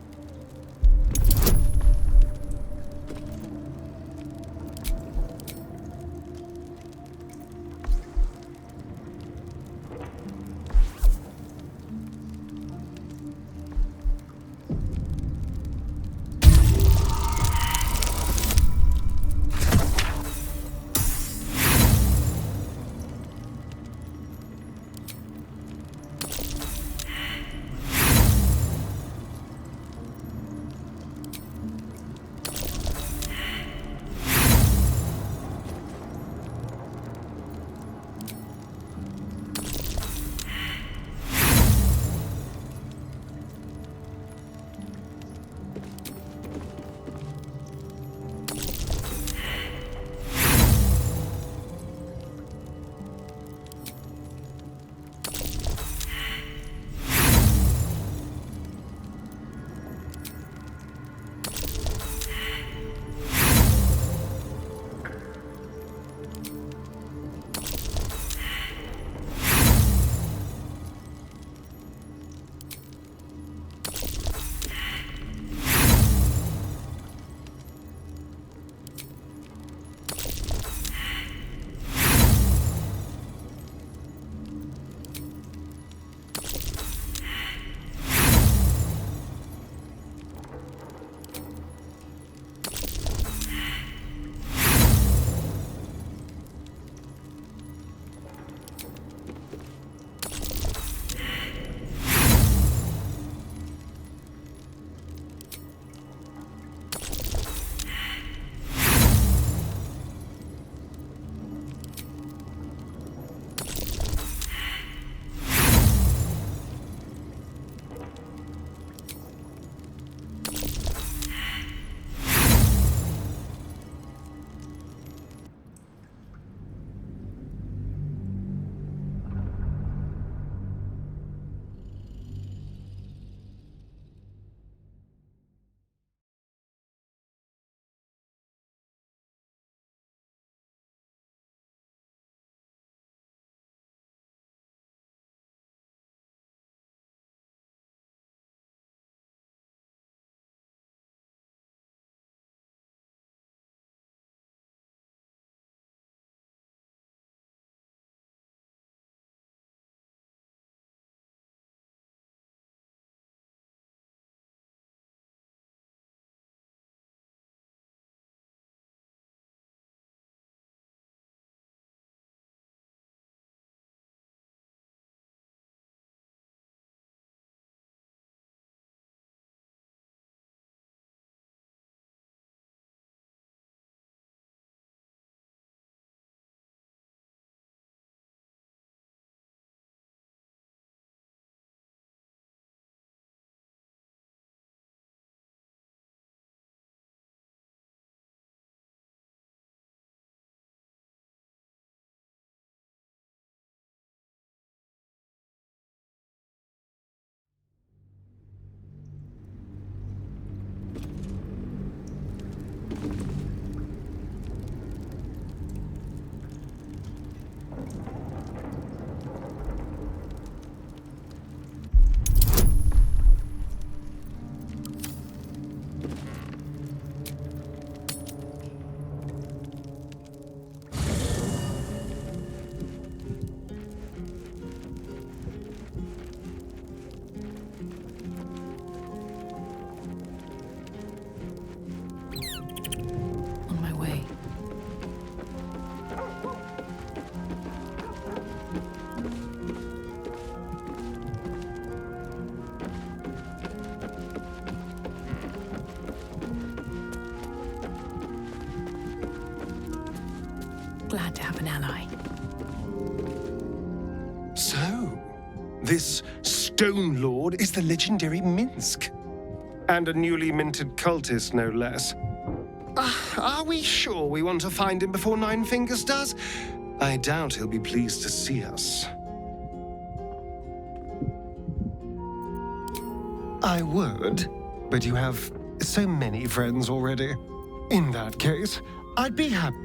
glad to have an ally. So, this Stone Lord is the legendary Minsk. And a newly minted cultist, no less. Are we sure we want to find him before Nine Fingers does? I doubt he'll be pleased to see us. I would, but you have so many friends already. In that case, I'd be happy.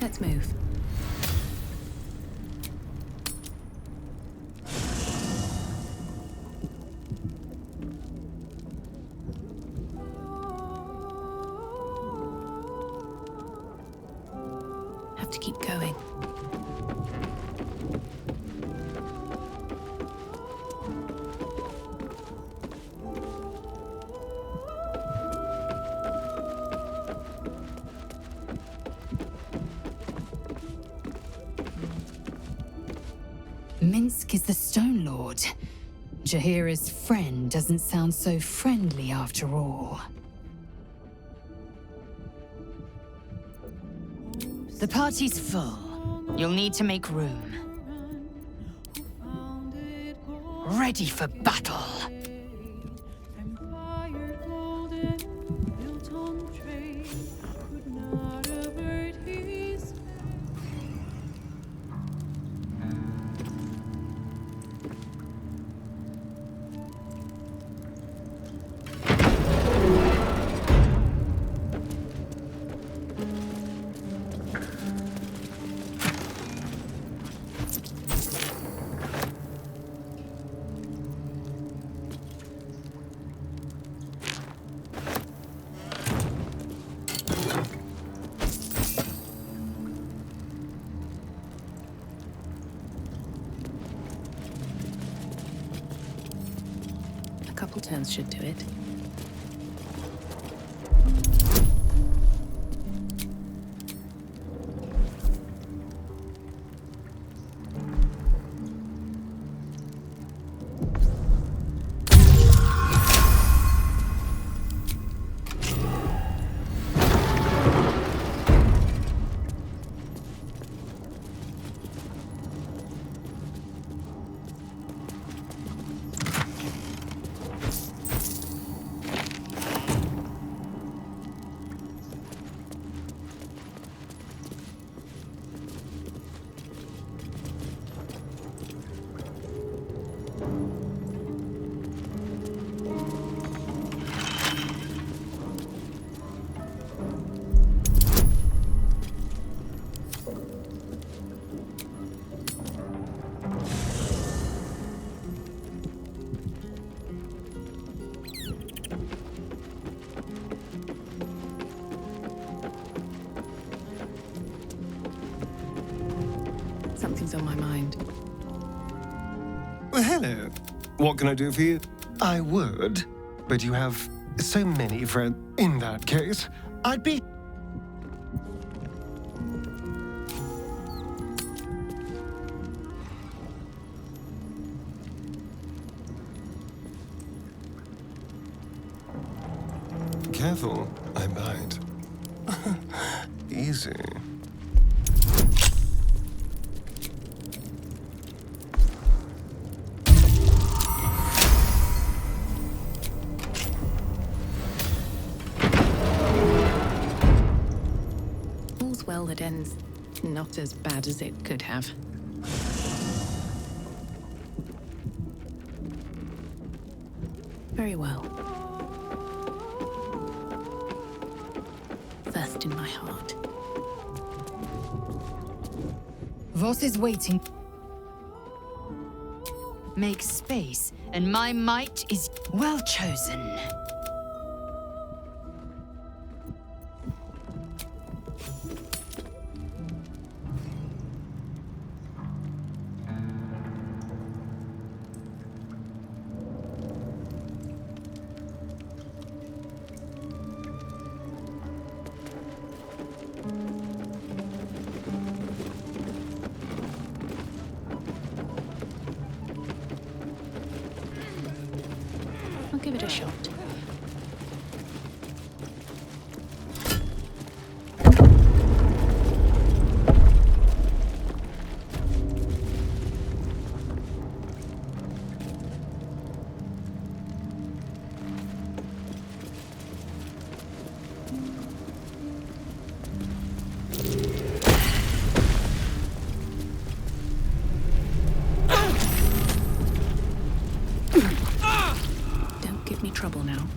Let's move. Have to keep going. Minsk is the Stone Lord. Jaheira's friend doesn't sound so friendly after all. The party's full. You'll need to make room. Ready for battle. A couple turns should do it. Something's on my mind. Well, hello. What can I do for you? I would, but you have so many friends. In that case, I'd be... Careful, I bite. Easy. out as bad as it could have. Very well. First in my heart. Voss is waiting. Make space, and my might is well chosen. I'll give it a shot. Don't give me trouble now.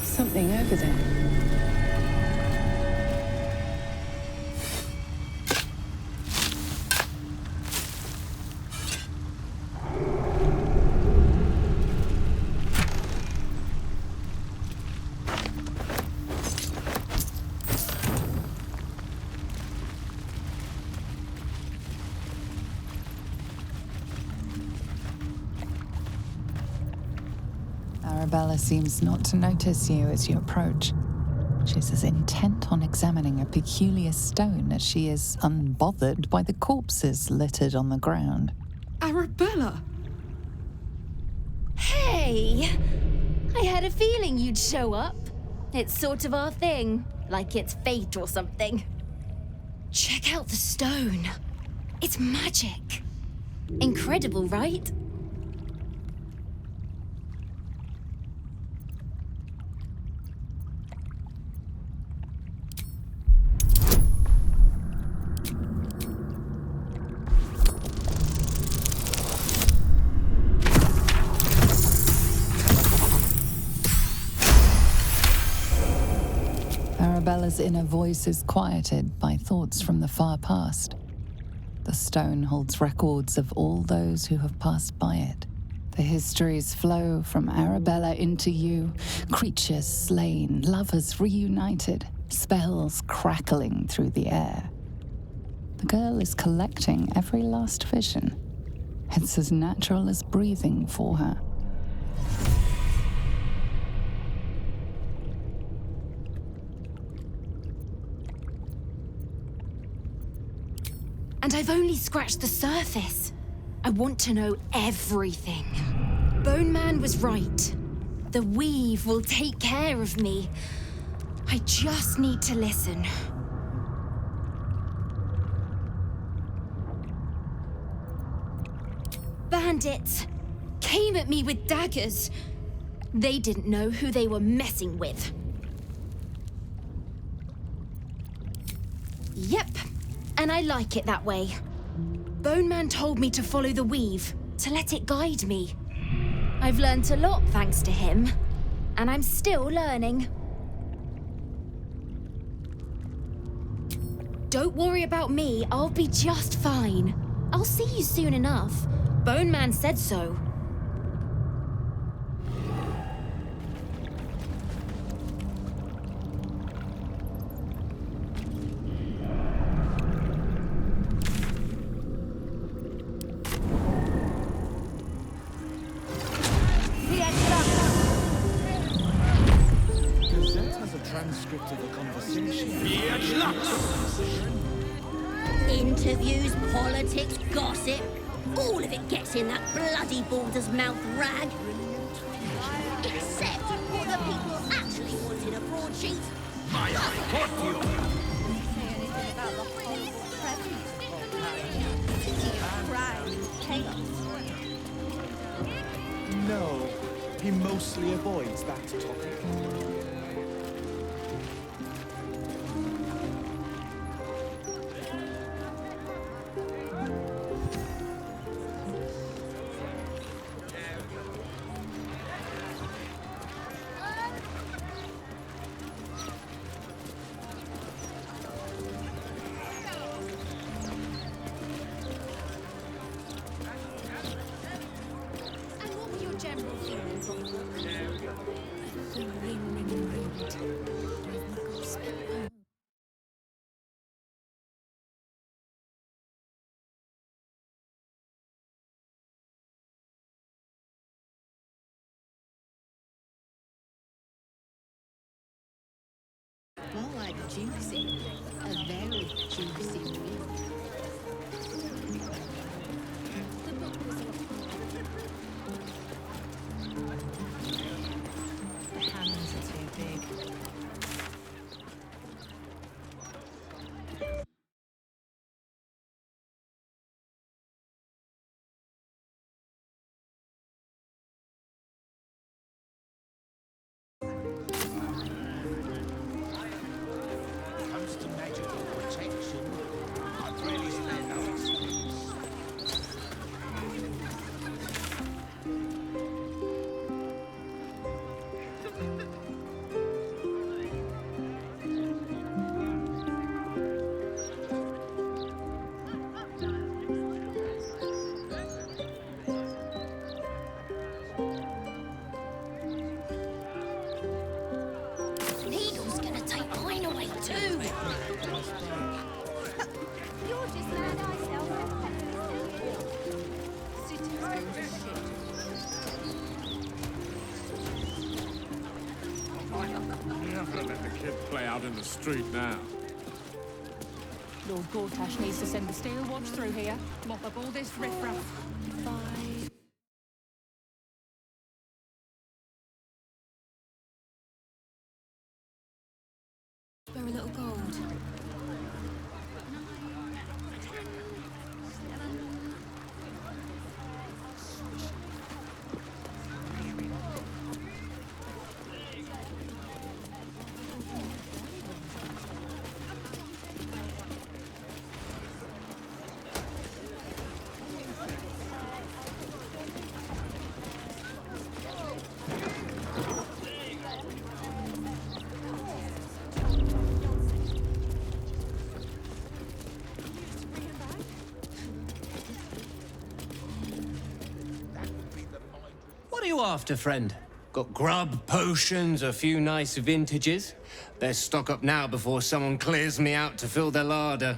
Something over there. Arabella seems not to notice you as you approach. She's as intent on examining a peculiar stone as she is unbothered by the corpses littered on the ground. Arabella! Hey! I had a feeling you'd show up. It's sort of our thing, like it's fate or something. Check out the stone. It's magic. Incredible, right? Arabella's inner voice is quieted by thoughts from the far past. The stone holds records of all those who have passed by it. The histories flow from Arabella into you, creatures slain, lovers reunited, spells crackling through the air. The girl is collecting every last vision. It's as natural as breathing for her. And I've only scratched the surface. I want to know everything. Bone Man was right. The weave will take care of me. I just need to listen. Bandits came at me with daggers. They didn't know who they were messing with. Yep. And I like it that way. Bone Man told me to follow the weave, to let it guide me. I've learned a lot thanks to him, and I'm still learning. Don't worry about me, I'll be just fine. I'll see you soon enough. Bone Man said so. Transcript of the conversation. Interviews, politics, gossip. All of it gets in that bloody Baldur's Mouth rag. Except what the people actually want in a broadsheet. My Cortio! Say anything about the horrible presence of Voltaire? City of crime and chaos. No, he mostly avoids that topic. More like juicy. A very juicy meal. The hands are too big. Comes to magical protection, I'd really kid play out in the street now. Lord Gortash needs to send the Steel Watch through here. Mop up all this riffraff. Spare a little gold. What are you after, friend? Got grub, potions, a few nice vintages? Best stock up now before someone clears me out to fill their larder.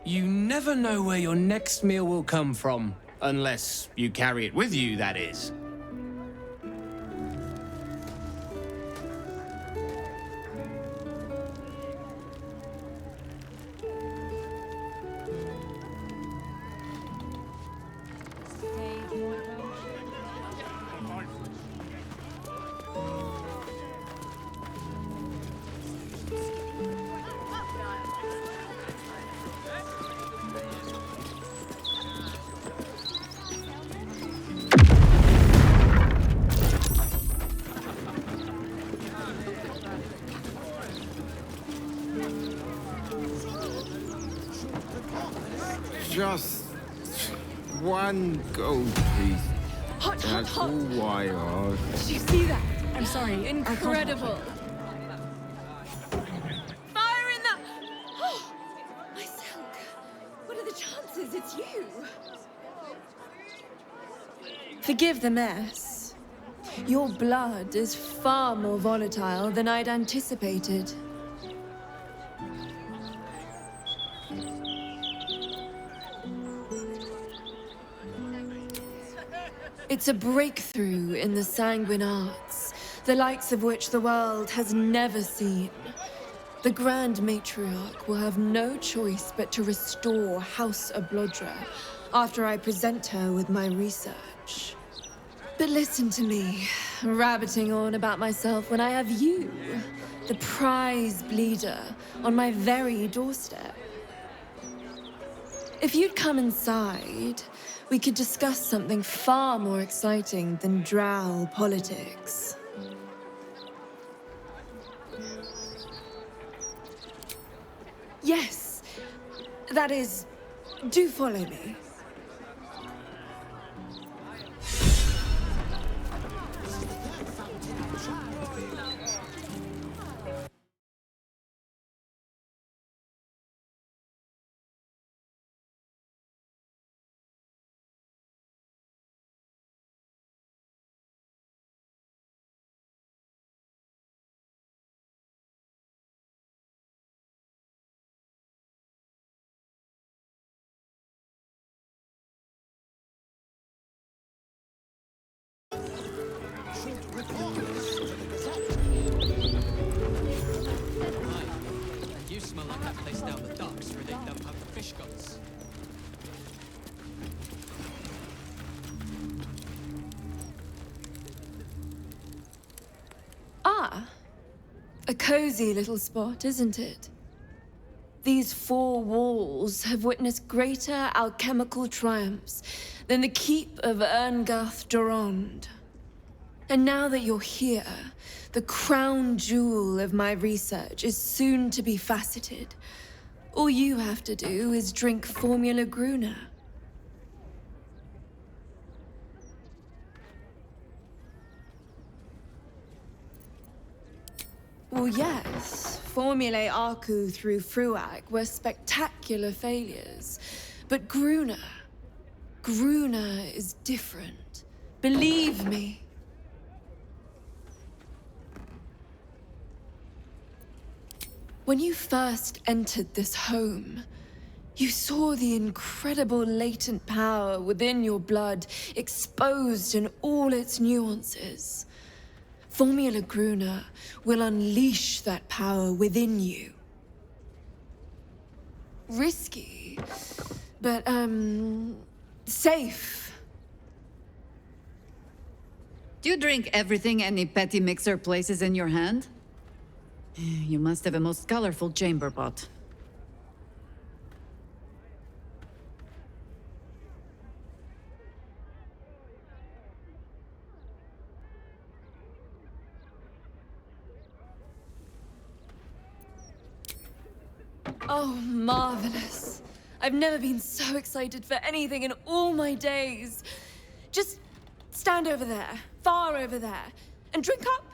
You never know where your next meal will come from. Unless you carry it with you, that is. Just one gold piece. Hot, That's hot, hot. all I ask. Did you see that? I'm sorry. Incredible. Fire in the... Oh, my silk. What are the chances it's you? Forgive the mess. Your blood is far more volatile than I'd anticipated. It's a breakthrough in the sanguine arts, the likes of which the world has never seen. The Grand Matriarch will have no choice but to restore House Oblodra after I present her with my research. But listen to me, rabbiting on about myself when I have you, the prize bleeder, on my very doorstep. If you'd come inside, we could discuss something far more exciting than drow politics. Yes, that is, do follow me. You smell like that place down the docks where they dump out the fish guts. Ah, a cozy little spot, isn't it? These four walls have witnessed greater alchemical triumphs than the keep of Erngath Durand. And now that you're here, the crown jewel of my research is soon to be faceted. All you have to do is drink Formula Gruner. Well, yes, Formulae Arcu through Fruac were spectacular failures. But Gruner is different. Believe me. When you first entered this home, you saw the incredible latent power within your blood exposed in all its nuances. Formula Gruner will unleash that power within you. Risky, but, safe. Do you drink everything any petty mixer places in your hand? You must have a most colorful chamber pot. Oh, marvelous. I've never been so excited for anything in all my days. Just stand over there, far over there, and drink up.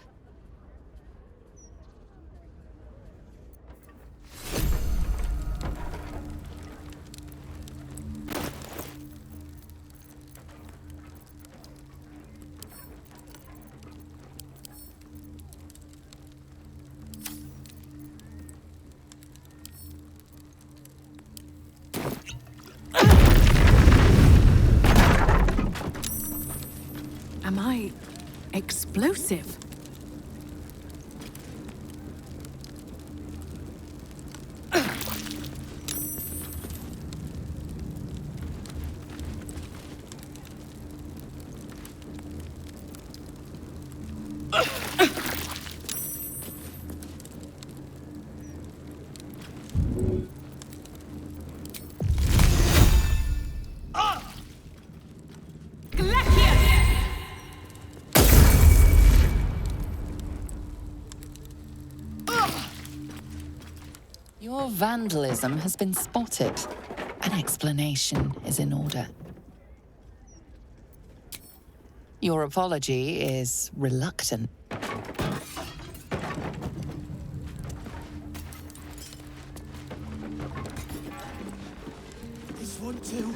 Am I explosive? Your vandalism has been spotted. An explanation is in order. Your apology is reluctant. This one too.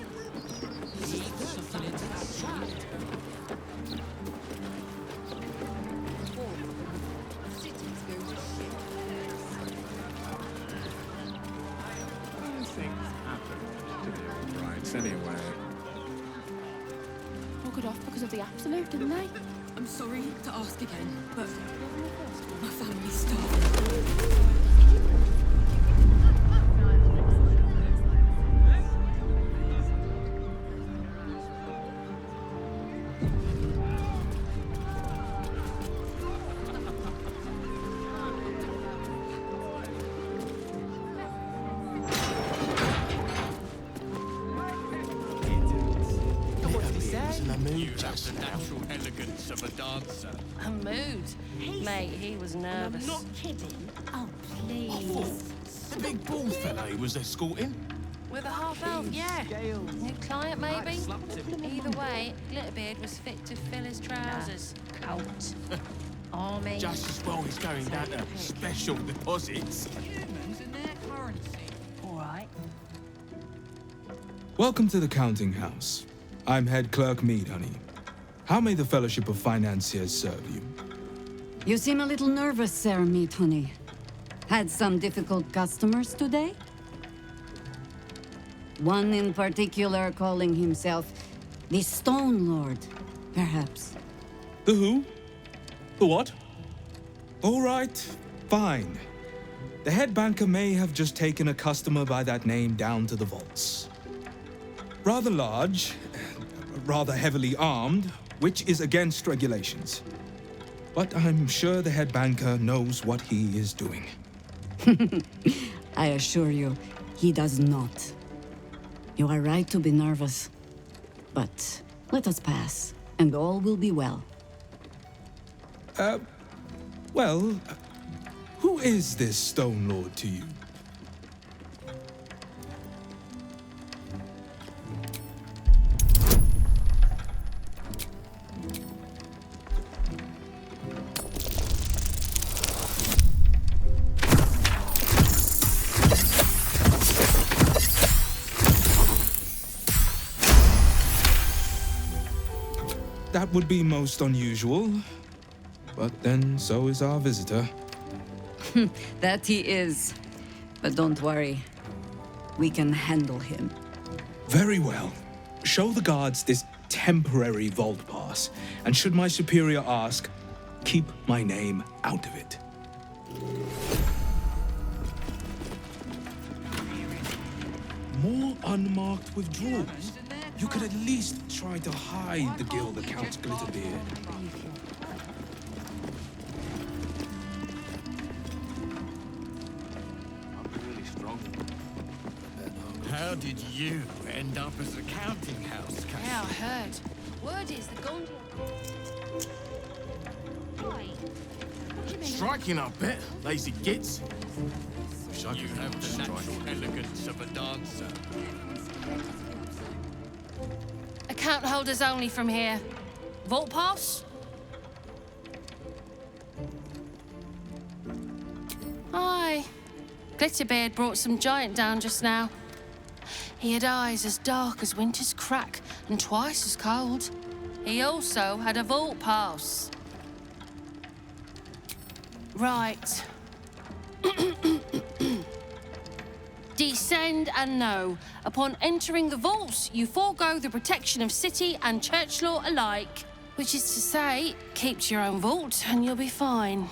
Anyway. Buggered off because of the absolute, didn't they? I'm sorry to ask again, but my family's starving. The natural elegance of a dancer. A mood? Mate, he was nervous. I'm not kidding. Oh, please. The big bald fella he was escorting. With a half-elf, yeah. New client, maybe? Either way, Glitterbeard was fit to fill his trousers. Out. Army. Just as well he's going down to special deposits. Humans and their currency. All right. Welcome to the Counting House. I'm Head Clerk Mead, honey. How may the Fellowship of Financiers serve you? You seem a little nervous, Sir Meat Honey. Had some difficult customers today? One in particular calling himself the Stone Lord, perhaps. The who? The what? All right, fine. The head banker may have just taken a customer by that name down to the vaults. Rather large, rather heavily armed, which is against regulations. But I'm sure the head banker knows what he is doing. I assure you, he does not. You are right to be nervous. But let us pass, and all will be well. Well, who is this Stone Lord to you? That would be most unusual. But then so is our visitor. That he is. But don't worry. We can handle him. Very well. Show the guards this temporary vault pass, and should my superior ask, keep my name out of it. More unmarked withdrawals? You could at least try to hide the guild account's Glitterbeard. How did you end up as a counting house, Cassie? Yeah, I heard. Word is the gondola. Striking, I bet. Lazy gits. You have the natural elegance of a dancer. Account holders only from here. Vault pass? Aye. Glitterbeard brought some giant down just now. He had eyes as dark as winter's crack and twice as cold. He also had a vault pass. Right. Descend and know. Upon entering the vaults, you forego the protection of city and church law alike. Which is to say, keep to your own vault and you'll be fine.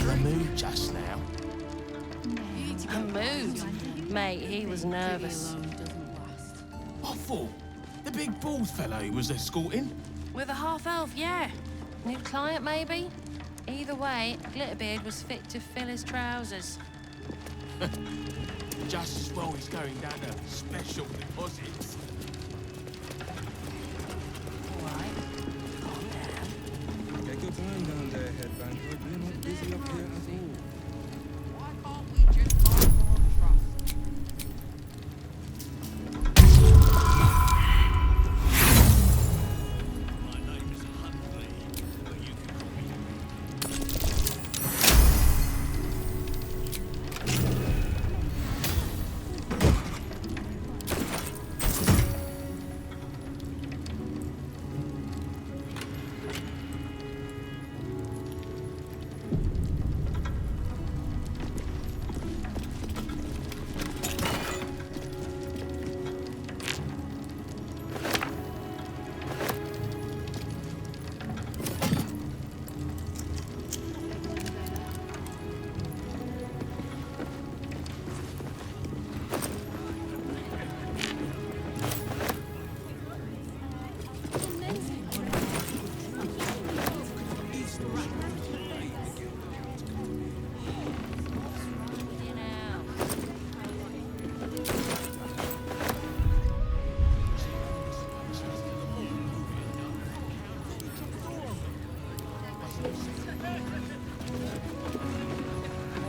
The mood just now. A mood? Mate, he was nervous. What for? The big bald fellow he was escorting? With a half-elf, yeah. New client, maybe? Either way, Glitterbeard was fit to fill his trousers. Just as well he's going down to special deposits. Take your time down there, headbanger. We're not busy up here at all.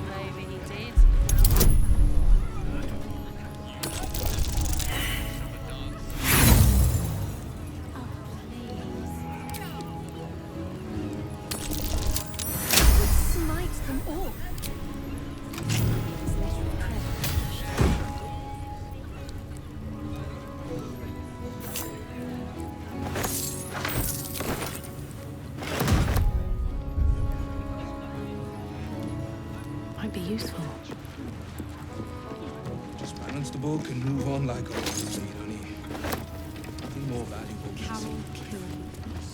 Maybe he did. Smite them all. Might be useful. Just balance the book and move on like always, sweet honey. Nothing more valuable than Carol secrets.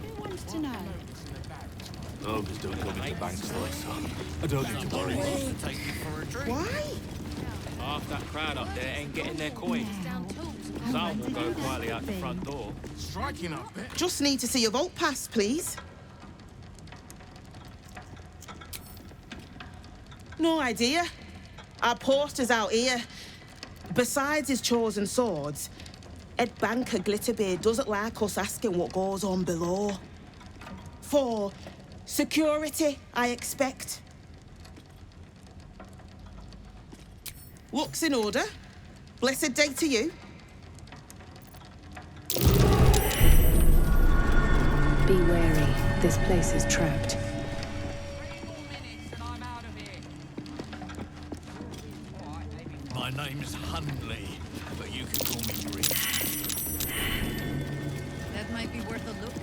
Who wants to know? Ogres don't come into banks like so. I don't need to worry. Why? Half that crowd up there ain't getting their coin. Some will go quietly out the front door. Striking up there. Just need to see your vault pass, please. No idea. Our poster's out here. Besides his chosen swords, Ed Banker Glitterbeard doesn't like us asking what goes on below. For security, I expect. Looks in order. Blessed day to you. Be wary. This place is trapped. My name's Hundley, but you can call me Reed. That might be worth a look.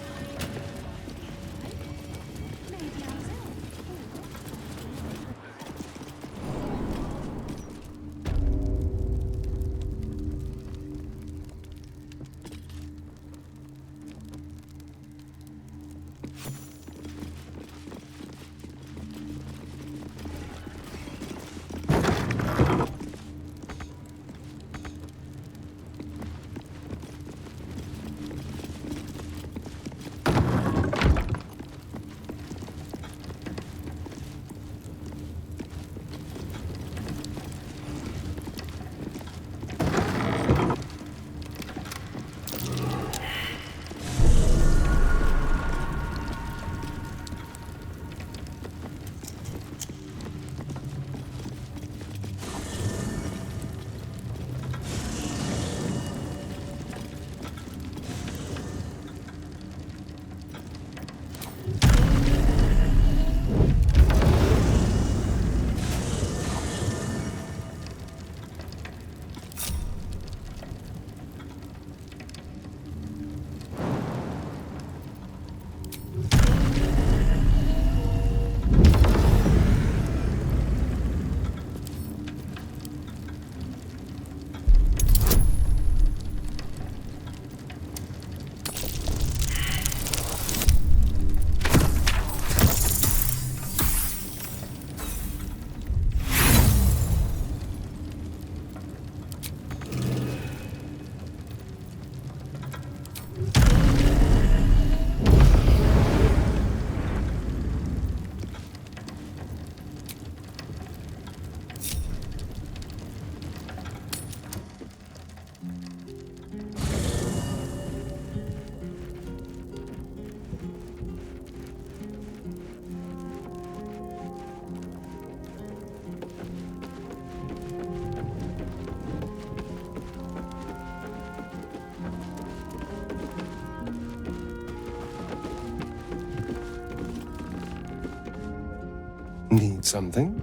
Need something?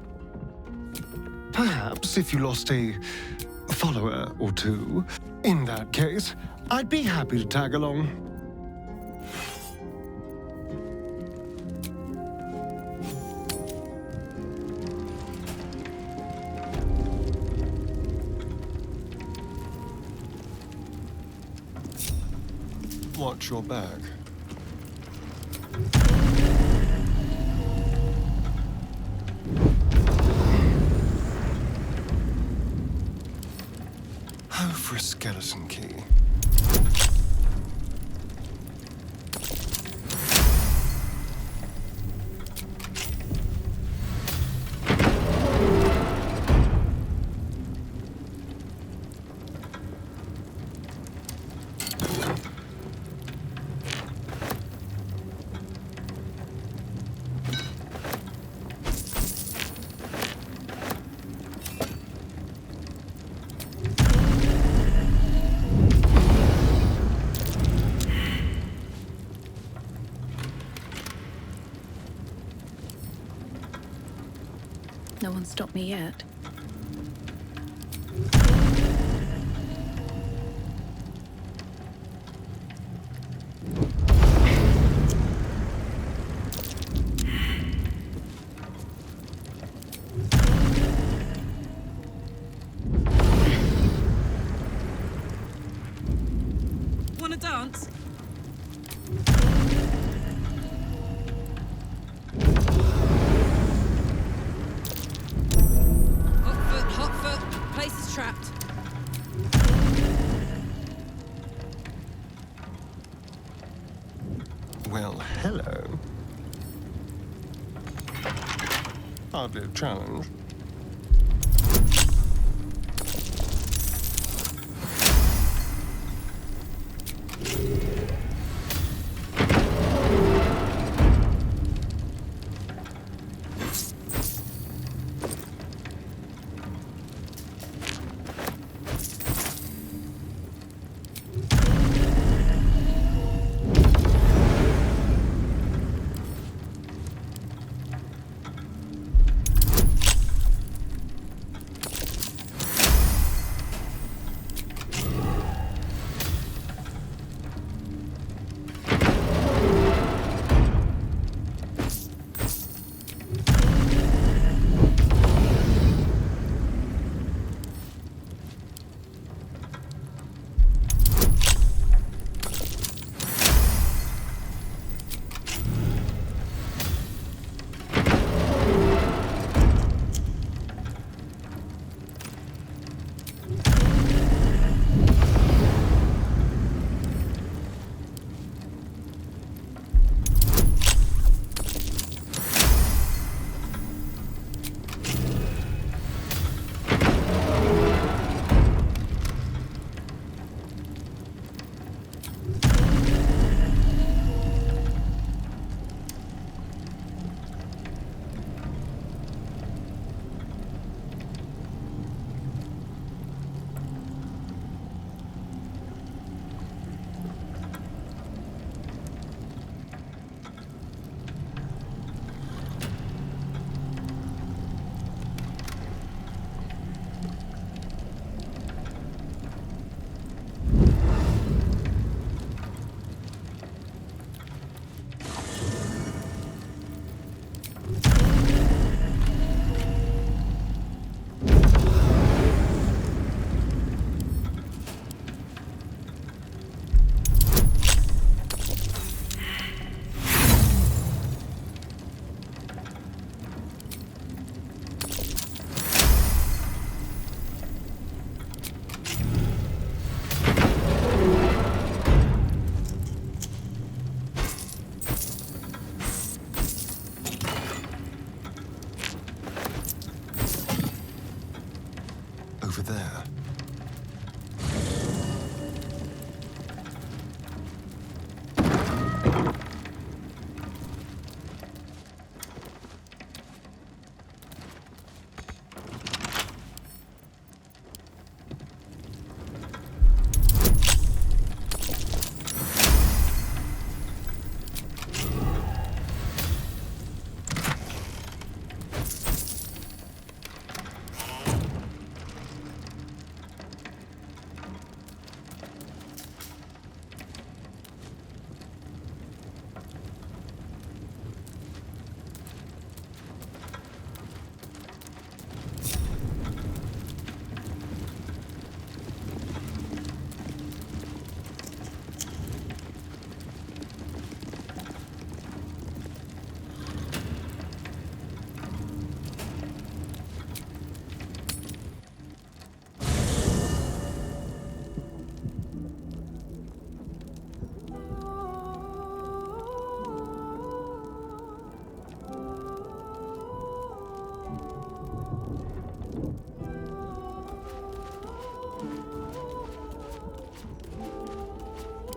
Perhaps if you lost a follower or two. In that case, I'd be happy to tag along. Watch your back. Oh, for a skeleton key. No one stopped me yet. Wanna dance? Hardly a challenge. Over there.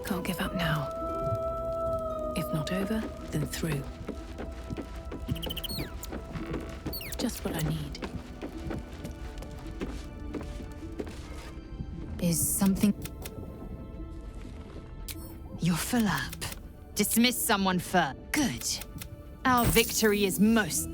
Can't give up now. If not over, then through. Just what I need. Is something... You're full up. Dismiss someone first. Good. Our victory is most...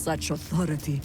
such authority.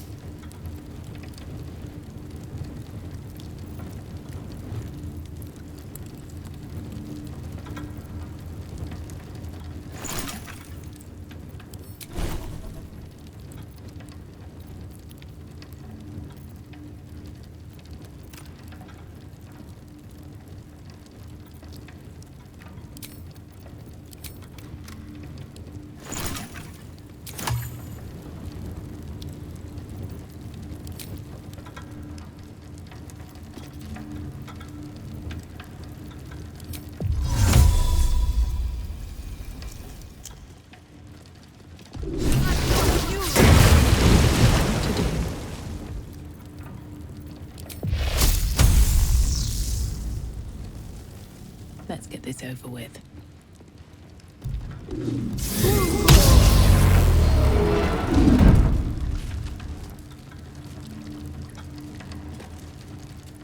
Let's get this over with.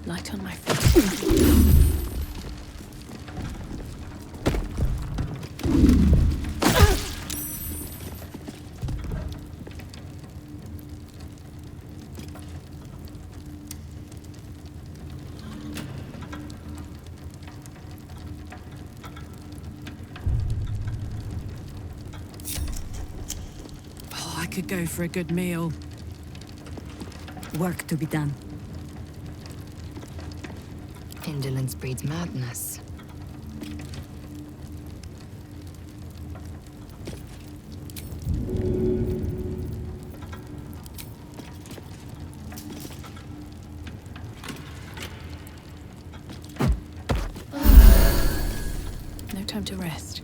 Light on my I could go for a good meal. Work to be done. Indolence breeds madness. No time to rest.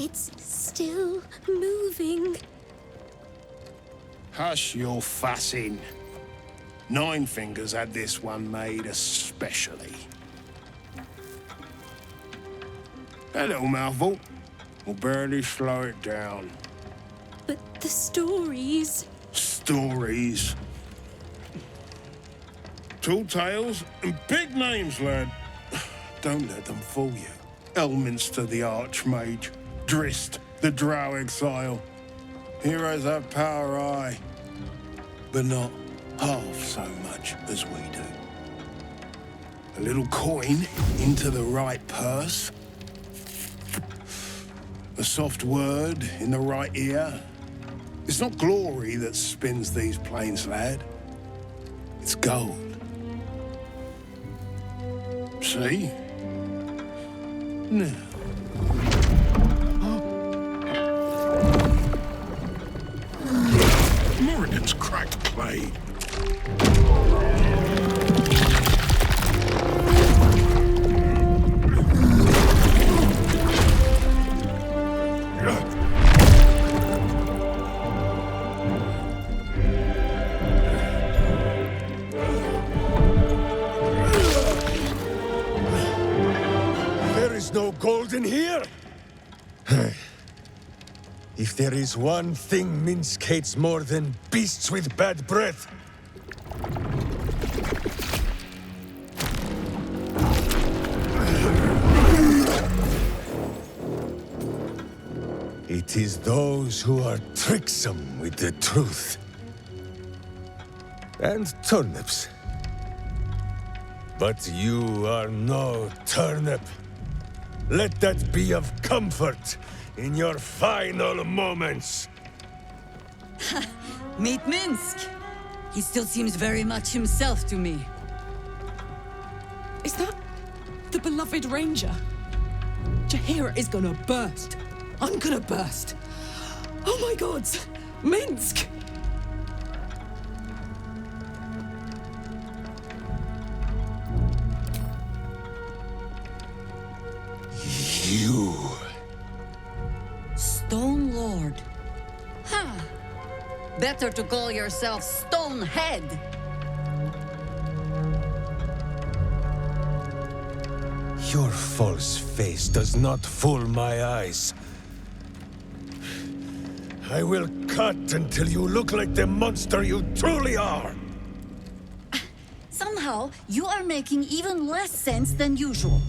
It's still moving. Hush your fussing. Nine Fingers had this one made especially. A little mouthful will barely slow it down. But the stories... Stories. Tall tales and big names, lad. Don't let them fool you. Elminster the Archmage. Drist the Drow Exile. Heroes have power, aye, but not half so much as we do. A little coin into the right purse. A soft word in the right ear. It's not glory that spins these plains, lad. It's gold. See? Now. Morrigan's cracked blade. There is no gold in here. If there is one thing Minsk hates more than beasts with bad breath, it is those who are tricksome with the truth. And turnips. But you are no turnip. Let that be of comfort in your final moments. Meet Minsk. He still seems very much himself to me. Is that The beloved ranger. Jaheira is gonna burst. I'm gonna burst. Oh my gods! Minsk! You. Stone Lord. Huh. Better to call yourself Stonehead. Your false face does not fool my eyes. I will cut until you look like the monster you truly are. Somehow, you are making even less sense than usual.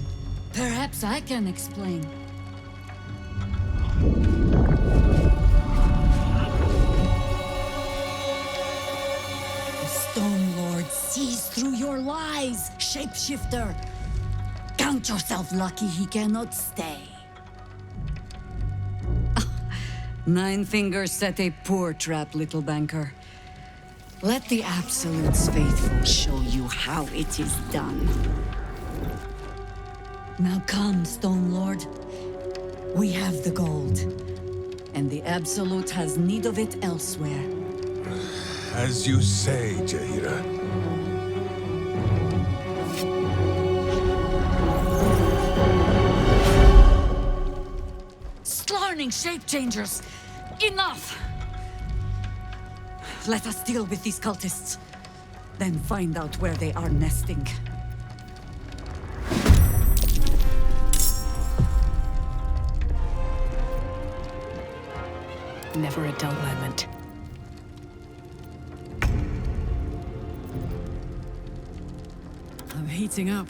Perhaps I can explain. The Stone Lord sees through your lies, shapeshifter. Count yourself lucky he cannot stay. Nine Fingers set a poor trap, little banker. Let the Absolute's faithful show you how it is done. Now come, Stone Lord. We have the gold. And the Absolute has need of it elsewhere. As you say, Jaheira. Slarning shape changers! Enough! Let us deal with these cultists. Then find out where they are nesting. Never a dull moment. I'm heating up.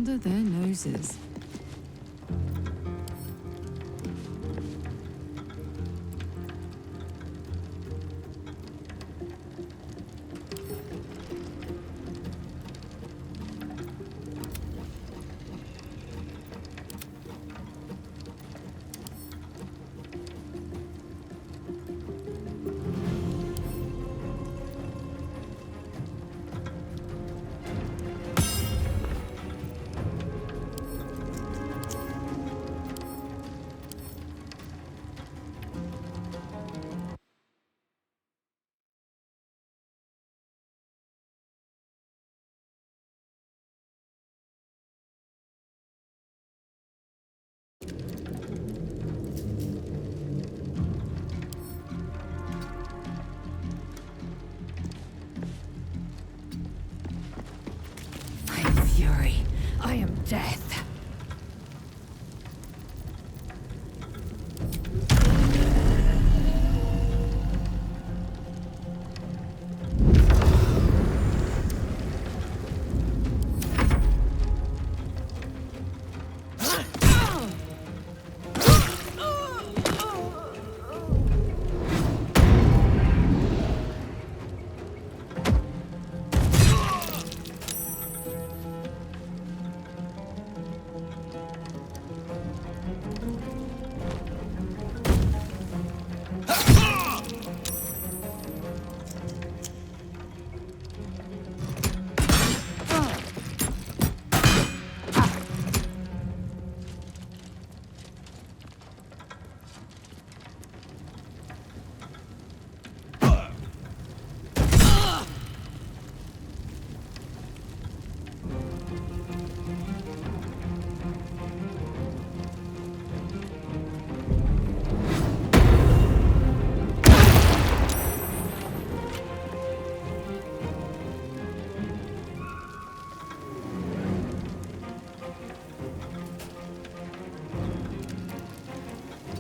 under their noses. Fury, I am death.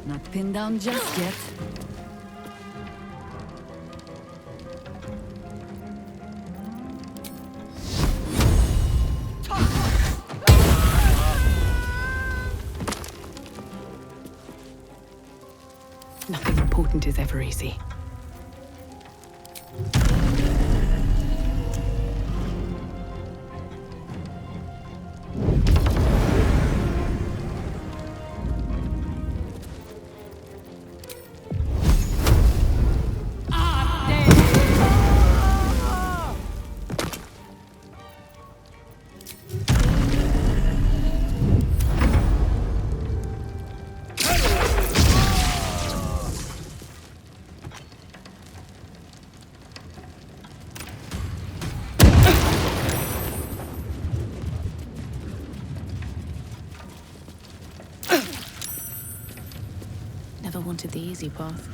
Not pinned down just yet. Nothing important is ever easy. Never wanted the easy path.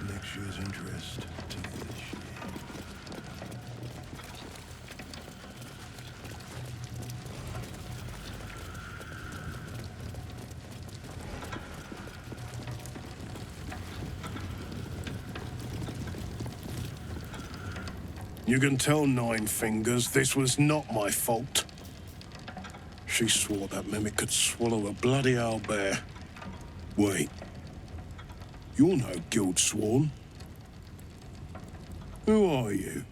Next year's interest to this year. You can tell Nine Fingers this was not my fault. She swore that mimic could swallow a bloody owlbear. Wait. You're no guild sworn. Who are you?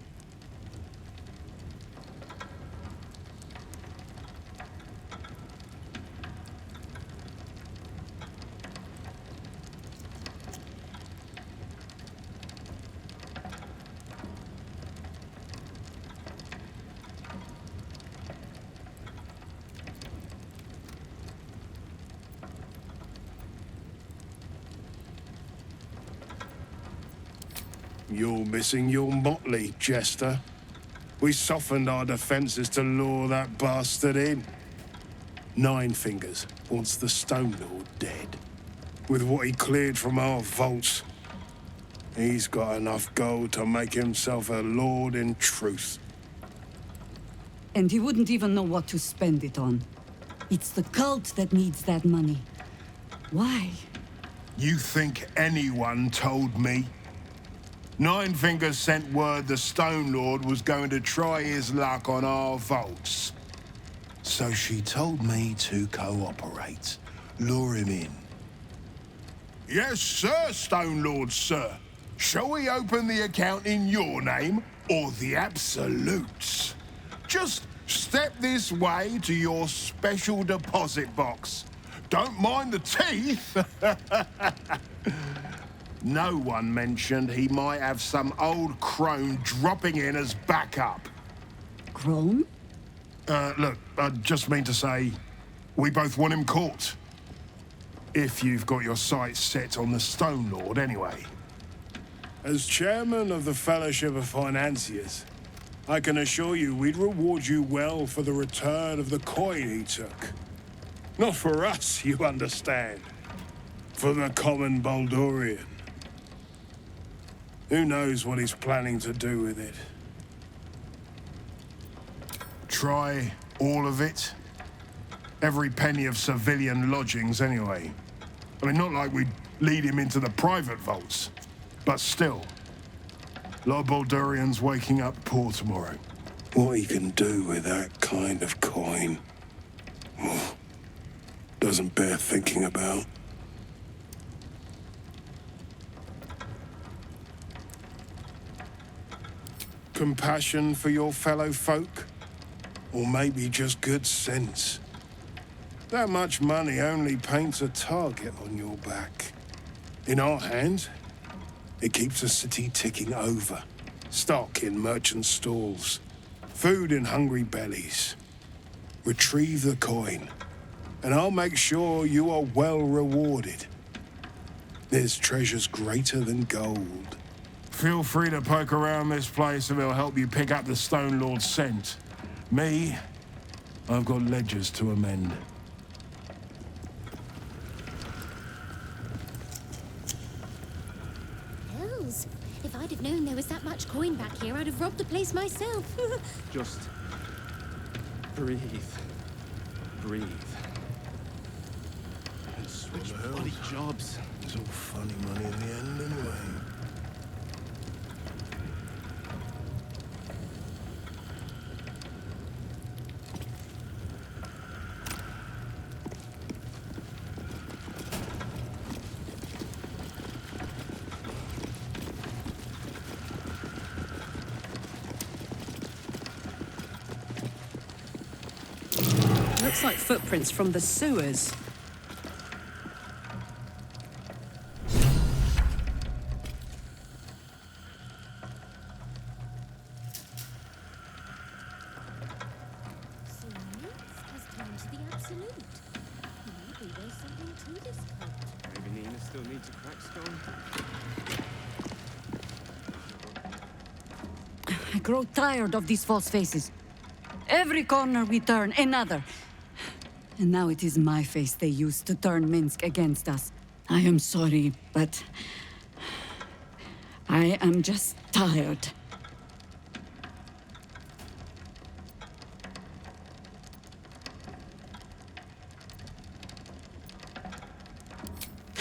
You're missing your motley, Jester. We softened our defenses to lure that bastard in. Nine Fingers wants the Stone Lord dead. With what he cleared from our vaults, he's got enough gold to make himself a lord in truth. And he wouldn't even know what to spend it on. It's the cult that needs that money. Why? You think anyone told me? Nine Fingers sent word the Stone Lord was going to try his luck on our vaults. So she told me to cooperate, lure him in. Yes, sir, Stone Lord, sir. Shall we open the account in your name or the Absolute's? Just step this way to your special deposit box. Don't mind the teeth. No one mentioned he might have some old crone dropping in as backup. Crone? Look, I just mean to say, we both want him caught. If you've got your sights set on the Stone Lord, anyway. As chairman of the Fellowship of Financiers, I can assure you we'd reward you well for the return of the coin he took. Not for us, you understand. For the common Baldurian. Who knows what he's planning to do with it? Try all of it? Every penny of civilian lodgings, anyway. I mean, not like we'd lead him into the private vaults, but still. A lot of Baldurians waking up poor tomorrow. What he can do with that kind of coin doesn't bear thinking about. Compassion for your fellow folk? Or maybe just good sense? That much money only paints a target on your back. In our hands, it keeps the city ticking over. Stock in merchant stalls. Food in hungry bellies. Retrieve the coin, and I'll make sure you are well rewarded. There's treasures greater than gold. Feel free to poke around this place and it'll help you pick up the Stone Lord's scent. Me, I've got ledgers to amend. Hells, if I'd have known there was that much coin back here, I'd have robbed the place myself. Just breathe. Breathe. And switch bloody jobs. It's all funny money in the end, anyway. Looks like footprints from the sewers. Has turned to the Absolute. Maybe there's something to this cult. Maybe Nina still needs a crack stone. I grow tired of these false faces. Every corner we turn, another. And now it is my face they use to turn Minsk against us. I am sorry, but I am just tired.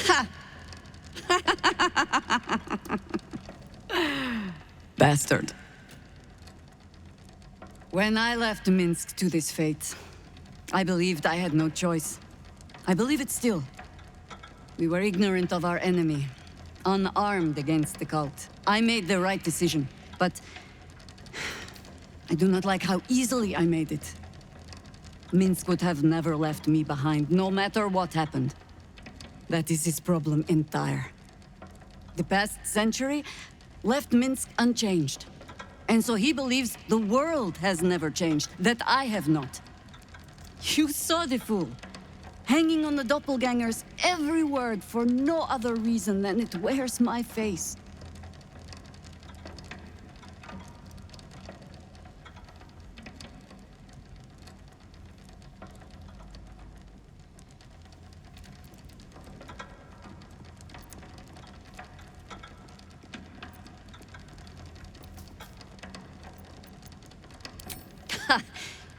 Ha! Bastard. When I left Minsk to this fate, I believed I had no choice. I believe it still. We were ignorant of our enemy, unarmed against the cult. I made the right decision, but I do not like how easily I made it. Minsk would have never left me behind, no matter what happened. That is his problem entire. The past century left Minsk unchanged. And so he believes the world has never changed, that I have not. You saw the fool, hanging on the doppelganger's every word for no other reason than it wears my face.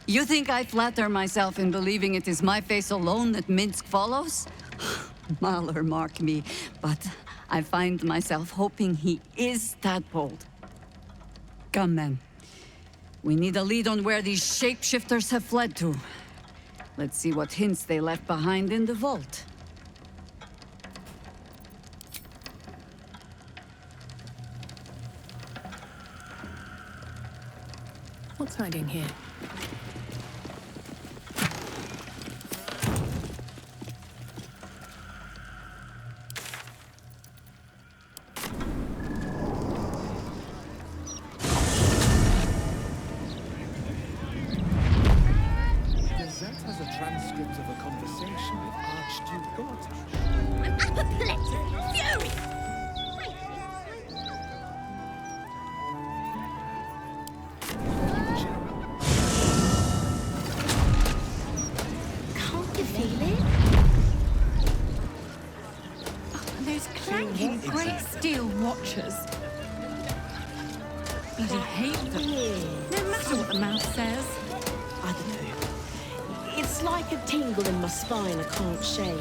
You think I flatter myself in believing it is my face alone that Minsk follows? Mahler mark me, but I find myself hoping he is tadpoled. Come, men. We need a lead on where these shapeshifters have fled to. Let's see what hints they left behind in the vault. What's hiding here? Bloody hate them. No matter what the mouse says. I don't know. It's like a tingle in my spine I can't shake.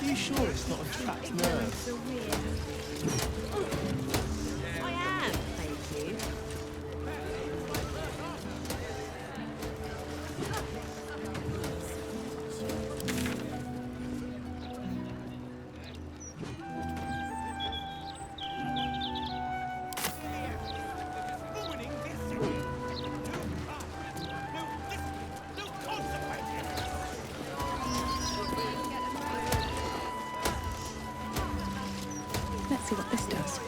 Are you sure it's not a trapped nerve? I am, thank you. Let's see what this does.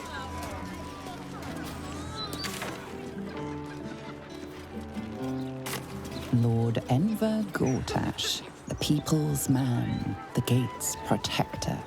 Lord Enver Gortash, the people's man, the gate's protector.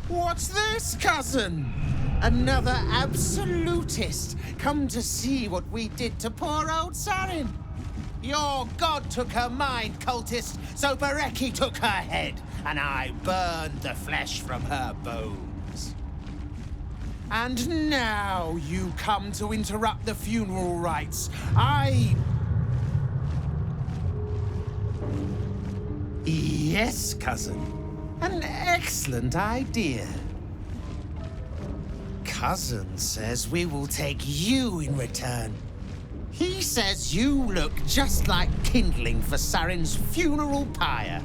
What's this, cousin? Another absolutist come to see what we did to poor old Sarin. Your god took her mind, cultist, so Bereki took her head, and I burned the flesh from her bones. And now you come to interrupt the funeral rites. Yes, cousin. An excellent idea. Cousin says we will take you in return. He says you look just like kindling for Sarin's funeral pyre.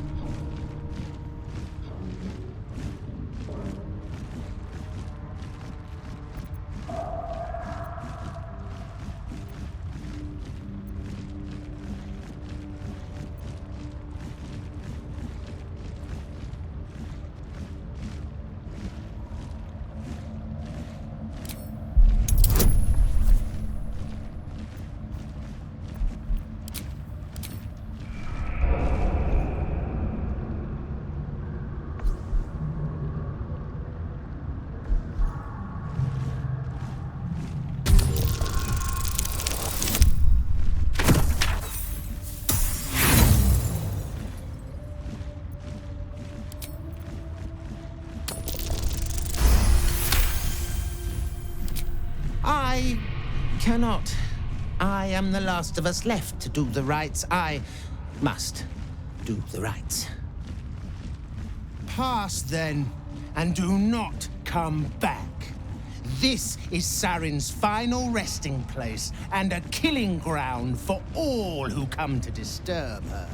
cannot. I am the last of us left to do the rites. I must do the rites. Pass then, and do not come back. This is Saren's final resting place, and a killing ground for all who come to disturb her.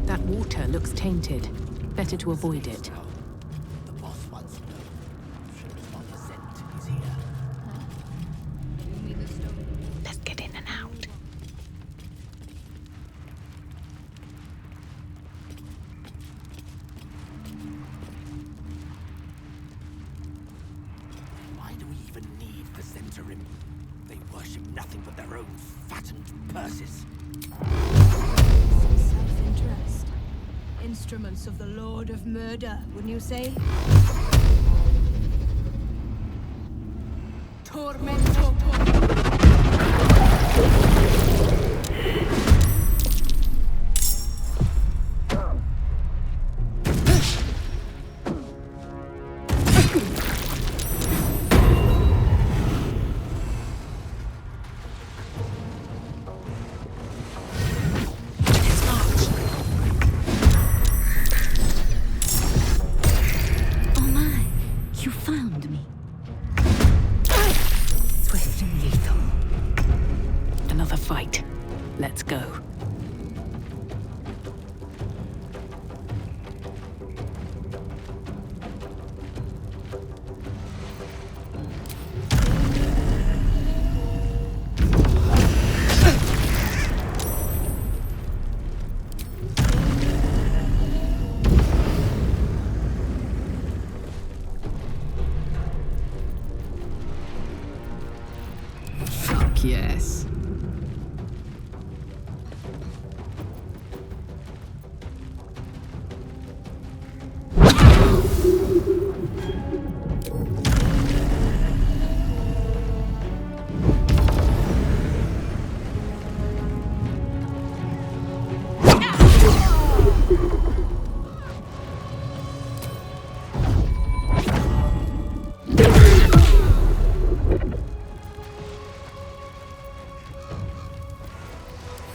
That water looks tainted. Better to avoid it. Let's get in and out. Why do we even need the Zhentarim? They worship nothing but their own fattened purses. Self-interest. Instruments of the Lord of Murder, wouldn't you say? Tormento. Let's go. Fuck yes.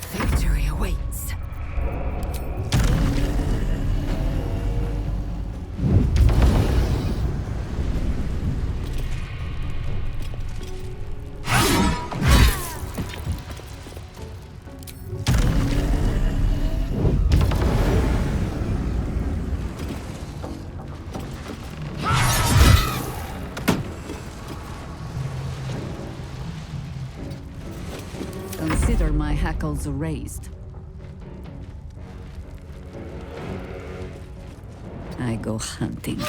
Victory awaits. Consider my hackles raised. I go hunting.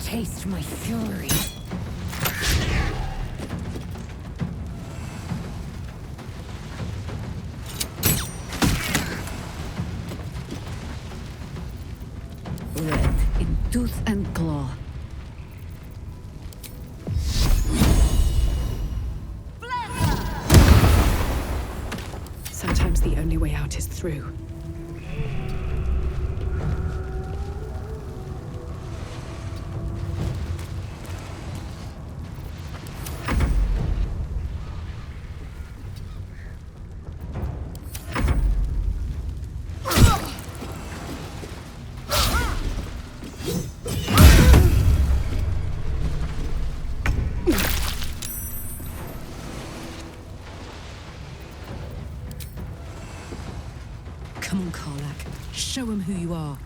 Taste my fury. Red in tooth and claw. Sometimes the only way out is through. Come on, Karlach. Show him who you are.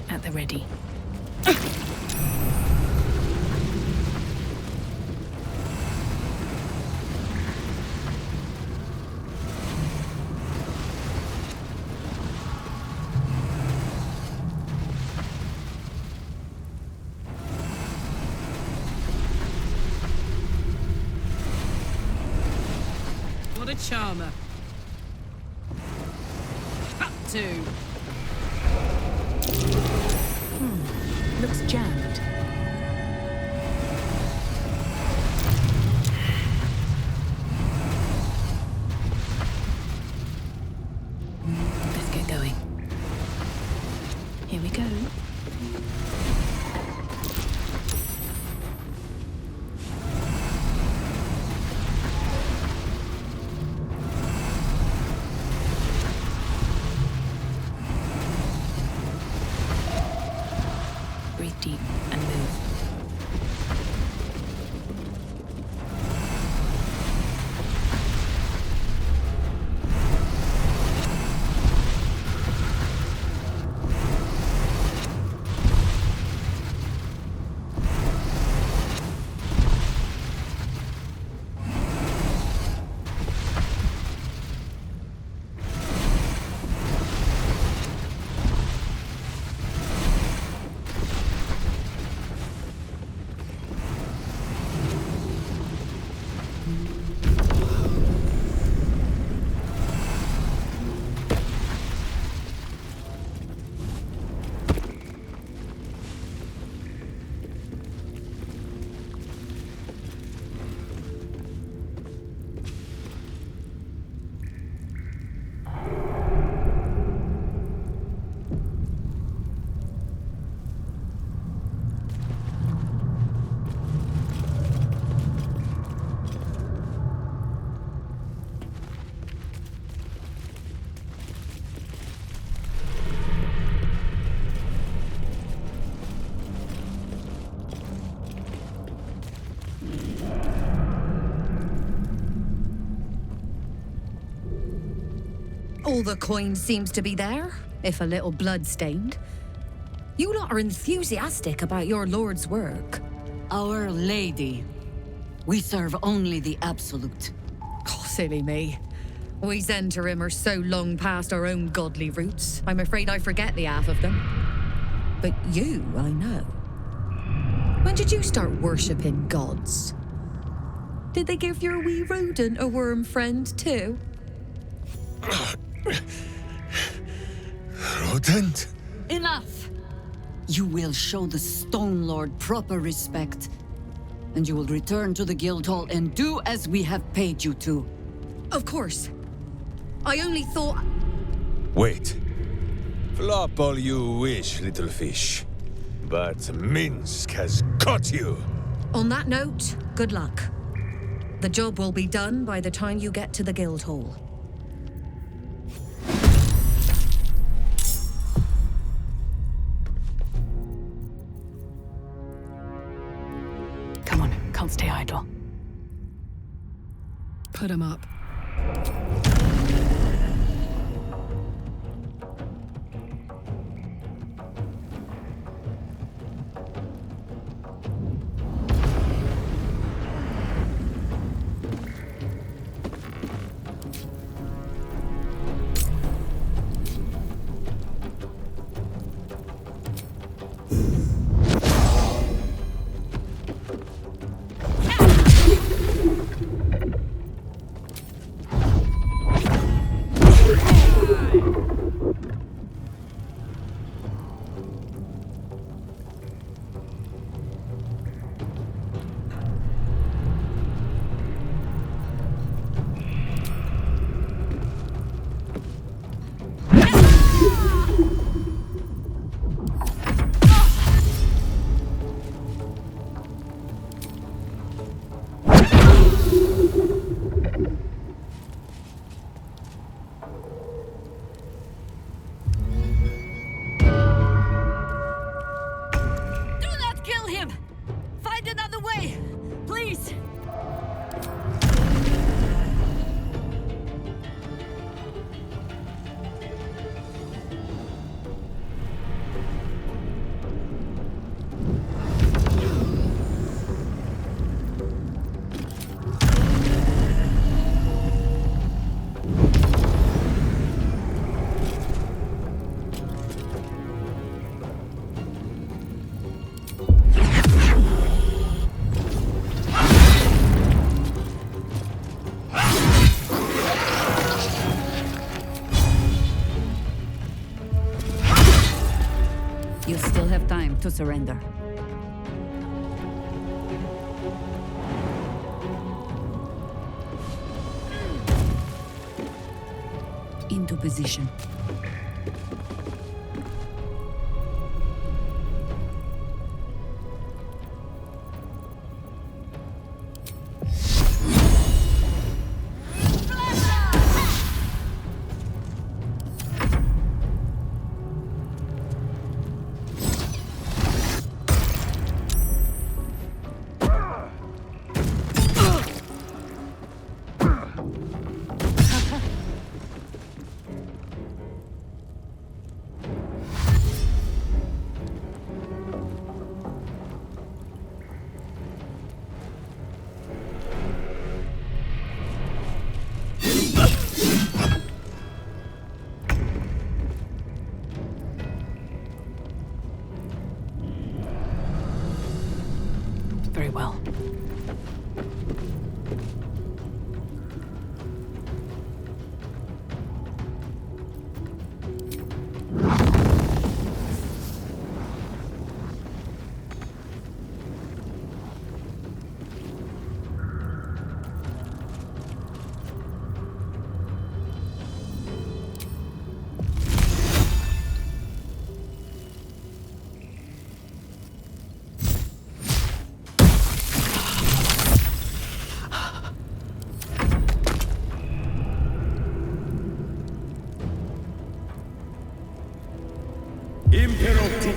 At the ready. What a charmer. Up to. Looks jammed. Let's get going. Here we go. Breathe deep and move. All the coin seems to be there, if a little blood-stained. You lot are enthusiastic about your lord's work. Our Lady. We serve only the Absolute. Oh, silly me. We Zhentarim are so long past our own godly roots, I'm afraid I forget the half of them. But you, I know. When did you start worshipping gods? Did they give your wee rodent a worm friend too? Rodent? Enough! You will show the Stone Lord proper respect, and you will return to the Guildhall and do as we have paid you to. Of course. I only thought... Wait. Flop all you wish, little fish. But Minsc has caught you. On that note, good luck. The job will be done by the time you get to the Guildhall. Come on, can't stay idle. Put him up. You still have time to surrender. Into position. Very well. Imperotti.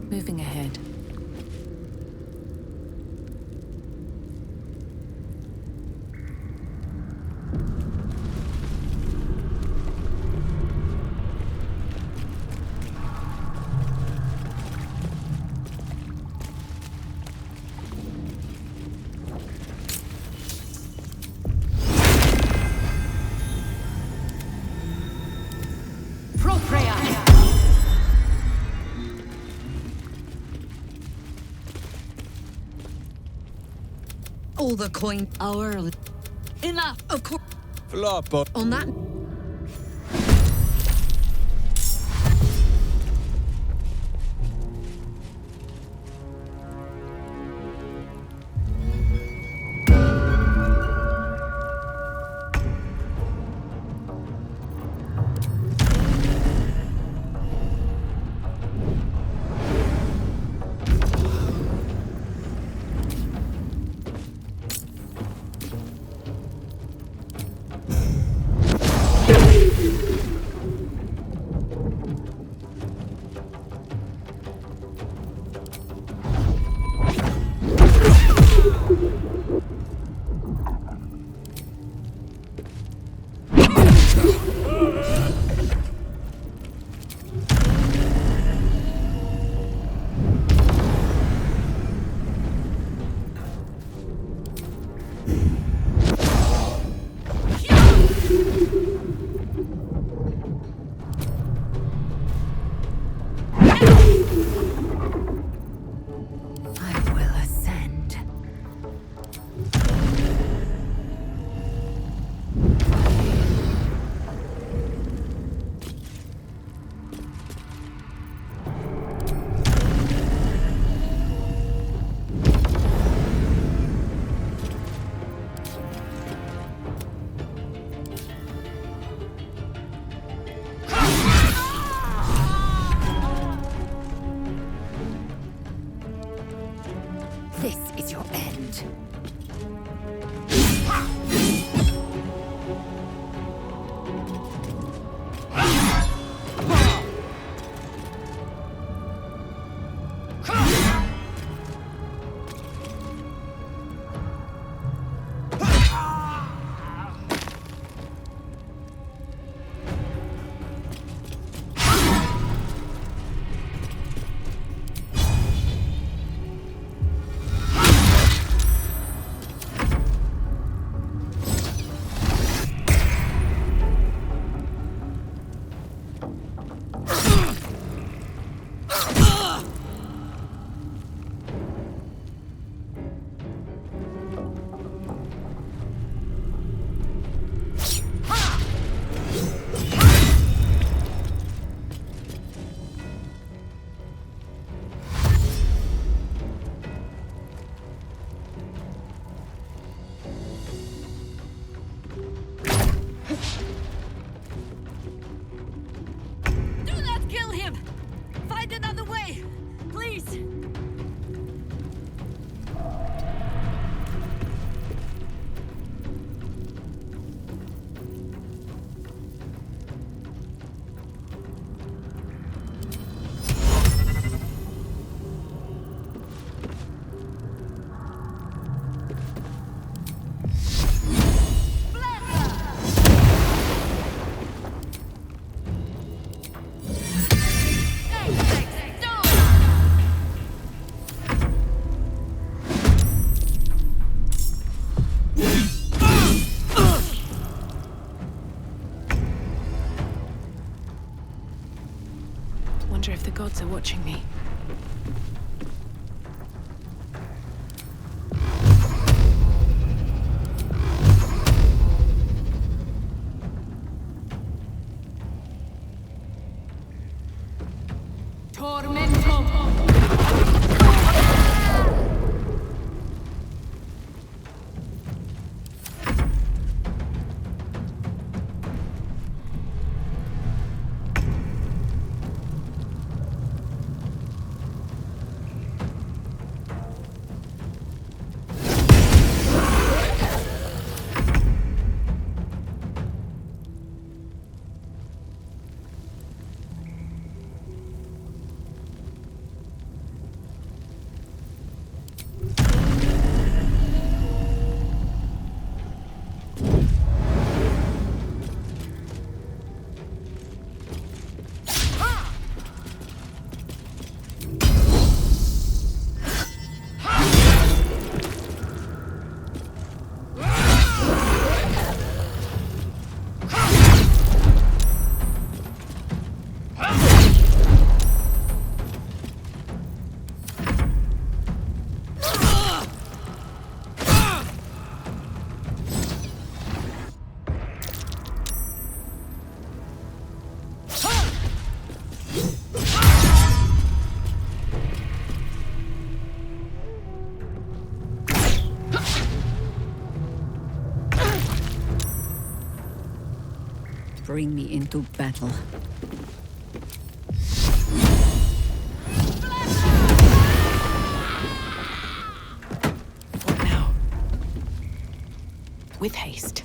Moving ahead. All the coin. Our. Enough, of course. Flop on. On that. This is your end. Do not kill him! Find another way! Please! Wonder if the gods are watching me. bring me into battle. What now? With haste.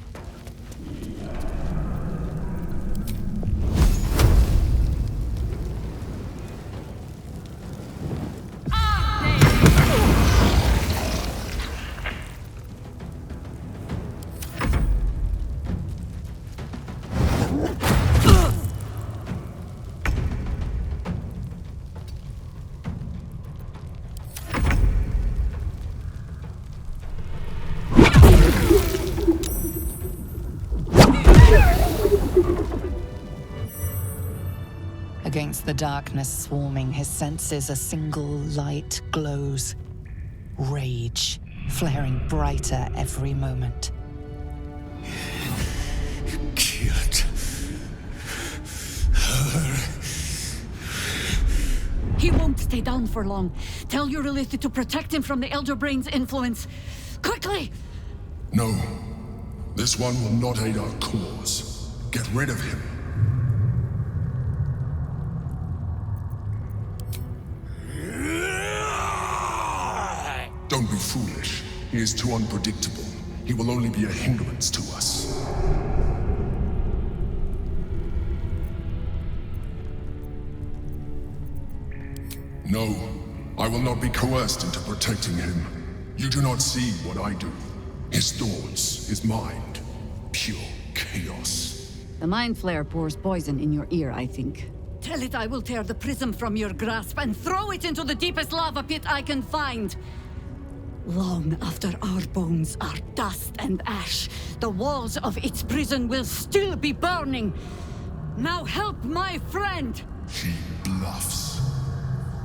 Against the darkness swarming his senses, a single light glows. Rage, flaring brighter every moment. Killed her. He won't stay down for long. Tell Eurylethe to protect him from the Elder Brain's influence. Quickly! No. This one will not aid our cause. Get rid of him. Don't be foolish. He is too unpredictable. He will only be a hindrance to us. No, I will not be coerced into protecting him. You do not see what I do. His thoughts, his mind, pure chaos. The Mind Flare pours poison in your ear, I think. Tell it I will tear the prism from your grasp and throw it into the deepest lava pit I can find. Long after our bones are dust and ash, the walls of its prison will still be burning. Now help my friend! She bluffs.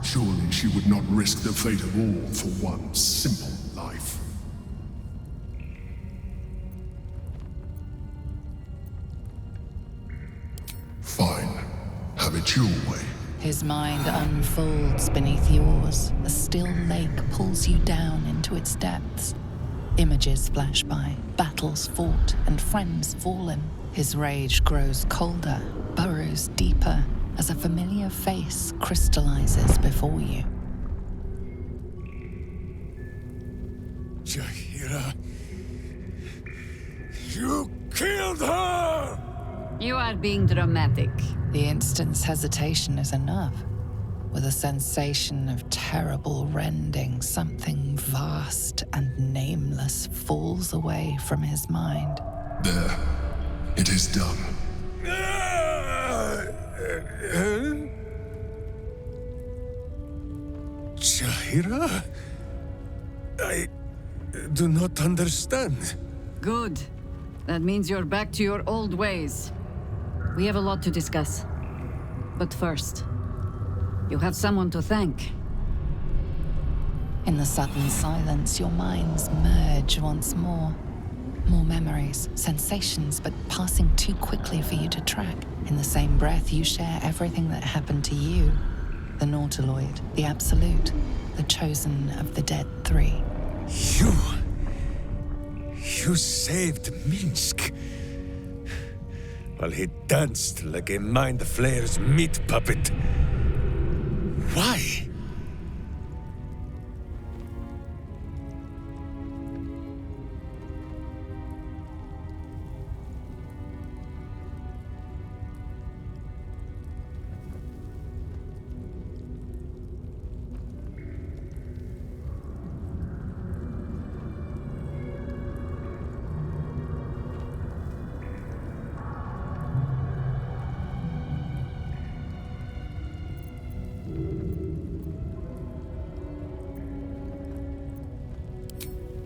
Surely she would not risk the fate of all for one simple life. Fine. Have it your way. His mind unfolds beneath yours. A still lake pulls you down into its depths. Images flash by, battles fought, and friends fallen. His rage grows colder, burrows deeper, as a familiar face crystallizes before you. Jaheira, you killed her! You are being dramatic. The instant's hesitation is enough. With a sensation of terrible rending, something vast and nameless falls away from his mind. There. It is done. Jaheira? I do not understand. Good. That means you're back to your old ways. We have a lot to discuss. But first, you have someone to thank. In the sudden silence, your minds merge once more. More memories, sensations, but passing too quickly for you to track. In the same breath, you share everything that happened to you. The Nautiloid, the Absolute, the chosen of the Dead Three. You saved Minsk. While he danced like a Mind Flayer's meat puppet. Why?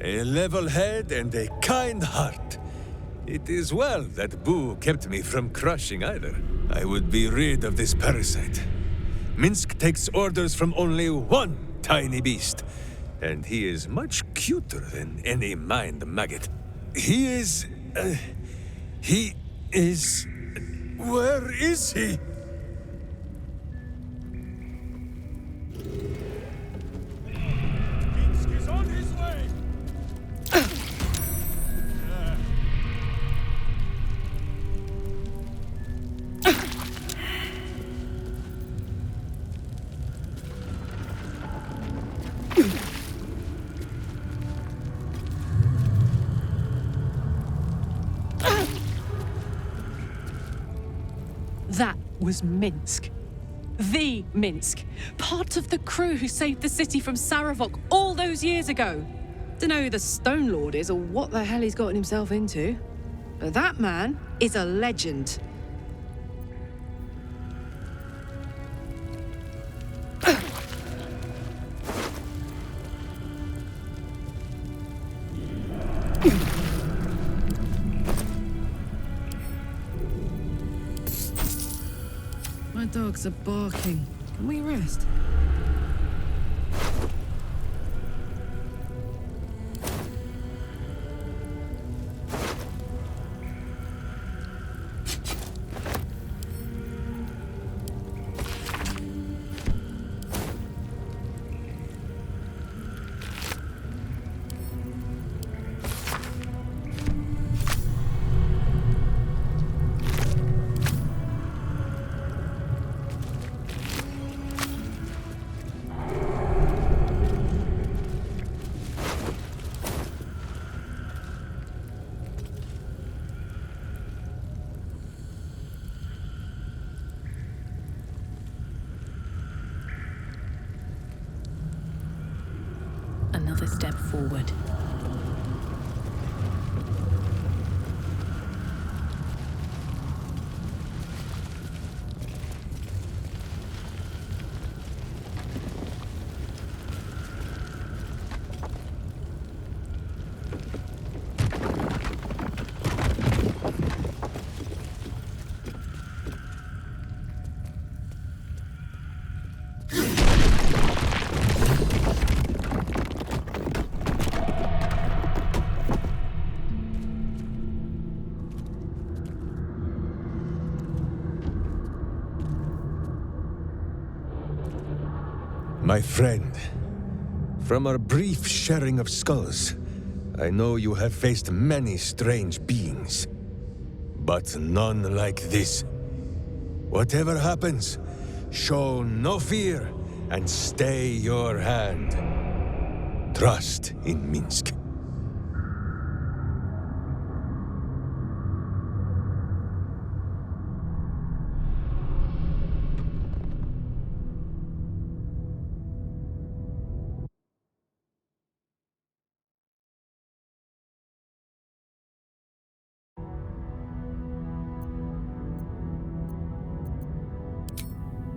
A level head and a kind heart. It is well that Boo kept me from crushing either. I would be rid of this parasite. Minsk takes orders from only one tiny beast, and he is much cuter than any mind maggot. He is... Where is he? Minsk is on his way! was Minsk. The Minsk. Part of the crew who saved the city from Saravok all those years ago. Dunno who the Stone Lord is or what the hell he's gotten himself into. But that man is a legend. My dogs are barking. Can we rest? Another step forward. My friend, from our brief sharing of skulls, I know you have faced many strange beings, but none like this. Whatever happens, show no fear and stay your hand. Trust in Minsk.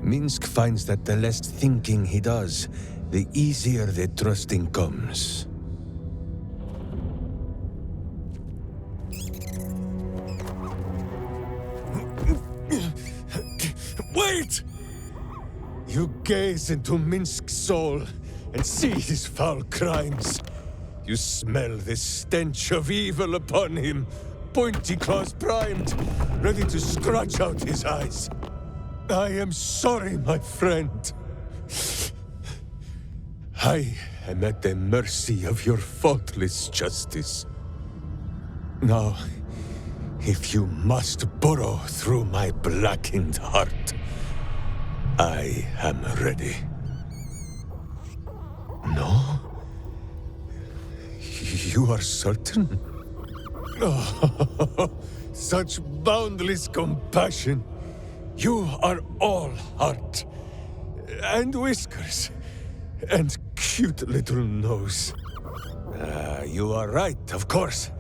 Minsk finds that the less thinking he does, the easier the trusting comes. Wait! You gaze into Minsk's soul and see his foul crimes. You smell the stench of evil upon him, pointy claws primed, ready to scratch out his eyes. I am sorry, my friend. I am at the mercy of your faultless justice. Now, if you must burrow through my blackened heart, I am ready. No? You are certain? Oh, such boundless compassion. You are all heart, and whiskers, and cute little nose. You are right, of course.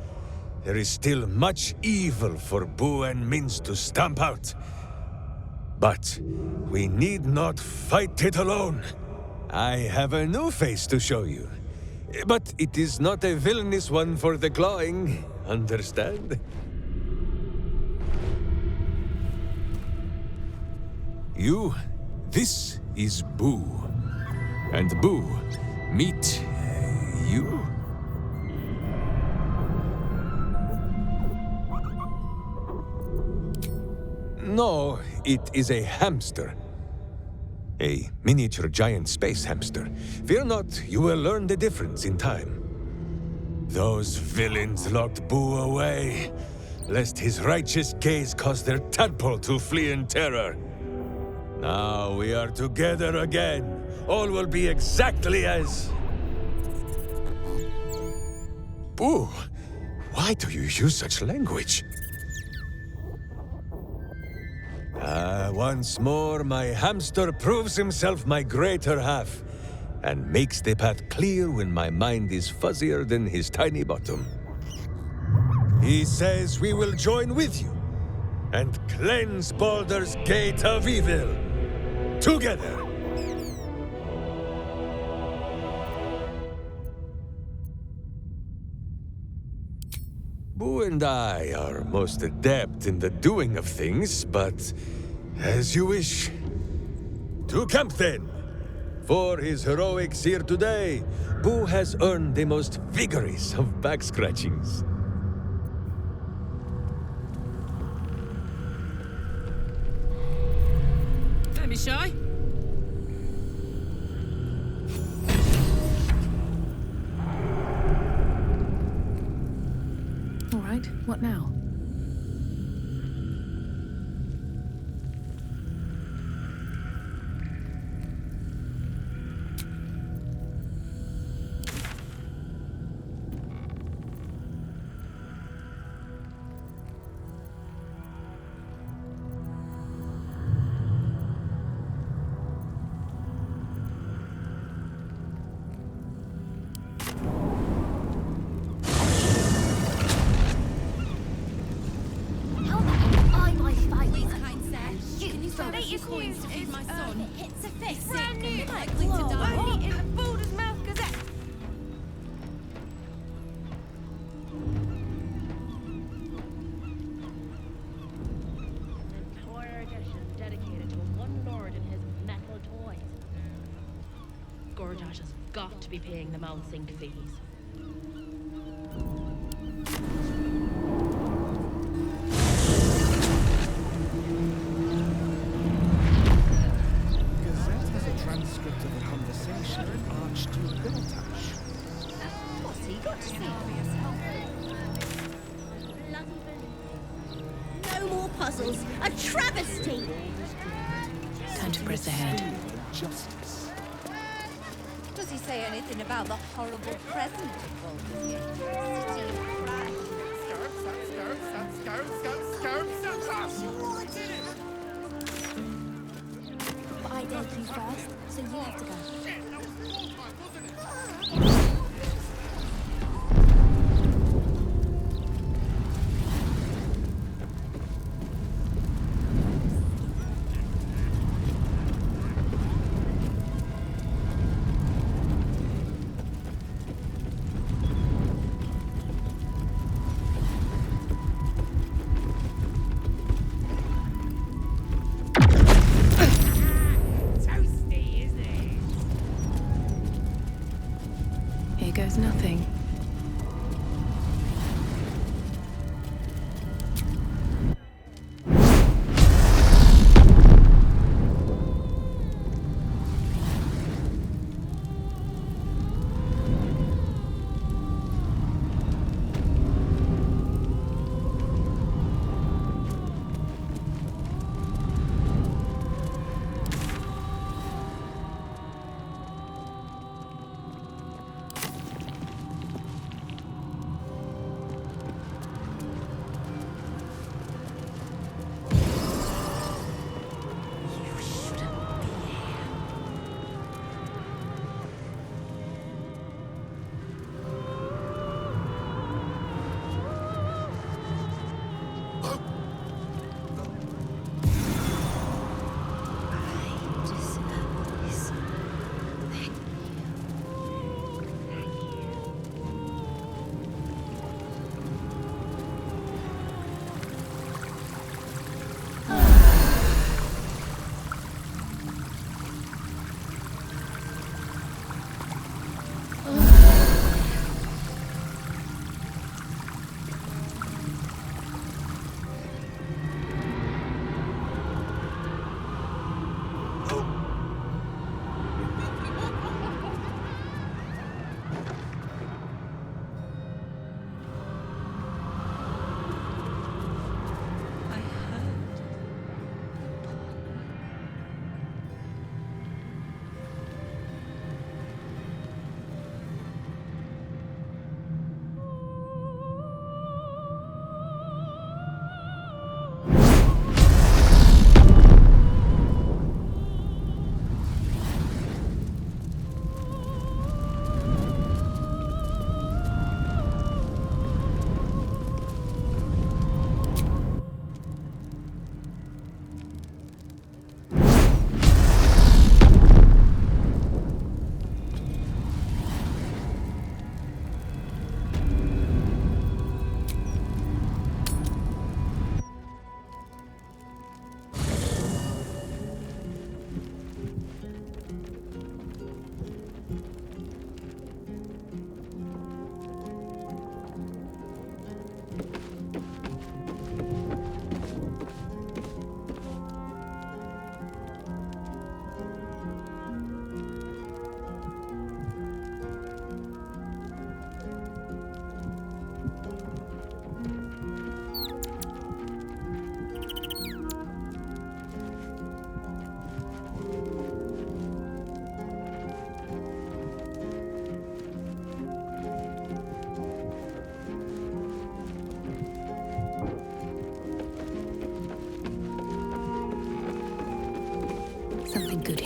There is still much evil for Boo and Minsk to stamp out. But we need not fight it alone. I have a new face to show you. But it is not a villainous one for the clawing, understand? This is Boo. And Boo, meet you? No, it is a hamster. A miniature giant space hamster. Fear not, you will learn the difference in time. Those villains locked Boo away, lest his righteous gaze cause their tadpole to flee in terror. Now we are together again. All will be exactly as... Boo, why do you use such language? Once more, my hamster proves himself my greater half, and makes the path clear when my mind is fuzzier than his tiny bottom. He says we will join with you, and cleanse Baldur's Gate of evil. Together! Boo and I are most adept in the doing of things, but as you wish. To camp then! For his heroics here today, Boo has earned the most vigorous of back scratchings. Don't be shy. All right, what now? Gorgash has got to be paying the Mount Sync fees. Gazette has a transcript of a conversation with Archduke Biltash. What's he got to say for yourself? No more puzzles. A travesty. Time to press ahead. Justice. Does he say anything about the horrible present of Baldur's Gate? City of crime. But I dared you first, so you have to go. Here goes nothing.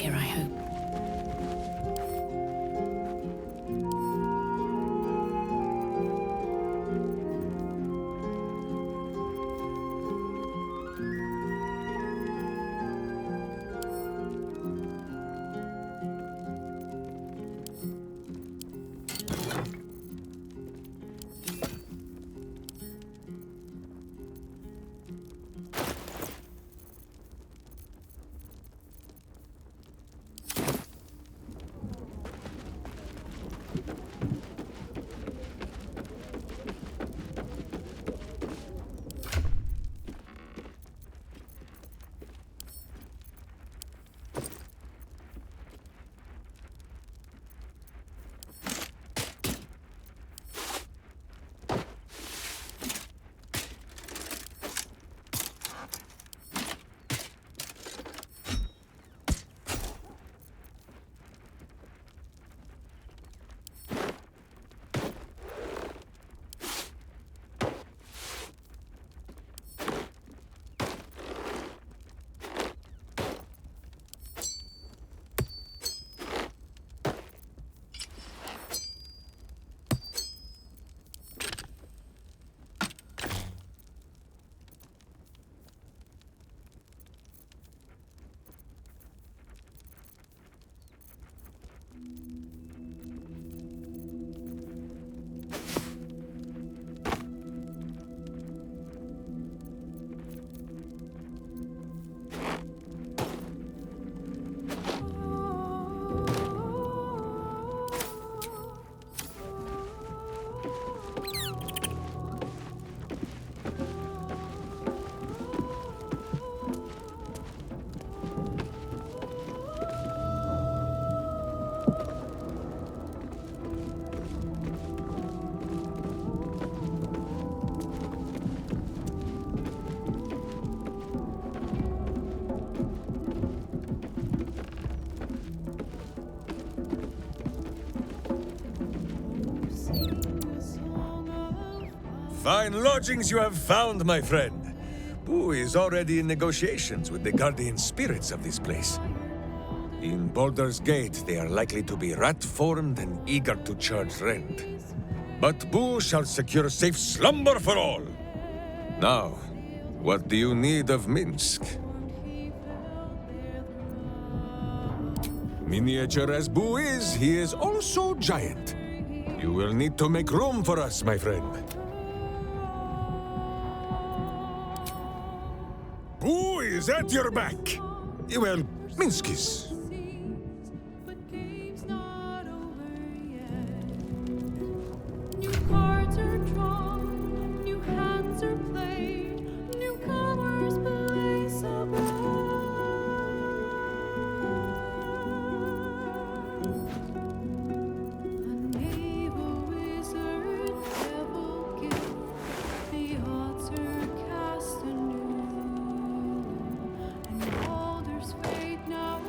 here, I hope. Fine lodgings you have found, my friend. Boo is already in negotiations with the guardian spirits of this place. In Baldur's Gate, they are likely to be rat-formed and eager to charge rent. But Boo shall secure safe slumber for all. Now, what do you need of Minsk? Miniature as Boo is, he is also giant. You will need to make room for us, my friend. Boo is at your back. Well, Minsk is. New cards are drawn, new hands are played, newcomers blaze above. A knave, a wizard, devil gift, the odds are cast anew, and Baldur's fate now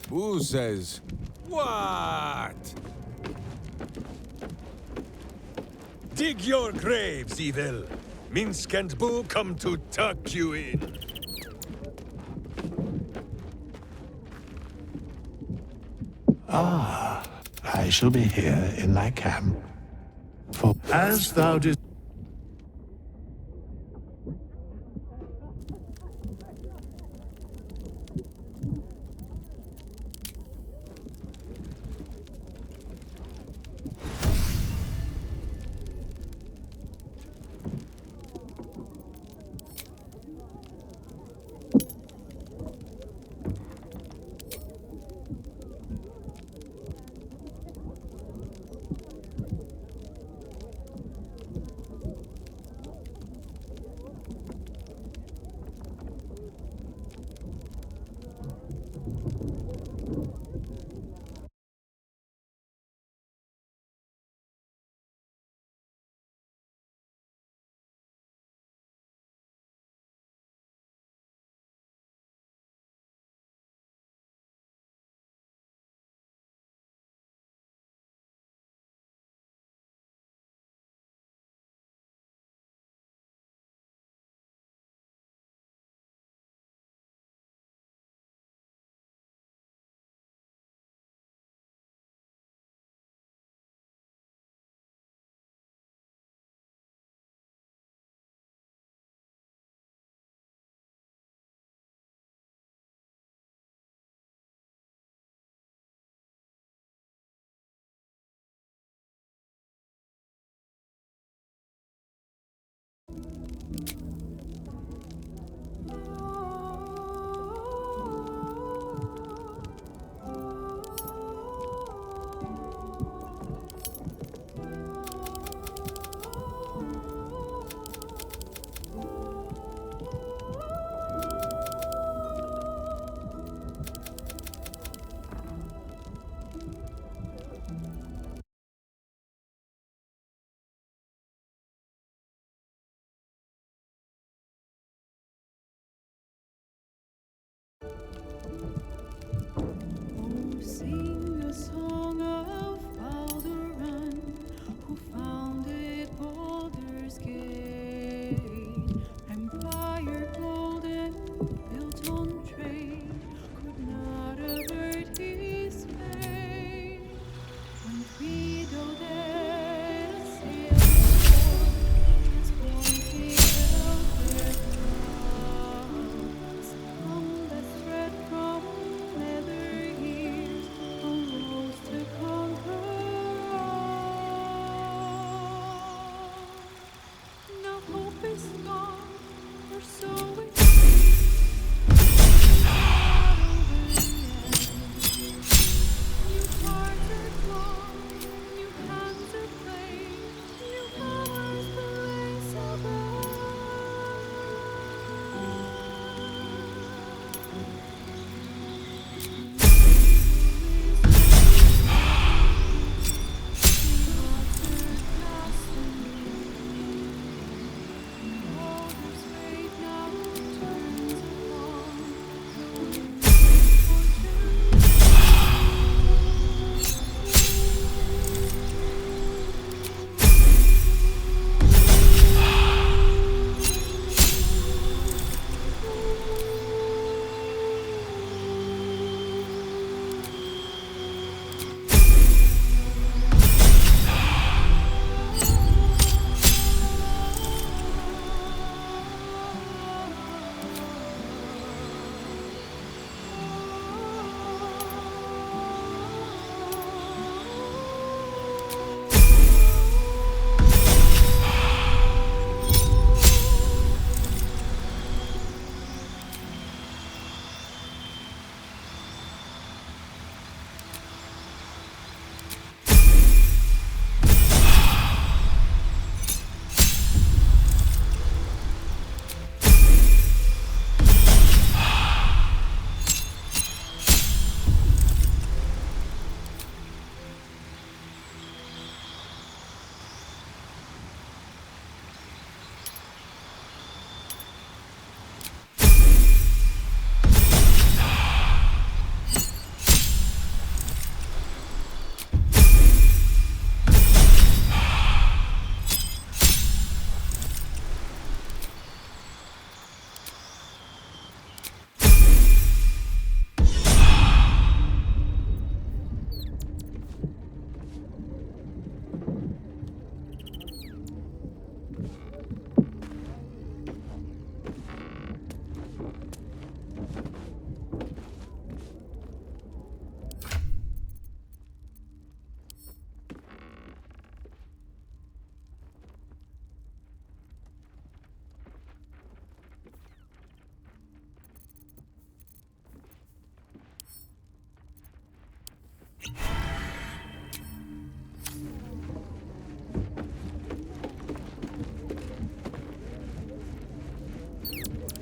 Who says? What? Dig your graves, evil. Minsk and Boo come to tuck you in. Ah, I shall be here in thy camp. For as thou didst.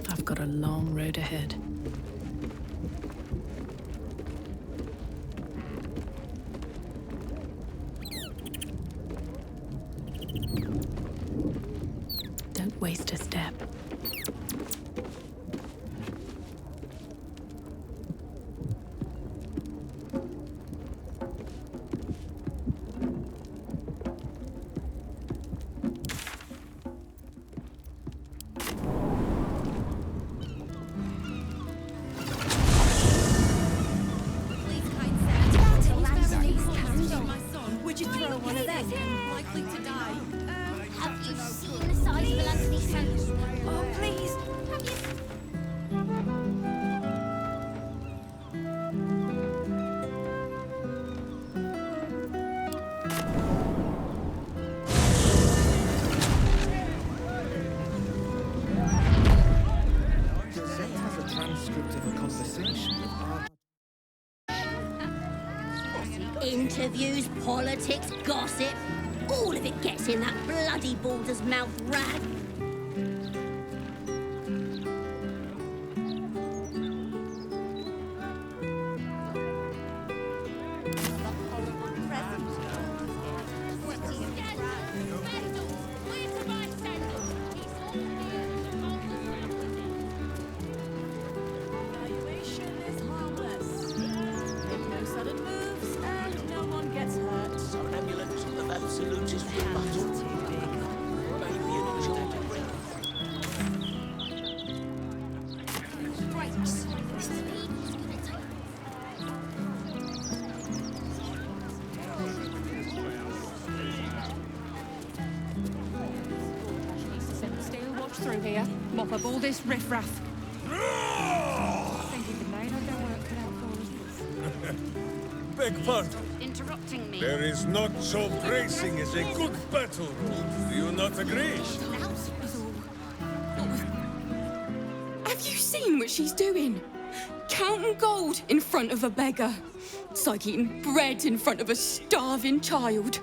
I've got a long road ahead. Don't waste a step. Would you throw one of them? Likely to die. Have you seen the size of Anthony's sandals? Oh, please. Gazette has a transcript of a conversation with our... Interviews, politics, gossip. All of it gets in that bloody Baldur's mouth rag. Evaluation is harmless. No sudden moves, and no one gets hurt. Somnambulance of absolutist rebuttal. Maybe an enchanted ring. Still watch through here. Mop up all this riffraff. Thinking the maid had their work cut out for us. Beg pardon. Interrupting me. There is not so bracing as a good battle roll. Do you not agree? Have you seen what she's doing? Counting gold in front of a beggar. It's like eating bread in front of a starving child.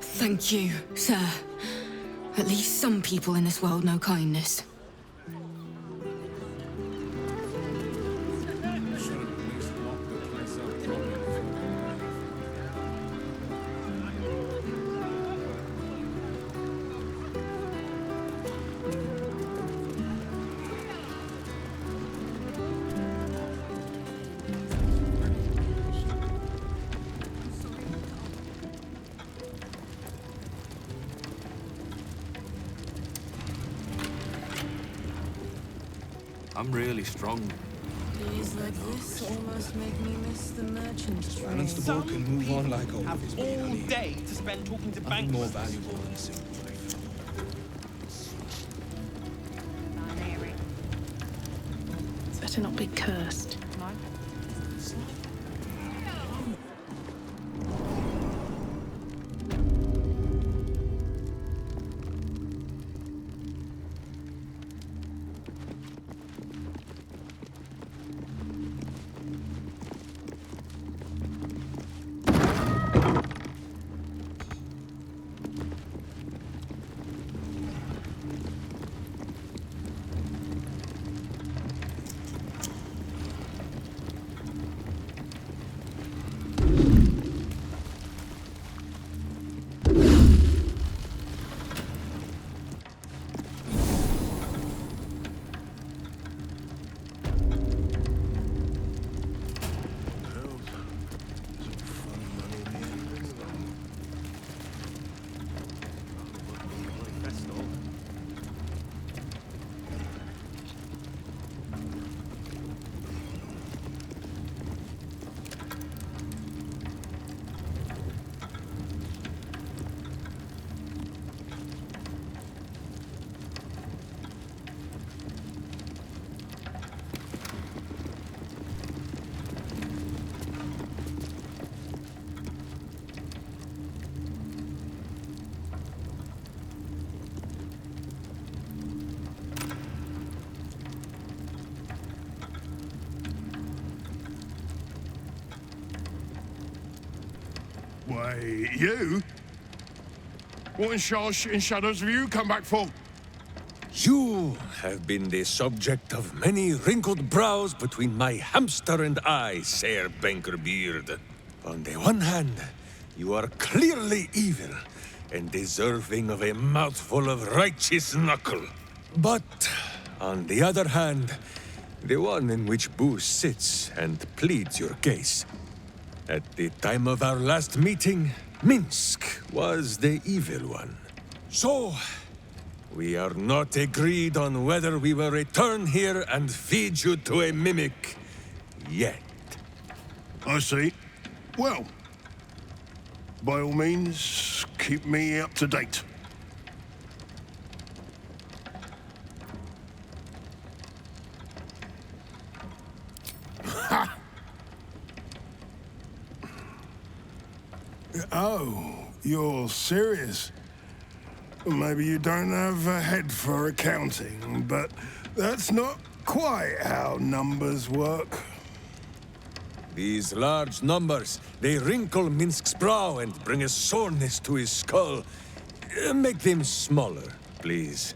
Thank you, sir. At least some people in this world know kindness. I'm really strong. Days like this almost make me miss the merchant trade. Dunstable can move on like always. Have all day to spend talking to Nothing banks. more valuable than a simple life. Better not be cursed. Why, you? What in shadows have you come back for? You have been the subject of many wrinkled brows between my hamster and I, Sir Bankerbeard. On the one hand, you are clearly evil and deserving of a mouthful of righteous knuckle. But, on the other hand, the one in which Boo sits and pleads your case. At the time of our last meeting, Minsk was the evil one. So, we are not agreed on whether we will return here and feed you to a mimic yet. I see. Well, by all means, keep me up to date. Ha! Oh, you're serious? Maybe you don't have a head for accounting, but that's not quite how numbers work. These large numbers, they wrinkle Minsk's brow and bring a soreness to his skull. Make them smaller, please.